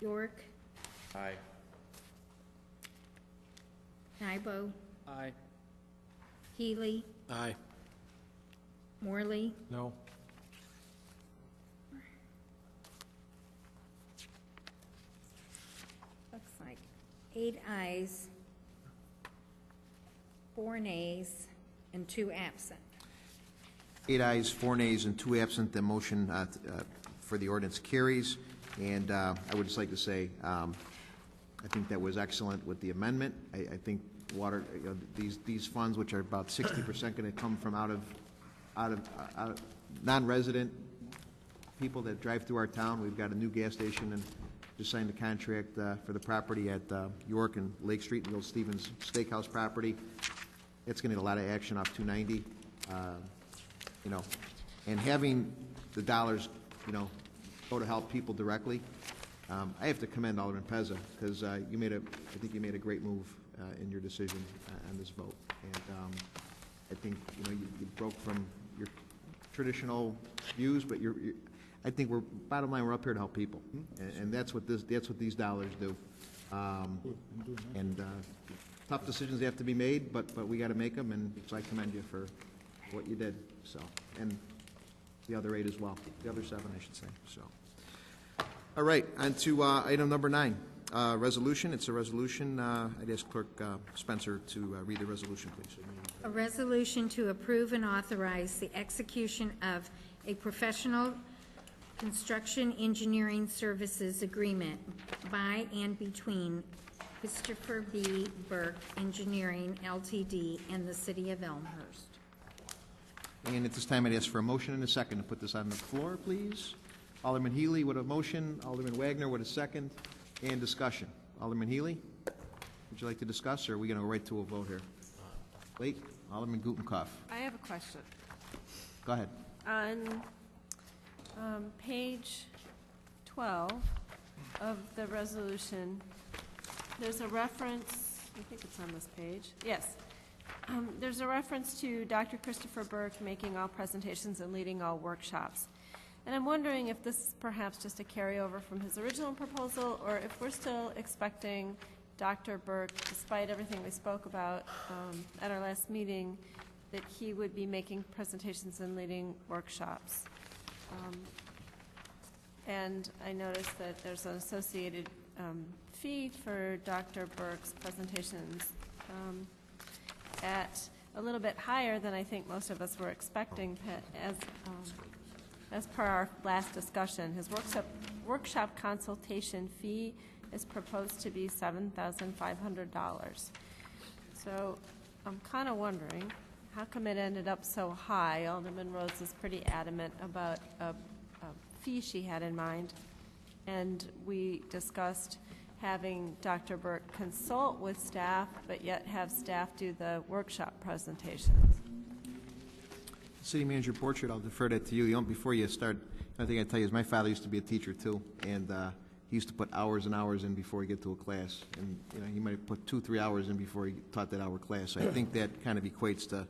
York. Aye. Nybo. Aye. Healy. Aye. Morley. No. Looks like 8 ayes, 4 nays, and 2 absent. 8 ayes, 4 nays, and 2 absent. The motion for the ordinance carries. And I would just like to say, I think that was excellent with the amendment. I think water, these funds, which are about 60% going to come from out of non-resident people that drive through our town. We've got a new gas station and just signed a contract for the property at York and Lake Street, the old Stevens Steakhouse property. It's going to get a lot of action off 290. And having the dollars, go to help people directly. I have to commend Alderman Pezza, because I think you made a great move in your decision on this vote. And I think, you broke from your traditional views, but I think bottom line, we're up here to help people. And that's what these dollars do. And tough decisions have to be made, but we got to make them, and so I commend you for what you did, so. And the other 8 as well, the other 7, I should say, so. All right, on to item number 9, resolution. It's a resolution. I'd ask Clerk Spencer to read the resolution, please. A resolution to approve and authorize the execution of a professional construction engineering services agreement by and between Christopher B. Burke Engineering, Ltd. and the City of Elmhurst. And at this time, I'd ask for a motion and a second to put this on the floor, please. Alderman Healy with a motion, Alderman Wagner with a second, and discussion. Alderman Healy, would you like to discuss, or are we going to go right to a vote here? Wait, Alderman Gutenkopf. I have a question. Go ahead. On page 12 of the resolution, there's a reference, I think it's on this page, yes. There's a reference to Dr. Christopher Burke making all presentations and leading all workshops. And I'm wondering if this is perhaps just a carryover from his original proposal, or if we're still expecting Dr. Burke, despite everything we spoke about at our last meeting, that he would be making presentations and leading workshops. And I noticed that there's an associated fee for Dr. Burke's presentations at a little bit higher than I think most of us were expecting as per our last discussion. His workshop consultation fee is proposed to be $7,500. So I'm kind of wondering, how come it ended up so high? Alderman Rhodes is pretty adamant about a fee she had in mind, and we discussed having Dr. Burke consult with staff, but yet have staff do the workshop presentations. City Manager Borchert, I'll defer that to you. Before you start, I think I'd tell you is my father used to be a teacher too, and he used to put hours and hours in before he get to a class, and he might put 2-3 hours in before he taught that hour class. So I think that kind of equates to,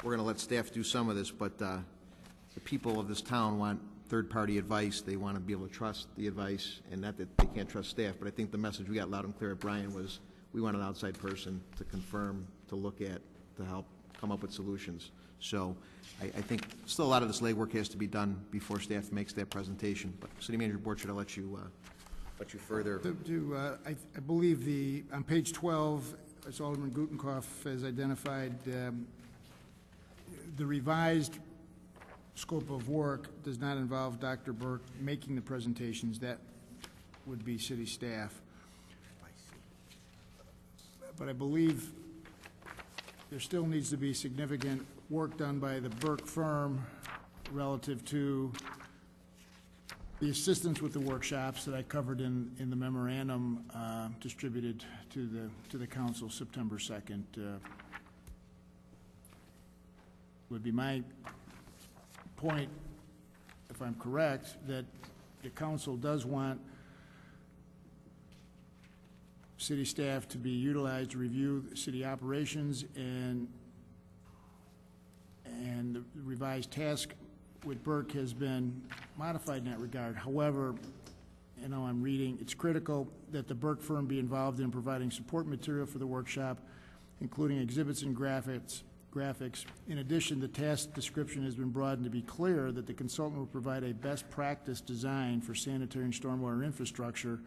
we're going to let staff do some of this, but the people of this town want third-party advice. They want to be able to trust the advice, and not that they can't trust staff, but I think the message we got loud and clear at Brian was we want an outside person to confirm, to look at, to help come up with solutions. So I think still a lot of this legwork has to be done before staff makes that presentation. But City Manager Borchert, I'll let you further. I believe on page 12, as Alderman Gutenkopf has identified, the revised scope of work does not involve Dr. Burke making the presentations. That would be city staff. But I believe there still needs to be significant work done by the Burke firm relative to the assistance with the workshops that I covered in the memorandum distributed to the council September 2nd. Would be my point, if I'm correct, that the council does want city staff to be utilized to review city operations, and the revised task with Burke has been modified in that regard. However, I'm reading, it's critical that the Burke firm be involved in providing support material for the workshop, including exhibits and graphics. In addition, the task description has been broadened to be clear that the consultant will provide a best practice design for sanitary and stormwater infrastructure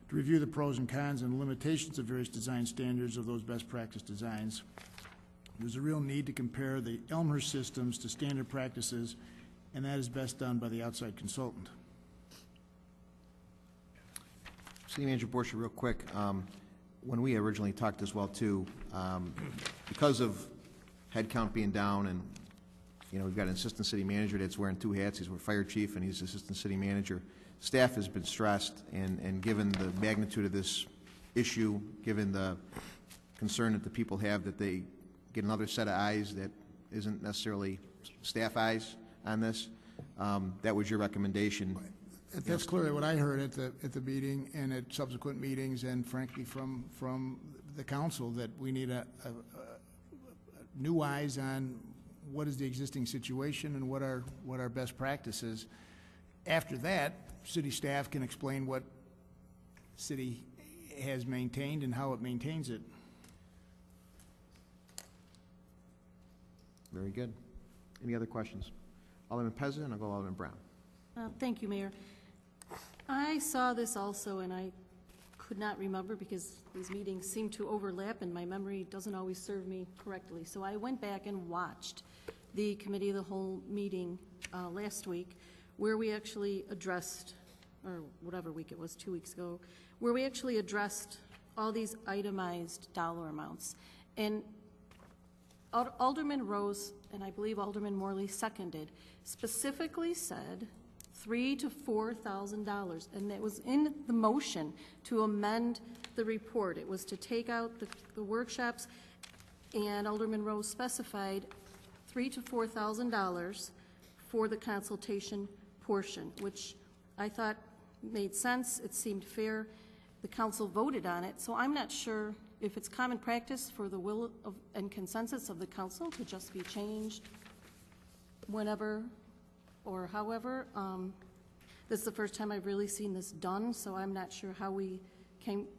to review the pros and cons and limitations of various design standards of those best practice designs. There's a real need to compare the Elmhurst systems to standard practices, and that is best done by the outside consultant. City Manager Borchert, real quick, when we originally talked as well too, because of headcount being down, and we've got an assistant city manager that's wearing 2 hats. He's a fire chief and he's assistant city manager. Staff has been stressed, and given the magnitude of this issue, given the concern that the people have that they get another set of eyes that isn't necessarily staff eyes on this, that was your recommendation. That's clearly what I heard at the meeting and at subsequent meetings, and frankly from the council, that we need a new eyes on what is the existing situation and what are best practices. After that, city staff can explain what city has maintained and how it maintains it. Very good. Any other questions? Alderman Pezza, and I'll go Alderman Brown. Thank you, Mayor. I saw this also, and I could not remember because these meetings seem to overlap and my memory doesn't always serve me correctly. So I went back and watched the Committee of the Whole meeting last week, where we actually addressed, or whatever week it was, 2 weeks ago, where we actually addressed all these itemized dollar amounts. And Alderman Rose, and I believe Alderman Morley seconded, specifically said $3,000 to $4,000, and that was in the motion to amend the report. It was to take out the workshops, and Alderman Rose specified $3,000 to $4,000 for the consultation portion, which I thought made sense. It seemed fair. The council voted on it, so I'm not sure if it's common practice for the will and consensus of the council to just be changed whenever or however. This is the first time I've really seen this done, so I'm not sure how we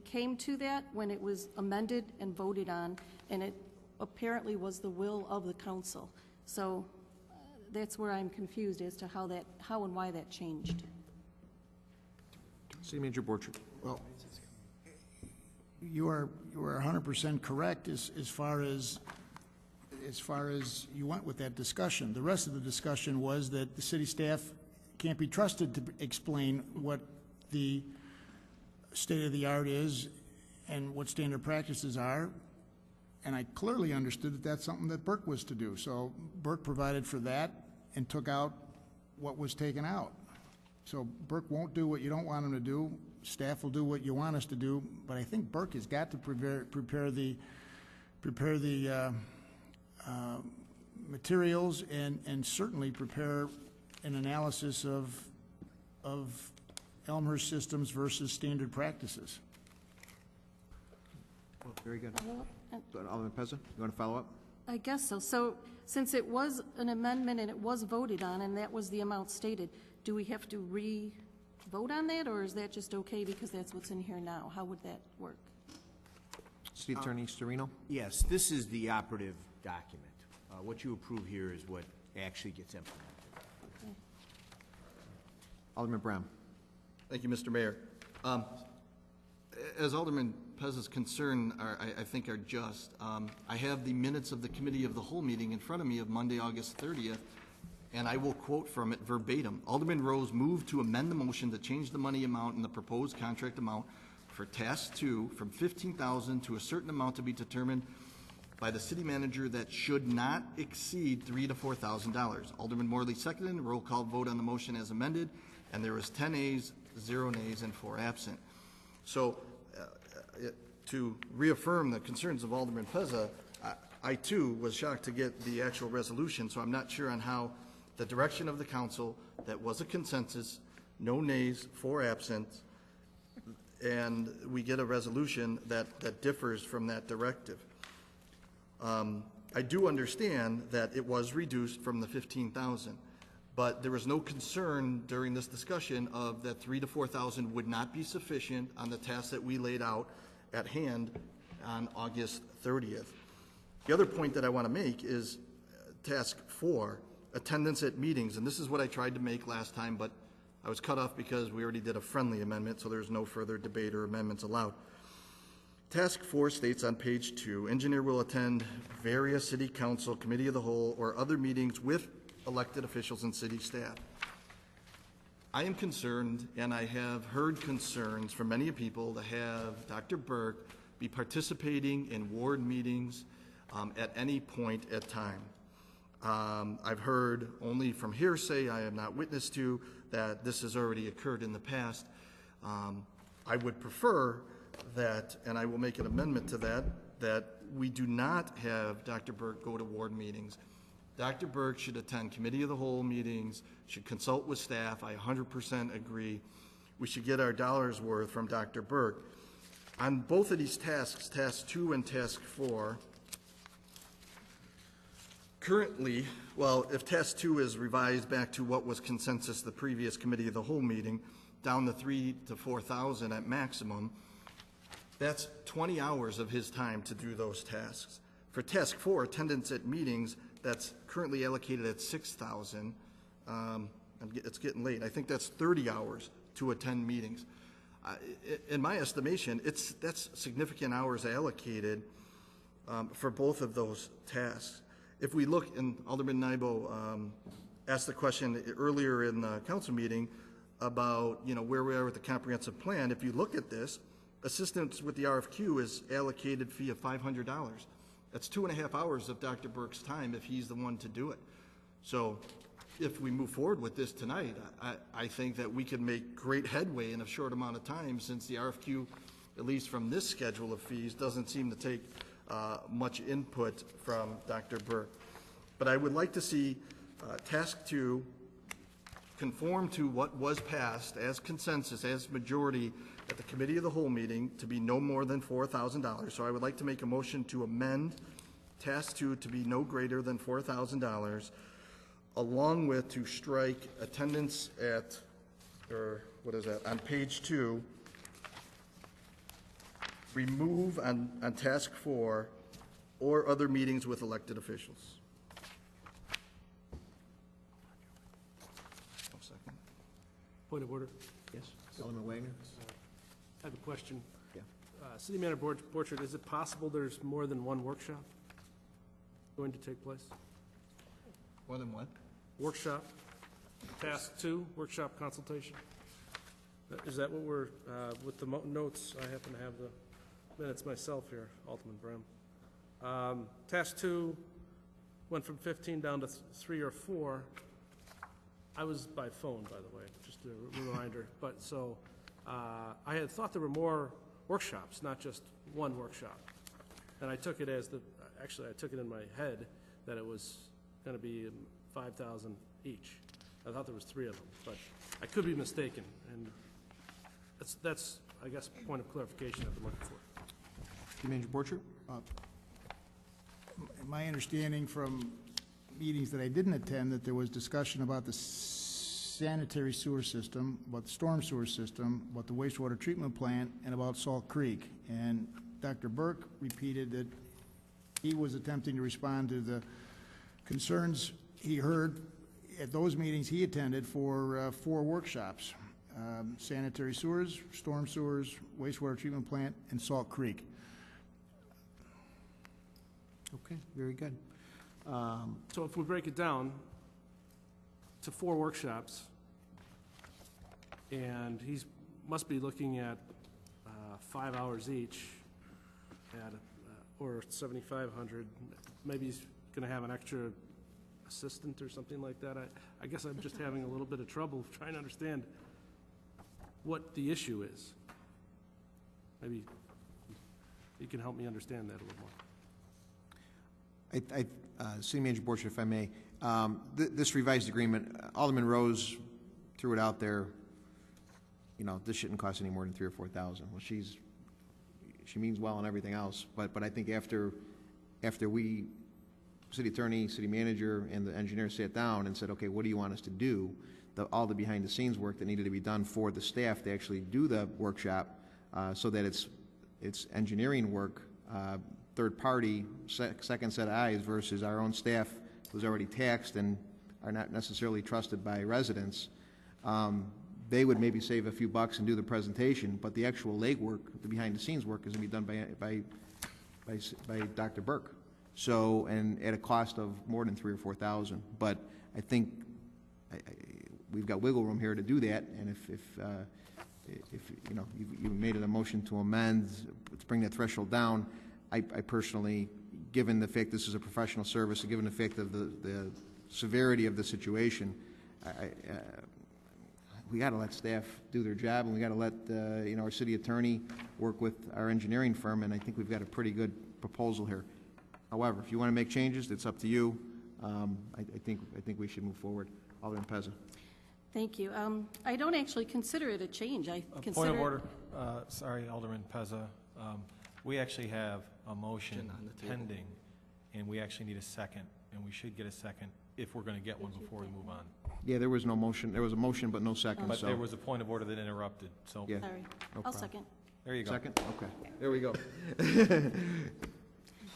came to that when it was amended and voted on, and it apparently was the will of the council. So that's where I'm confused as to how and why that changed. City Manager Borchert. Well, you are 100% correct as far as you went with that discussion. The rest of the discussion was that the city staff can't be trusted to explain what the state of the art is and what standard practices are. And I clearly understood that that's something that Burke was to do. So Burke provided for that and took out what was taken out. So Burke won't do what you don't want him to do. Staff will do what you want us to do. But I think Burke has got to prepare the materials and certainly prepare an analysis of Elmhurst systems versus standard practices. Well, very good. Alderman Pezza, you want to follow up? I guess so. So since it was an amendment and it was voted on and that was the amount stated, do we have to re-vote on that, or is that just okay because that's what's in here now? How would that work? City Attorney Storino? Yes, this is the operative document. What you approve here is what actually gets implemented. Okay. Alderman Brown. Thank you, Mr. Mayor. As Alderman Pez's concern I think are just, I have the minutes of the Committee of the Whole meeting in front of me of Monday, August 30th, and I will quote from it verbatim. Alderman Rose moved to amend the motion to change the money amount in the proposed contract amount for Task 2 from $15,000 to a certain amount to be determined by the city manager that should not exceed $3,000 to $4,000. Alderman Morley seconded. Roll call vote on the motion as amended, and there was 10 ayes, 0 nays, and 4 absent. So to reaffirm the concerns of Alderman Pezza, I too was shocked to get the actual resolution, so I'm not sure on how the direction of the council that was a consensus, no nays, 4 absent, and we get a resolution that differs from that directive. I do understand that it was reduced from the 15,000, but there was no concern during this discussion of that 3,000 to 4,000 would not be sufficient on the task that we laid out at hand on August 30th. The other point that I want to make is Task 4, attendance at meetings, and this is what I tried to make last time, but I was cut off because we already did a friendly amendment, so there's no further debate or amendments allowed. Task 4 states on page 2, engineer will attend various city council, committee of the whole, or other meetings with elected officials and city staff. I am concerned, and I have heard concerns from many people to have Dr. Burke be participating in ward meetings at any point at time. I've heard only from hearsay, I have not witnessed to, that this has already occurred in the past. I would prefer that, and I will make an amendment to that, that we do not have Dr. Burke go to ward meetings. Dr. Burke should attend committee of the whole meetings, should consult with staff. I 100% agree. We should get our dollars worth from Dr. Burke. On both of these tasks, Task 2 and Task 4, currently, well, if Task 2 is revised back to what was consensus the previous committee of the whole meeting, down to 3,000 to 4,000 at maximum, that's 20 hours of his time to do those tasks. For Task 4, attendance at meetings, that's currently allocated at 6,000. It's getting late. I think that's 30 hours to attend meetings. In my estimation, that's significant hours allocated for both of those tasks. If we look, and Alderman Nybo asked the question earlier in the council meeting about where we are with the comprehensive plan. If you look at this, assistance with the RFQ is allocated fee of $500. That's 2.5 hours of Dr. Burke's time if he's the one to do it. So if we move forward with this tonight, I think that we could make great headway in a short amount of time, since the RFQ, at least from this schedule of fees, doesn't seem to take much input from Dr. Burke. But I would like to see Task 2 conform to what was passed as consensus, as majority at the Committee of the Whole meeting, to be no more than $4,000. So I would like to make a motion to amend Task 2 to be no greater than $4,000, along with to strike attendance at, or what is that, on page 2, remove on task 4 or other meetings with elected officials. One second. Point of order. Yes, Alderman Wagner? I have a question. Yeah. City Manager Borchert, is it possible there's more than one workshop going to take place? More than what? Workshop, task 2, workshop consultation. Is that what we're, with the notes, I happen to have the minutes myself here, Alderman Brem. Task 2 went from 15 down to 3 or 4. I was by phone, by the way, just a reminder. But so, I had thought there were more workshops, not just one workshop. And I took it as actually I took it in my head that it was gonna be 5,000 each. I thought there was 3 of them, but I could be mistaken, and that's I guess, a point of clarification I've been looking for. City Manager Borchert? My understanding from meetings that I didn't attend, that there was discussion about the sanitary sewer system, about the storm sewer system, about the wastewater treatment plant, and about Salt Creek. And Dr. Burke repeated that he was attempting to respond to the concerns he heard at those meetings he attended for 4 workshops: sanitary sewers, storm sewers, wastewater treatment plant, and Salt Creek. Okay, very good. So if we break it down to 4 workshops, and he's must be looking at 5 hours each at or 7,500. Maybe he's going to have an extra assistant or something like that. I guess I'm just having a little bit of trouble trying to understand what the issue is. Maybe you can help me understand that a little more. City Manager Borchert, if I may, this revised agreement, Alderman Rose threw it out there, you know, this shouldn't cost any more than $3,000 or $4,000. Well, she means well and everything else, but I think after we, city attorney, city manager, and the engineer sat down and said, okay, what do you want us to do? All the behind-the-scenes work that needed to be done for the staff to actually do the workshop, so that it's engineering work, third-party, second set of eyes versus our own staff who's already taxed and are not necessarily trusted by residents. They would maybe save a few bucks and do the presentation, but the actual legwork, the behind-the-scenes work, is going to be done by Dr. Burke. So, and at a cost of more than $3,000 or $4,000. But I think we've got wiggle room here to do that. And if you know you made it a motion to amend to bring that threshold down, I personally, given the fact this is a professional service, and given the fact of the severity of the situation, we got to let staff do their job, and we got to let you know, our city attorney work with our engineering firm, and I think we've got a pretty good proposal here. However, if you want to make changes, it's up to you. I think we should move forward. Alderman Pezza. Thank you. I don't actually consider it a change. I consider Point of order. Sorry, Alderman Pezza. We actually have a motion pending, and we actually need a second, and we should get a second if we're going to get one before we move on. Yeah, there was no motion. There was a motion, but no second. But so. there was a point of order that interrupted. So yeah, Sorry. no I'll problem. second. There you go. Second. Okay. There we go.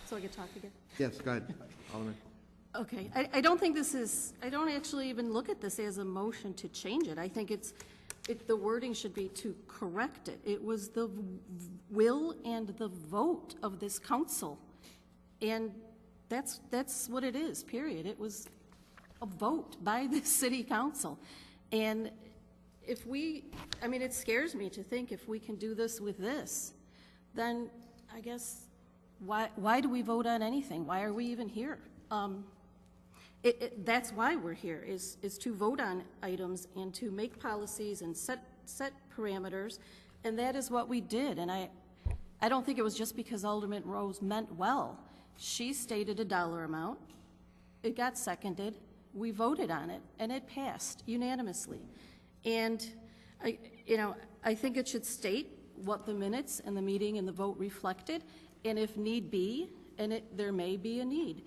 So I can talk again? Yes. Go ahead, Alderman. Okay, I don't think this is, I don't actually even look at this as a motion to change it. I think the wording should be to correct it. It was the will and the vote of this council. And that's what it is, period. It was a vote by the city council. And if we, I mean, it scares me to think if we can do this with this, then I guess why do we vote on anything? Why are we even here? That's why we're here, is to vote on items and to make policies and set parameters, and that is what we did. And I don't think it was just because Alderman Rose meant well. She stated a dollar amount. It got seconded. We voted on it, and it passed unanimously. And I think it should state what the minutes and the meeting and the vote reflected, and if need be, and there may be a need,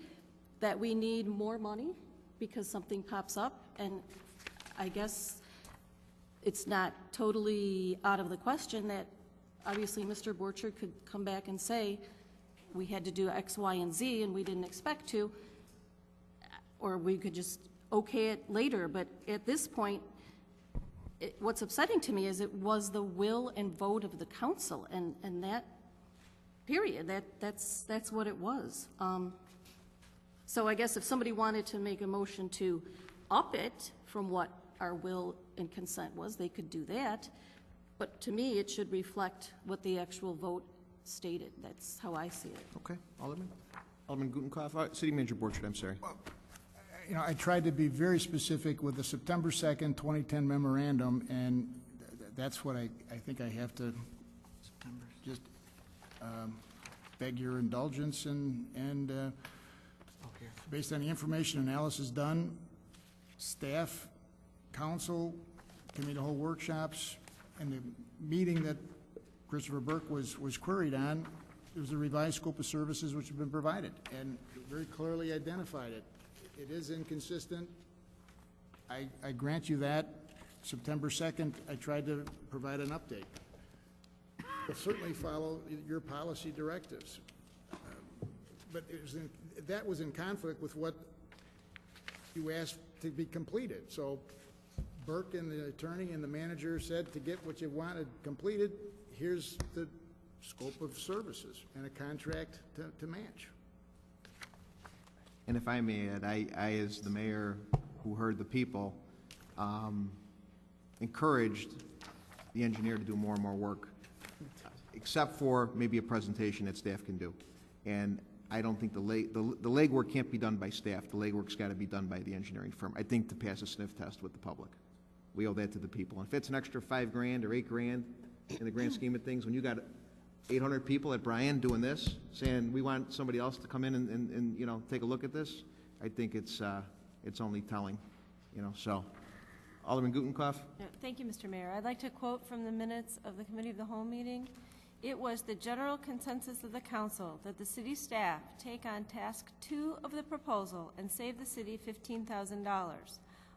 that we need more money because something pops up, and I guess it's not totally out of the question that obviously, Mr. Borchard could come back and say, we had to do X, Y, and Z, and we didn't expect to, or we could just okay it later. But at this point, what's upsetting to me is it was the will and vote of the council, and that, period, that's what it was. So I guess if somebody wanted to make a motion to up it from what our will and consent was, they could do that. But to me, it should reflect what the actual vote stated. That's how I see it. Okay, Alderman? Alderman Gutenkopf? City Manager Borchard, I'm sorry. You know, I tried to be very specific with the September 2nd, 2010 memorandum, and that's what I think I have to just beg your indulgence, and based on the information analysis done, staff, council, committee whole workshops, and the meeting that Christopher Burke was queried on, it was a revised scope of services which have been provided, and very clearly identified it. It is inconsistent. I grant you that. September 2nd, I tried to provide an update. We'll certainly follow your policy directives. But that was in conflict with what you asked to be completed. So Burke and the attorney and the manager said, to get what you wanted completed, here's the scope of services and a contract to match. And if I may add, I as the mayor who heard the people, encouraged the engineer to do more and more work, except for maybe a presentation that staff can do. And I don't think the legwork can't be done by staff. The legwork's got to be done by the engineering firm, I think, to pass a sniff test with the public. We owe that to the people. And if it's an extra $5 grand or $8 grand in the grand scheme of things, when you got 800 people at Bryan doing this, saying we want somebody else to come in and you know, take a look at this, I think it's only telling, you know. So, Alderman Gutenkopf. Thank you, Mr. Mayor. I'd like to quote from the minutes of the Committee of the Whole meeting. It was the general consensus of the council that the city staff take on task 2 of the proposal and save the city $15,000.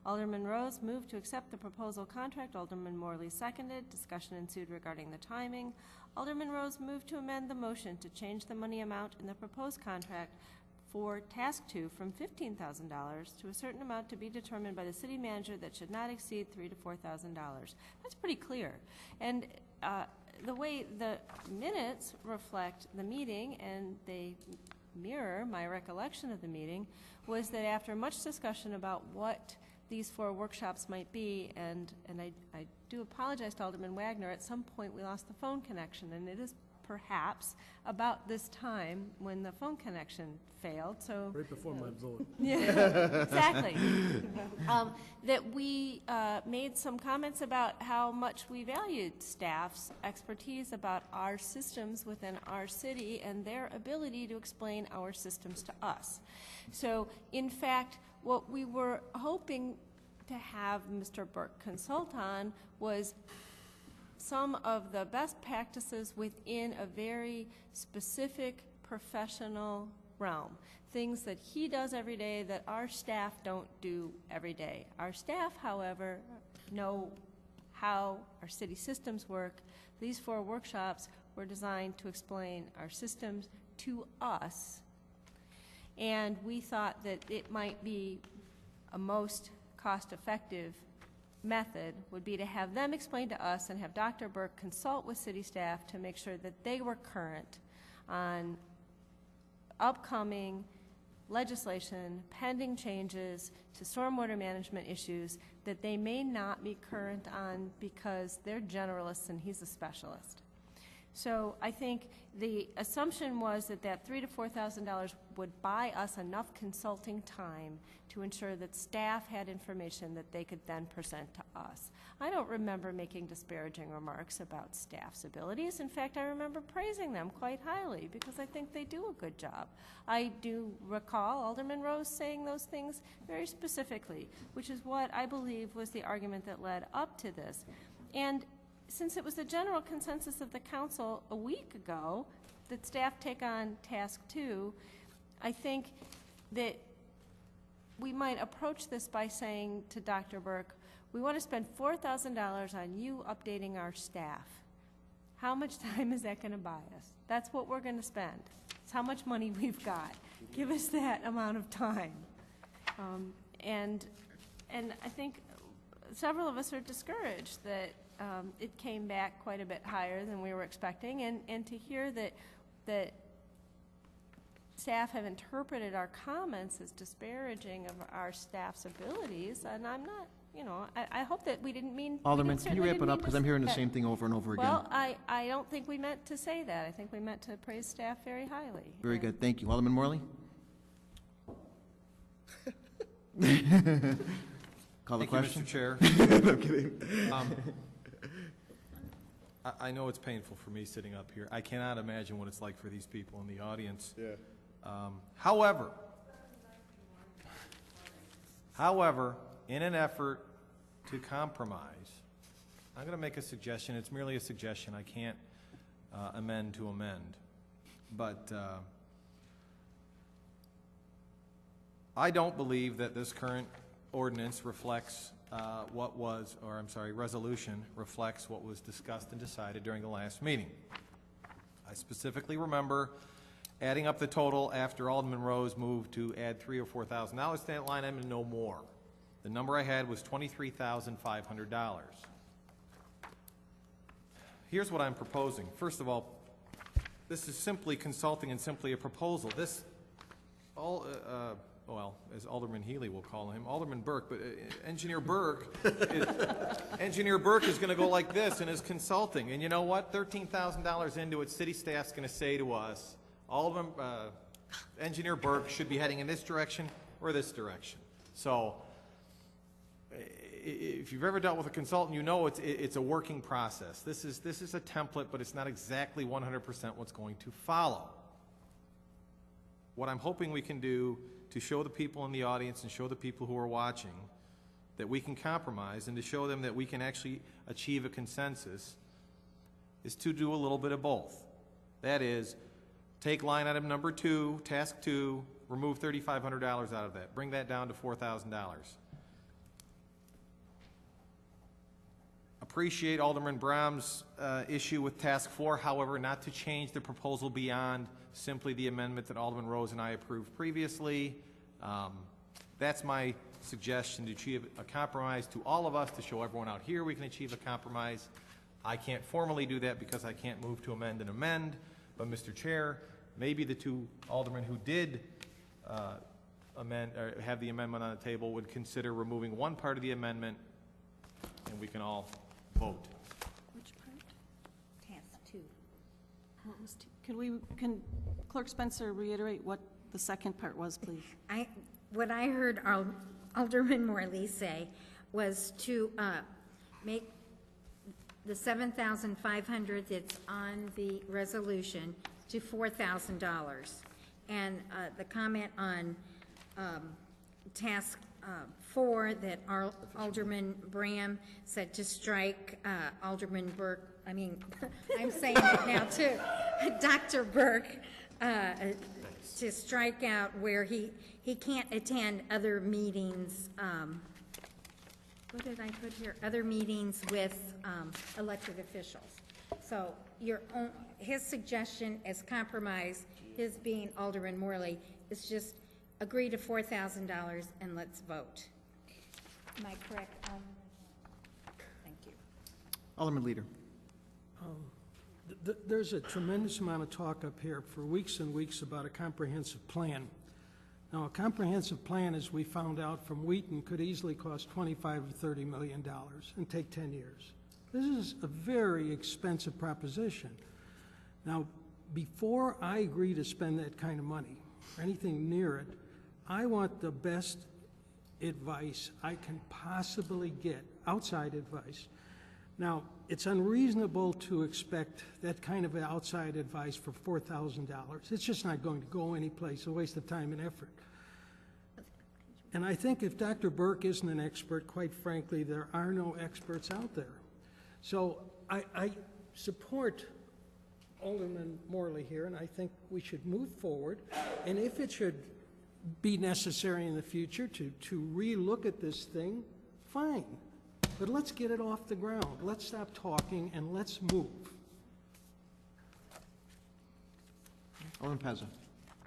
Alderman Rose moved to accept the proposal contract. Alderman Morley seconded. Discussion ensued regarding the timing. Alderman Rose moved to amend the motion to change the money amount in the proposed contract for task 2 from $15,000 to a certain amount to be determined by the city manager that should not exceed $3,000 to $4,000. That's pretty clear. And the way the minutes reflect the meeting, and they mirror my recollection of the meeting, was that after much discussion about what these 4 workshops might be, and I do apologize to Alderman Wagner, at some point we lost the phone connection, and it is perhaps about this time when the phone connection failed. So right before my vote. Yeah, exactly. That we made some comments about how much we valued staff's expertise about our systems within our city and their ability to explain our systems to us. So, in fact, what we were hoping to have Mr. Burke consult on was some of the best practices within a very specific professional realm. Things that he does every day that our staff don't do every day. Our staff, however, know how our city systems work. These 4 workshops were designed to explain our systems to us, and we thought that it might be a most cost-effective method would be to have them explain to us and have Dr. Burke consult with city staff to make sure that they were current on upcoming legislation, pending changes to stormwater management issues that they may not be current on because they're generalists and he's a specialist. So I think the assumption was that that $3,000 to $4,000 would buy us enough consulting time to ensure that staff had information that they could then present to us. I don't remember making disparaging remarks about staff's abilities. In fact, I remember praising them quite highly because I think they do a good job. I do recall Alderman Rose saying those things very specifically, which is what I believe was the argument that led up to this. And since it was the general consensus of the council a week ago that staff take on task 2, I think that we might approach this by saying to Dr. Burke, we want to spend $4,000 on you updating our staff. how much time is that going to buy us? That's what we're going to spend. It's how much money we've got. Give us that amount of time. And I think several of us are discouraged that it came back quite a bit higher than we were expecting, and to hear that staff have interpreted our comments as disparaging of our staff's abilities, and I'm not, you know, I hope that we didn't mean. Alderman, can you wrap it up, because I'm hearing the same thing over and over again. Well, I don't think we meant to say that. I think we meant to praise staff very highly. Very good, thank you. Alderman Morley? Call the question? Mr. Chair. I'm kidding. I know it's painful for me sitting up here. I cannot imagine what it's like for these people in the audience. Yeah. However, in an effort to compromise, I'm going to make a suggestion. It's merely a suggestion. I can't amend to amend. But I don't believe that this current ordinance reflects resolution reflects what was discussed and decided during the last meeting. I specifically remember adding up the total after Alderman Rose moved to add $3,000 or $4,000 to that line item and no more. The number I had was $23,500. Here's what I'm proposing. First of all, this is simply consulting and simply a proposal. This, well, as Alderman Healy will call him, Alderman Burke, but Engineer Burke is going to go like this in his consulting. And you know what? $13,000 into it, city staff's going to say to us, Engineer Burke should be heading in this direction or this direction. So if you've ever dealt with a consultant, you know it's a working process. This is a template, but it's not exactly 100% what's going to follow. What I'm hoping we can do to show the people in the audience and show the people who are watching that we can compromise and to show them that we can actually achieve a consensus is to do a little bit of both. That is, take line item number 2, task 2, remove $3,500 out of that. Bring that down to $4,000. Appreciate Alderman Brahm's issue with task 4, however, not to change the proposal beyond simply the amendment that Alderman Rose and I approved previously. That's my suggestion, to achieve a compromise to all of us, to show everyone out here we can achieve a compromise. I can't formally do that because I can't move to amend and amend, but Mr. Chair, maybe the two aldermen who did amend or have the amendment on the table would consider removing one part of the amendment, and we can all vote. Which part? Task 2. What was can Clerk Spencer reiterate what the second part was, please? What I heard Alderman Morley say was to make the $7,500 that's on the resolution to $4,000. And the comment on task 4 that Alderman Bram said to strike Alderman Burke, I'm saying it now too, Dr. Burke, to strike out where he can't attend other meetings, what did I put here? Other meetings with elected officials. So his suggestion as compromise, his being Alderman Morley, is just agree to $4,000 and let's vote. Am I correct? Thank you. Alderman Leader. There's a tremendous amount of talk up here for weeks and weeks about a comprehensive plan. Now, a comprehensive plan, as we found out from Wheaton, could easily cost $25 to $30 million and take 10 years. This is a very expensive proposition. Now, before I agree to spend that kind of money, or anything near it, I want the best advice I can possibly get, outside advice. Now, it's unreasonable to expect that kind of outside advice for $4,000. It's just not going to go anyplace, a waste of time and effort. And I think if Dr. Burke isn't an expert, quite frankly, there are no experts out there. So I support Alderman Morley here, and I think we should move forward. And if it should be necessary in the future to re-look at this thing, fine. But let's get it off the ground. Let's stop talking and let's move. Alderman Pezza.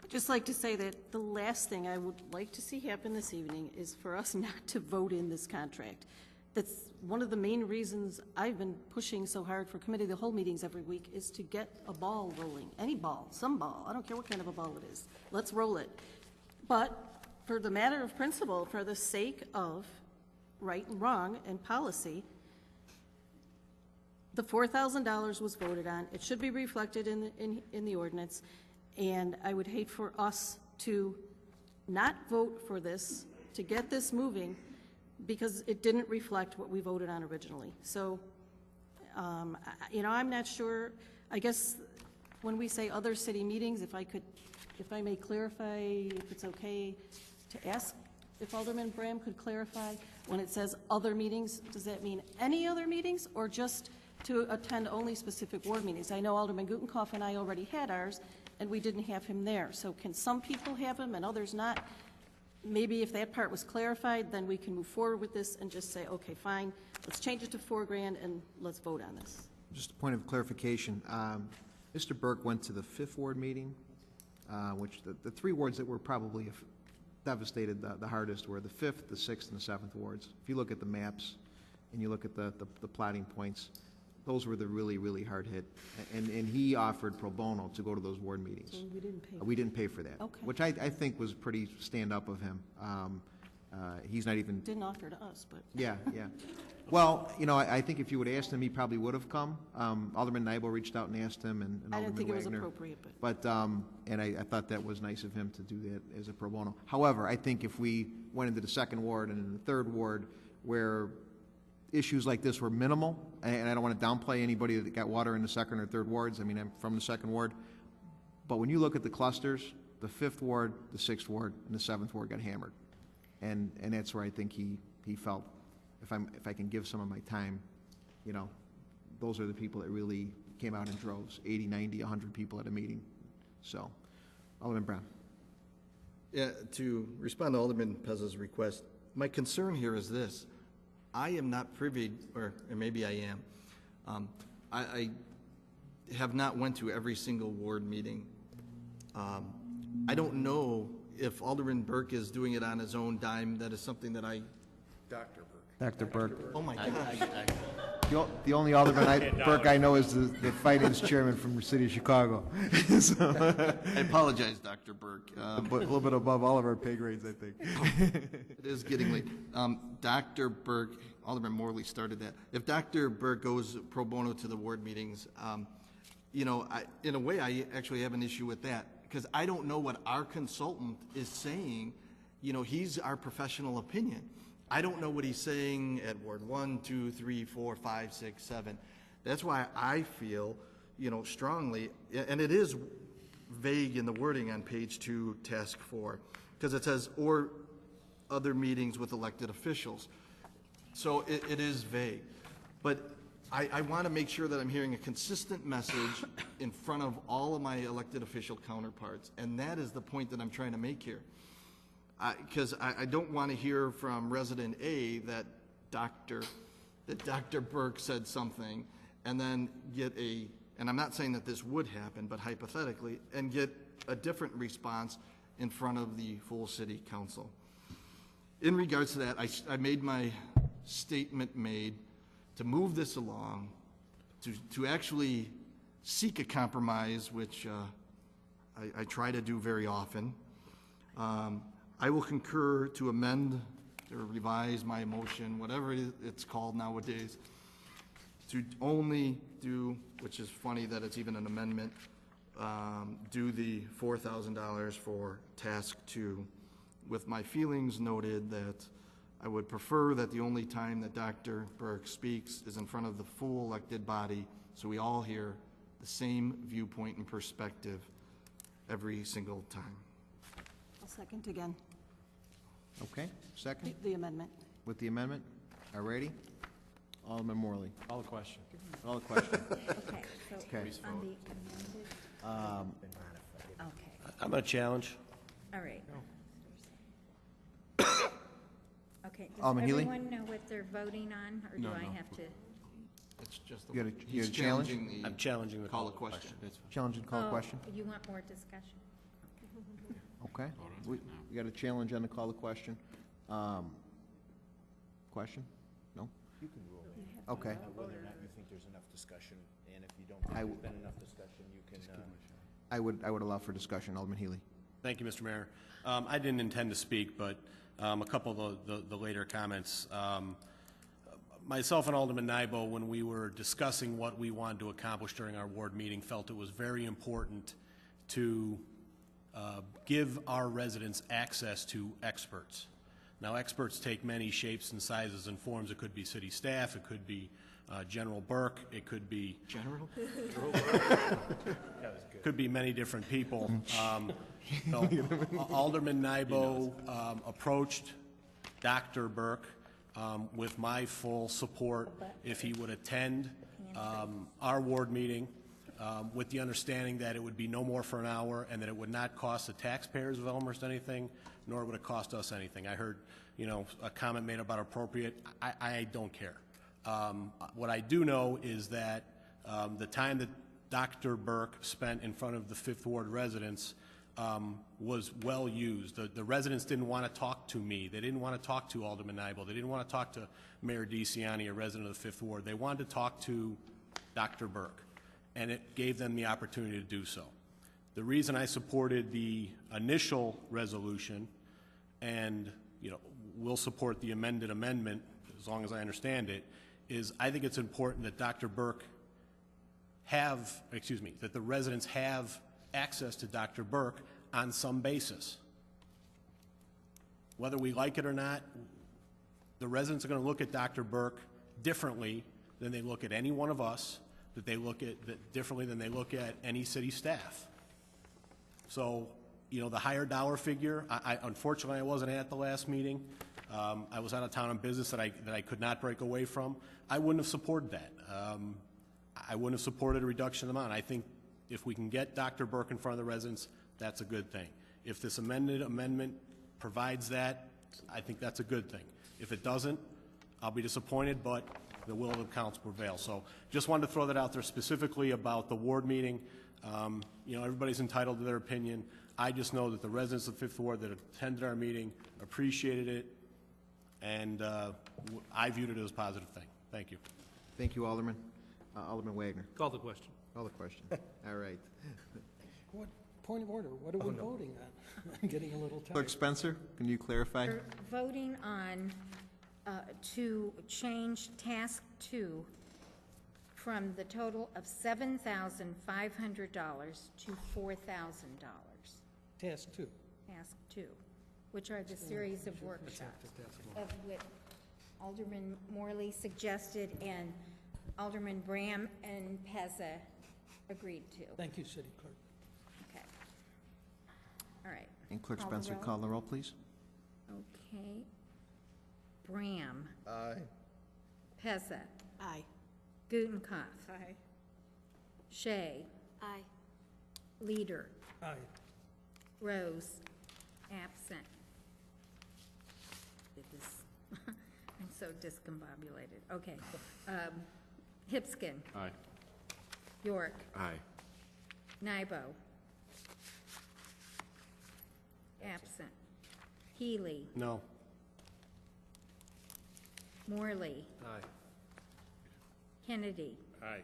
I'd just like to say that the last thing I would like to see happen this evening is for us not to vote in this contract. That's one of the main reasons I've been pushing so hard for committee the whole meetings every week, is to get a ball rolling. Any ball, some ball, I don't care what kind of a ball it is. Let's roll it. But for the matter of principle, for the sake of right and wrong and policy, the $4,000 was voted on. It should be reflected in the ordinance, and I would hate for us to not vote for this, to get this moving, because it didn't reflect what we voted on originally. So, you know, I'm not sure. I guess when we say other city meetings, if I may clarify, if it's okay to ask if Alderman Bram could clarify, when it says other meetings, does that mean any other meetings, or just to attend only specific ward meetings? I know Alderman Gutenkopf and I already had ours, and we didn't have him there. So can some people have him and others not? Maybe if that part was clarified, then we can move forward with this and just say, okay, fine, let's change it to $4,000 and let's vote on this. Just a point of clarification. Mr. Burke went to the 5th Ward meeting, which the 3 wards that were probably devastated the hardest were the 5th, the 6th, and the 7th wards. If you look at the maps and you look at the plotting points, those were the really, really hard hit. And he offered pro bono to go to those ward meetings. So we didn't pay. We didn't pay for that, Okay. which I think was pretty stand-up of him. He's not even... Didn't offer to us, but. Yeah, yeah. Well, you know, I think if you would have asked him, he probably would have come. Alderman Nybel reached out and asked him, and I Alderman didn't think it was Wagner. appropriate, but. And I thought that was nice of him to do that as a pro bono. However, I think if we went into the 2nd Ward and in the 3rd Ward, where issues like this were minimal, and I don't want to downplay anybody that got water in the 2nd or 3rd wards. I mean, I'm from the 2nd Ward. But when you look at the clusters, the 5th Ward, the 6th Ward, and the 7th Ward got hammered. And that's where I think he felt, if I can give some of my time, you know, those are the people that really came out in droves, 80, 90, 100 people at a meeting. So, Alderman Brown. Yeah, to respond to Alderman Pezza's request, my concern here is this. I am not privy, or maybe I am. I have not went to every single ward meeting. I don't know if Alderman Burke is doing it on his own dime. That is something that Dr. Burke. Oh my gosh. The only Alderman Burke I know is the finance chairman from the city of Chicago. So, I apologize, Dr. Burke. A little bit above all of our pay grades, I think. It is getting late. Dr. Burke, Alderman Morley started that. If Dr. Burke goes pro bono to the ward meetings, you know, in a way, I actually have an issue with that, because I don't know what our consultant is saying. You know, he's our professional opinion. I don't know what he's saying at Ward 1, 2, 3, 4, 5, 6, 7. That's why I feel, you know, strongly, and it is vague in the wording on page 2, task 4, because it says, or other meetings with elected officials. So it is vague. But I want to make sure that I'm hearing a consistent message in front of all of my elected official counterparts, and that is the point that I'm trying to make here. Because I don't want to hear from resident A that Dr. Burke said something, and then get and I'm not saying that this would happen, but hypothetically, and get a different response in front of the full city council. In regards to that, I made my statement made to move this along, to actually seek a compromise, which I try to do very often. I will concur to amend or revise my motion, whatever it's called nowadays, to only do, which is funny that it's even an amendment, do the $4,000 for task 2, with my feelings noted that I would prefer that the only time that Dr. Burke speaks is in front of the full elected body, so we all hear the same viewpoint and perspective every single time. I'll second again. Okay, second? The amendment. With the amendment? All righty. Alderman Morley. All the question. All the question. Okay, so Okay. on the amended, okay, I'm going to challenge. all right. Okay, does Alderman Healy? everyone know what they're voting on, or do I have to? It's just, You got a he's challenge? challenging the. I'm challenging the Call a question. Challenge and call a question? You want more discussion? Okay. We got a challenge on the call the question. Question? No? You can rule. Okay. Whether or not you think there's enough discussion, and if you don't think there's been enough discussion, you can, I would allow for discussion. Alderman Healy. Thank you, Mr. Mayor. I didn't intend to speak, but a couple of the later comments. Myself and Alderman Nybo, when we were discussing what we wanted to accomplish during our ward meeting, felt it was very important to give our residents access to experts. Now, experts take many shapes and sizes and forms. It could be city staff, it could be General Burke, it could be... General? Could be many different people. So, Alderman Nybo approached Dr. Burke with my full support if he would attend our ward meeting with the understanding that it would be no more for an hour and that it would not cost the taxpayers of Elmhurst anything, nor would it cost us anything. I heard, a comment made about appropriate. I don't care. What I do know is that the time that Dr. Burke spent in front of the Fifth Ward residents was well used. The residents didn't want to talk to me. They didn't want to talk to Alderman Nybel. They didn't want to talk to Mayor DeCiani, a resident of the Fifth Ward. They wanted to talk to Dr. Burke, and it gave them the opportunity to do so. The reason I supported the initial resolution, and will support the amended amendment as long as I understand it, is I think it's important that Dr. Burke that the residents have access to Dr. Burke on some basis. Whether we like it or not, the residents are going to look at Dr. Burke differently than they look at any one of us, that they look at differently than they look at any city staff. So, the higher dollar figure, unfortunately I wasn't at the last meeting. I was out of town on business that I could not break away from. I wouldn't have supported that. I wouldn't have supported a reduction in the amount. I think if we can get Dr. Burke in front of the residents, that's a good thing. If this amendment provides that, I think that's a good thing. If it doesn't, I'll be disappointed, but the will of the council prevails. So just wanted to throw that out there specifically about the ward meeting. Everybody's entitled to their opinion. I just know that the residents of Fifth Ward that attended our meeting appreciated it, and I viewed it as a positive thing. Thank you. Thank you, Alderman. Alderman Wagner. Call the question. Call the question. All right. What, point of order, what are we voting on? I'm getting a little tired. Clerk Spencer, can you clarify? We're voting on to change Task 2 from the total of $7,500 to $4,000. Task 2. Task 2, which are the series of workshops of what Alderman Morley suggested and Alderman Bram and Pezza agreed to. Thank you, City Clerk. Okay. All right. And Clerk Call the Spencer, roll. call the roll, please. Okay. Bram. Aye. Pezza. Aye. Gutenkopf. Aye. Shea. Aye. Leader. Aye. Rose. Absent. I'm so discombobulated. Okay. Hipskin. Aye. York. Aye. Nybo. Absent. Healy. No. Morley. Aye. Kennedy. Aye.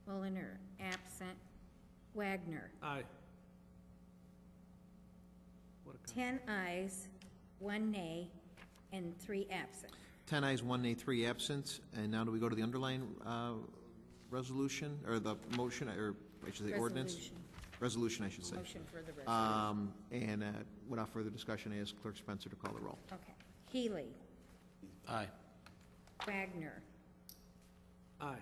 Mulliner. Absent. Wagner. Aye. 10 ayes, 1 nay, and 3 absent. 10 ayes, 1 nay, 3 absent. And now do we go to the underlying resolution, or the motion, or I should say ordinance? Resolution, I should say. Motion for the resolution. And without further discussion, I ask Clerk Spencer to call the roll. Okay. Healy. Aye. Wagner. Aye.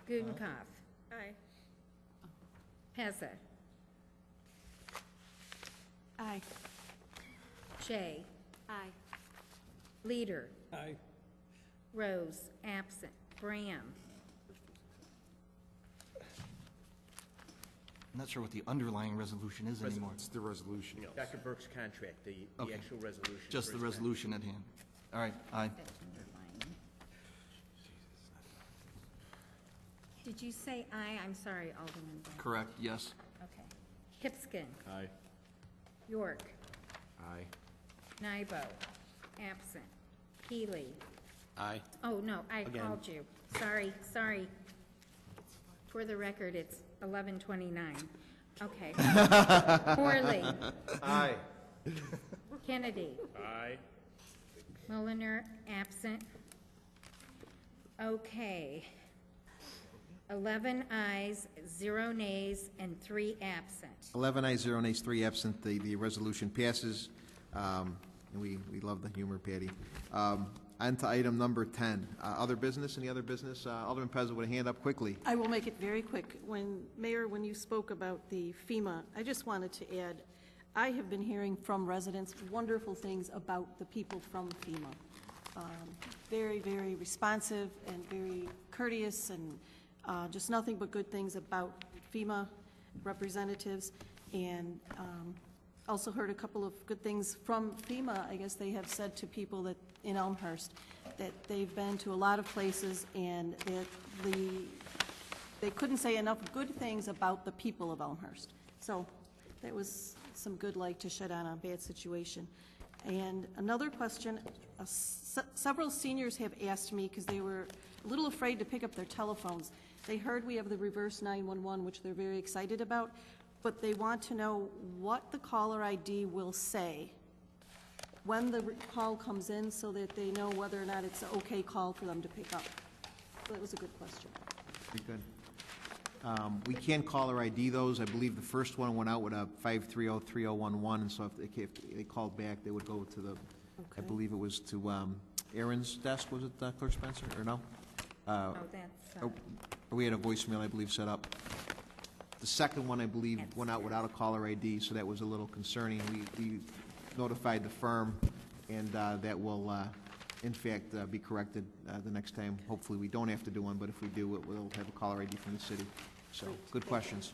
Gutenkopf. Aye. Pezza. Aye. Shea. Aye. Leader. Aye. Rose. Absent. Bram. I'm not sure what the underlying resolution is anymore. It's the resolution. Dr. Burke's contract, the Okay. actual resolution. Just the for his resolution at hand. All right, aye. That's underlying. Did you say aye? I'm sorry, Alderman Bennett. Correct, yes. Okay. Hipskin. Aye. York. Aye. Nybo. Absent. Healy. Aye. Oh, no, I Again. called you. Sorry. For the record, it's 11:29. Okay. Morley. Aye. Kennedy. Aye. Mulliner, absent. Okay. 11 ayes, 0 nays, and 3 absent. 11 ayes, 0 nays, 3 absent. The resolution passes. And we love the humor, Patty. On to item number 10. Other business? Any other business? Alderman Pez with a hand up quickly. I will make it very quick. Mayor, when you spoke about the FEMA, I just wanted to add, I have been hearing from residents wonderful things about the people from FEMA. Very, very responsive and very courteous, and just nothing but good things about FEMA representatives. And also heard a couple of good things from FEMA. I guess they have said to people that in Elmhurst that they've been to a lot of places, and that they couldn't say enough good things about the people of Elmhurst. So that was some good light to shed on a bad situation. And another question, several seniors have asked me, because they were a little afraid to pick up their telephones. They heard we have the reverse 911, which they're very excited about, but they want to know what the caller ID will say when the call comes in, so that they know whether or not it's an okay call for them to pick up. So that was a good question. Very good. We can caller ID those. I believe the first one went out with a 530-3011, and so if they called back, they would go to the, I believe it was to Aaron's desk, was it, Clerk Spencer, or no? We had a voicemail, I believe, set up. The second one, I believe, went out without a caller ID, so that was a little concerning. We notified the firm, and that will, in fact, be corrected the next time. Hopefully, we don't have to do one, but if we do, it will have a caller ID from the city. So, good questions.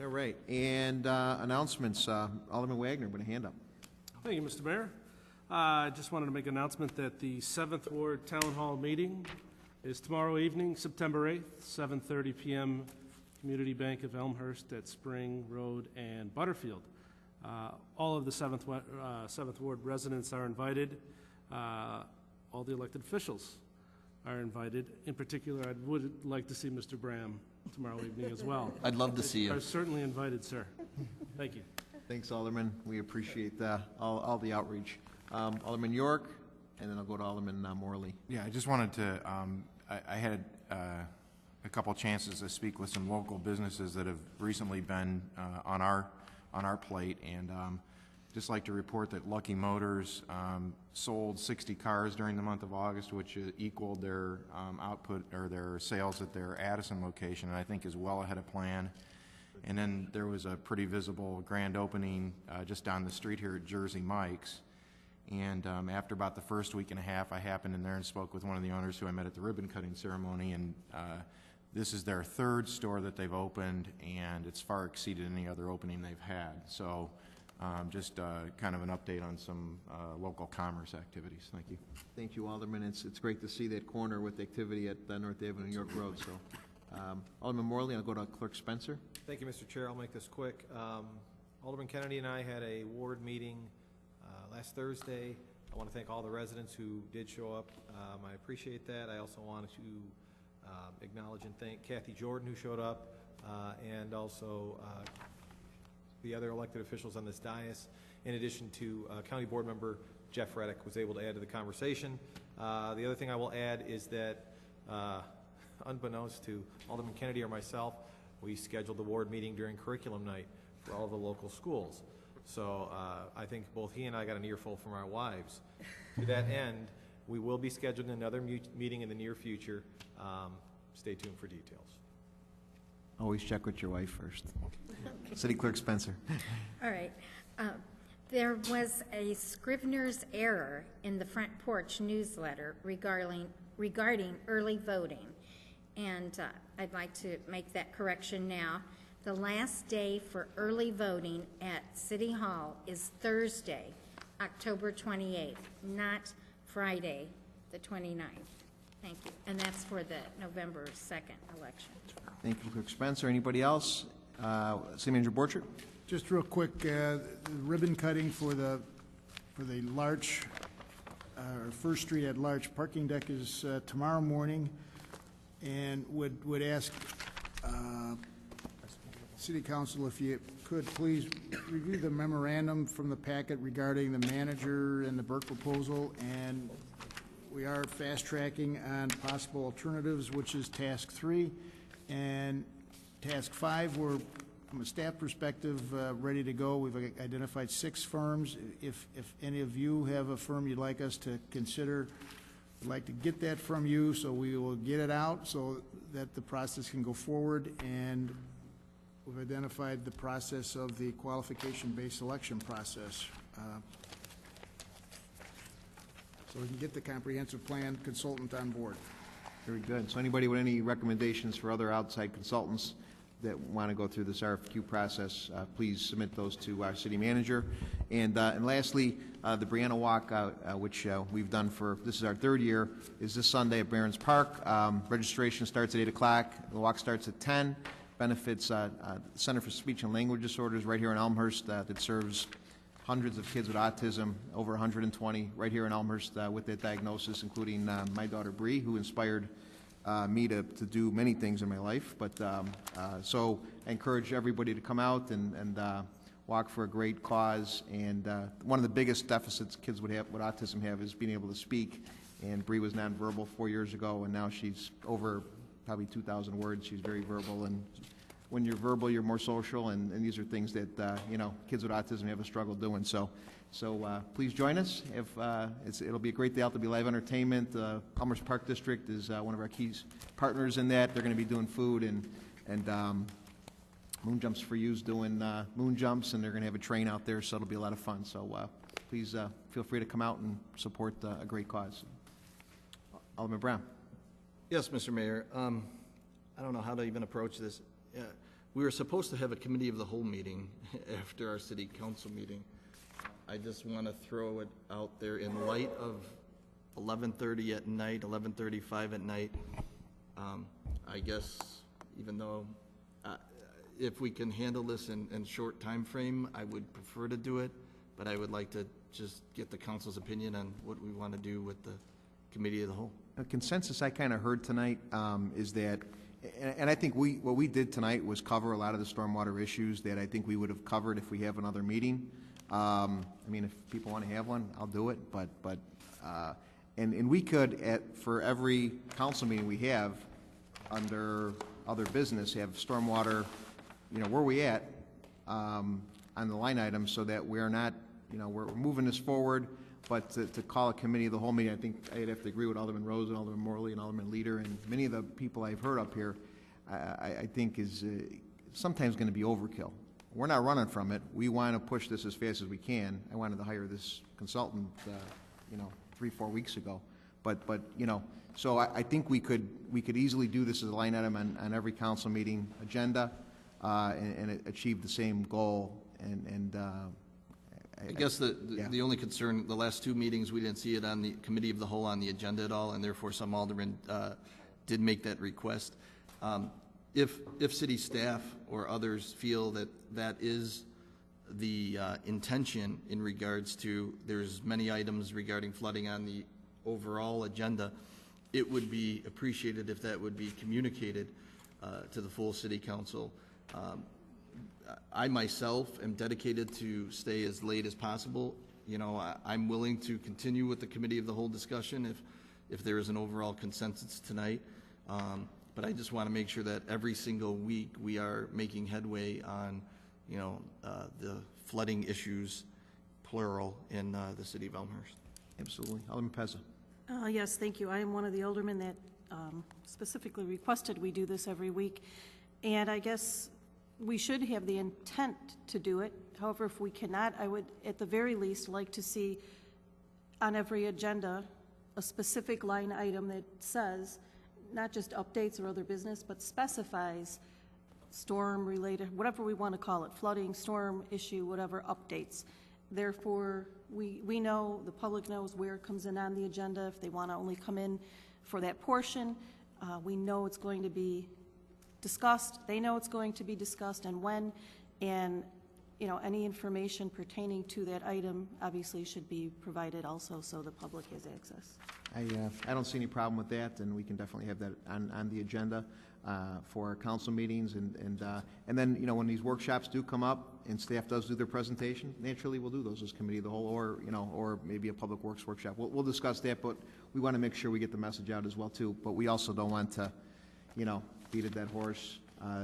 All right, and announcements. Alderman Wagner with a hand up. Thank you, Mr. Mayor. I just wanted to make an announcement that the 7th Ward Town Hall meeting is tomorrow evening, September 8th, 7:30 p.m., Community Bank of Elmhurst at Spring Road and Butterfield. All of the 7th Ward residents are invited. All the elected officials are invited. In particular, I would like to see Mr. Bram tomorrow evening as well. I'd love to see you. Are certainly invited, sir. Thank you. Thanks, Alderman. We appreciate all the outreach. Alderman York, and then I'll go to Alderman Morley. Yeah, I just wanted to, I had a couple chances to speak with some local businesses that have recently been on our plate, and just like to report that Lucky Motors sold 60 cars during the month of August, which equaled their output or their sales at their Addison location, and I think is well ahead of plan. And then there was a pretty visible grand opening just down the street here at Jersey Mike's. And after about the first week and a half, I happened in there and spoke with one of the owners who I met at the ribbon cutting ceremony, and this is their 3rd store that they've opened, and it's far exceeded any other opening they've had. So just kind of an update on some local commerce activities. Thank you. Thank you, Alderman. It's great to see that corner with activity at North Avenue, York Road. So, Alderman Morley, I'll go to Clerk Spencer. Thank you, Mr. Chair. I'll make this quick. Alderman Kennedy and I had a ward meeting last Thursday. I want to thank all the residents who did show up. I appreciate that. I also want to acknowledge and thank Kathy Jordan, who showed up, and also the other elected officials on this dais, in addition to County Board Member Jeff Reddick was able to add to the conversation. The other thing I will add is that, unbeknownst to Alderman Kennedy or myself, we scheduled the ward meeting during curriculum night for all the local schools. So I think both he and I got an earful from our wives. To that end, we will be scheduling another meeting in the near future. Stay tuned for details. Always check with your wife first. City Clerk Spencer. All right. There was a Scrivener's error in the Front Porch newsletter regarding early voting, and I'd like to make that correction now. The last day for early voting at City Hall is Thursday, October 28th, not Friday, the 29th. Thank you. And that's for the November 2nd election. Thank you, Clerk Spencer. Anybody else? City Manager Borchert? Just real quick, the ribbon cutting for the Larch, First Street at Larch parking deck is tomorrow morning, and would ask City Council if you could please review the memorandum from the packet regarding the manager and the Burke proposal, and we are fast-tracking on possible alternatives, which is Task 3. And Task 5, we're, from a staff perspective, ready to go. We've identified 6 firms. If any of you have a firm you'd like us to consider, we'd like to get that from you, so we will get it out so that the process can go forward. And we've identified the process of the qualification-based selection process. So we can get the comprehensive plan consultant on board. Very good. So anybody with any recommendations for other outside consultants that want to go through this RFQ process, please submit those to our city manager. And lastly, the Brianna Walk, which we've done for, this is our 3rd year, is this Sunday at Barron's Park. Registration starts at 8 o'clock. The walk starts at 10. Benefits Center for Speech and Language Disorders right here in Elmhurst that serves hundreds of kids with autism, over 120 right here in Elmhurst with that diagnosis, including my daughter Bree, who inspired me to do many things in my life. But so I encourage everybody to come out and walk for a great cause. And one of the biggest deficits kids with autism have is being able to speak. And Bree was nonverbal 4 years ago, and now she's over probably 2,000 words. She's very verbal, and when you're verbal, you're more social, and these are things that you know, kids with autism have a struggle doing. So please join us. It'll be a great day out. There'll be live entertainment. Elmhurst Park District is one of our key partners in that. They're going to be doing food and Moon Jumps for You's doing moon jumps, and they're going to have a train out there, so it'll be a lot of fun. So please feel free to come out and support a great cause. Alderman Brown. Yes, Mr. Mayor. I don't know how to even approach this. We were supposed to have a committee of the whole meeting after our city council meeting. I just want to throw it out there in light of 11:30 at night, 11:35 at night. I guess even though if we can handle this in short time frame, I would prefer to do it, but I would like to just get the council's opinion on what we want to do with the committee of the whole. A consensus I kind of heard tonight is that, and I think what we did tonight was cover a lot of the stormwater issues that I think we would have covered if we have another meeting. I mean, if people want to have one, I'll do it. And we could, for every council meeting we have, under other business, have stormwater, you know, where we at on the line item, so that we're not, you know, we're moving this forward. But to call a committee of the whole meeting, I think I'd have to agree with Alderman Rose and Alderman Morley and Alderman Leader and many of the people I've heard up here, I think is sometimes going to be overkill. We're not running from it. We want to push this as fast as we can. I wanted to hire this consultant, you know, 3-4 weeks ago. But you know, so I think we could easily do this as a line item on every council meeting agenda and achieve the same goal. I guess the only concern, the last 2 meetings, we didn't see it on the committee of the whole on the agenda at all, and therefore some aldermen did make that request. If city staff or others feel that that is the intention in regards to, there's many items regarding flooding on the overall agenda, it would be appreciated if that would be communicated to the full city council. I myself am dedicated to stay as late as possible. You know, I'm willing to continue with the committee of the whole discussion if there is an overall consensus tonight. But I just want to make sure that every single week we are making headway on, you know, the flooding issues, plural, in the city of Elmhurst. Absolutely. Alderman Pezza. Yes, thank you. I am one of the aldermen that specifically requested we do this every week. And I guess we should have the intent to do it. However, if we cannot, I would at the very least like to see on every agenda a specific line item that says not just updates or other business, but specifies storm-related, whatever we want to call it, flooding, storm issue, whatever, updates. Therefore, we know, the public knows where it comes in on the agenda. If they want to only come in for that portion. We know it's going to be discussed, they know it's going to be discussed and when, and, you know, any information pertaining to that item obviously should be provided also so the public has access. I don't see any problem with that, and we can definitely have that on the agenda for our council meetings, and then, you know, when these workshops do come up and staff does do their presentation, naturally we'll do those as committee of the whole, or, you know, or maybe a public works workshop. We'll discuss that, but we want to make sure we get the message out as well too. But we also don't want to, you know, beat a dead horse.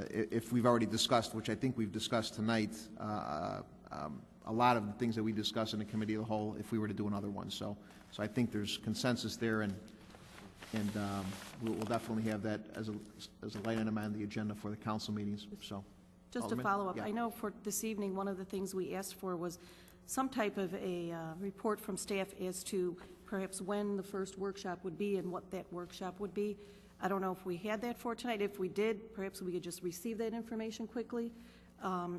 If we've already discussed, which I think we've discussed tonight, a lot of the things that we discuss in the committee of the whole, if we were to do another one. So I think there's consensus there, and we'll definitely have that as a light item on the agenda for the council meetings. So, Just Alderman? to follow up, Yeah. I know for this evening, one of the things we asked for was some type of a report from staff as to perhaps when the first workshop would be and what that workshop would be. I don't know if we had that for tonight. If we did, perhaps we could just receive that information quickly.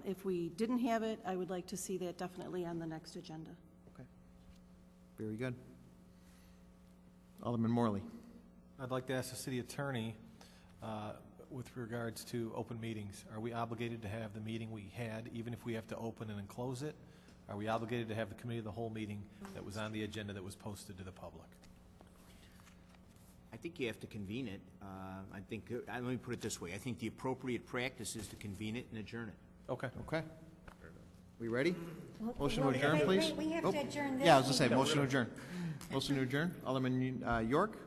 If we didn't have it, I would like to see that definitely on the next agenda. Okay. Very good. Alderman Morley. I'd like to ask the city attorney, with regards to open meetings, are we obligated to have the meeting we had, even if we have to open and then close it? Are we obligated to have the committee of the whole meeting that was on the agenda that was posted to the public? I think you have to convene it. I think, let me put it this way, I think the appropriate practice is to convene it and adjourn it. Okay. Okay. We ready? Well, Motion to wait, adjourn, wait, please? wait, we have to adjourn this Yeah, I was going to say, meeting. motion to adjourn. Motion to adjourn. Alderman York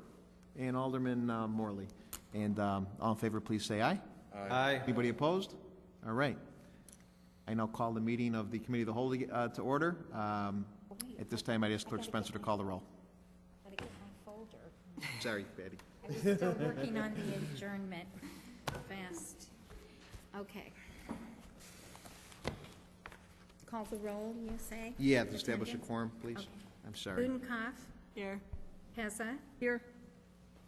and Alderman Morley. And all in favor, please say aye. Aye. Anybody opposed? All right. I now call the meeting of the Committee of the Whole to order. At this time, I'd ask Clerk Spencer to call the roll. Gotta get my folder. Sorry, Patty. I was still working on the adjournment fast. Okay. Call the roll, you say? Yeah, to establish a Attendance? quorum, please. Okay. I'm sorry. Budenkoff. Here. Pezza. Here.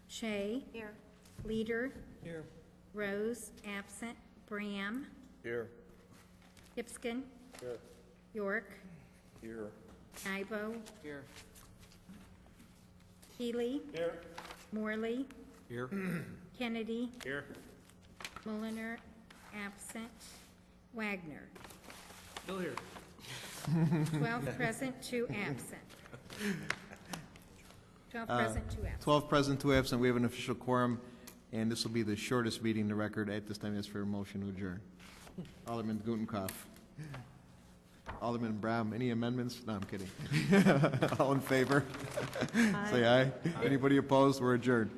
Shea. Here. Leader. Here. Rose, absent. Bram. Here. Hipskin. Here. York. Here. Ibo. Here. Healy. Here. Morley. Here. Kennedy. Here. Mulliner, absent. Wagner. Still here. 12 present, 2 absent. 12 present, 2 absent. 12 present, 2 absent. We have an official quorum, and this will be the shortest meeting in the record. At this time, ask for a motion to adjourn. Alderman Gutenkopf. Alderman Brown, any amendments? No, I'm kidding. All in favor? Say aye. Anybody opposed? We're adjourned.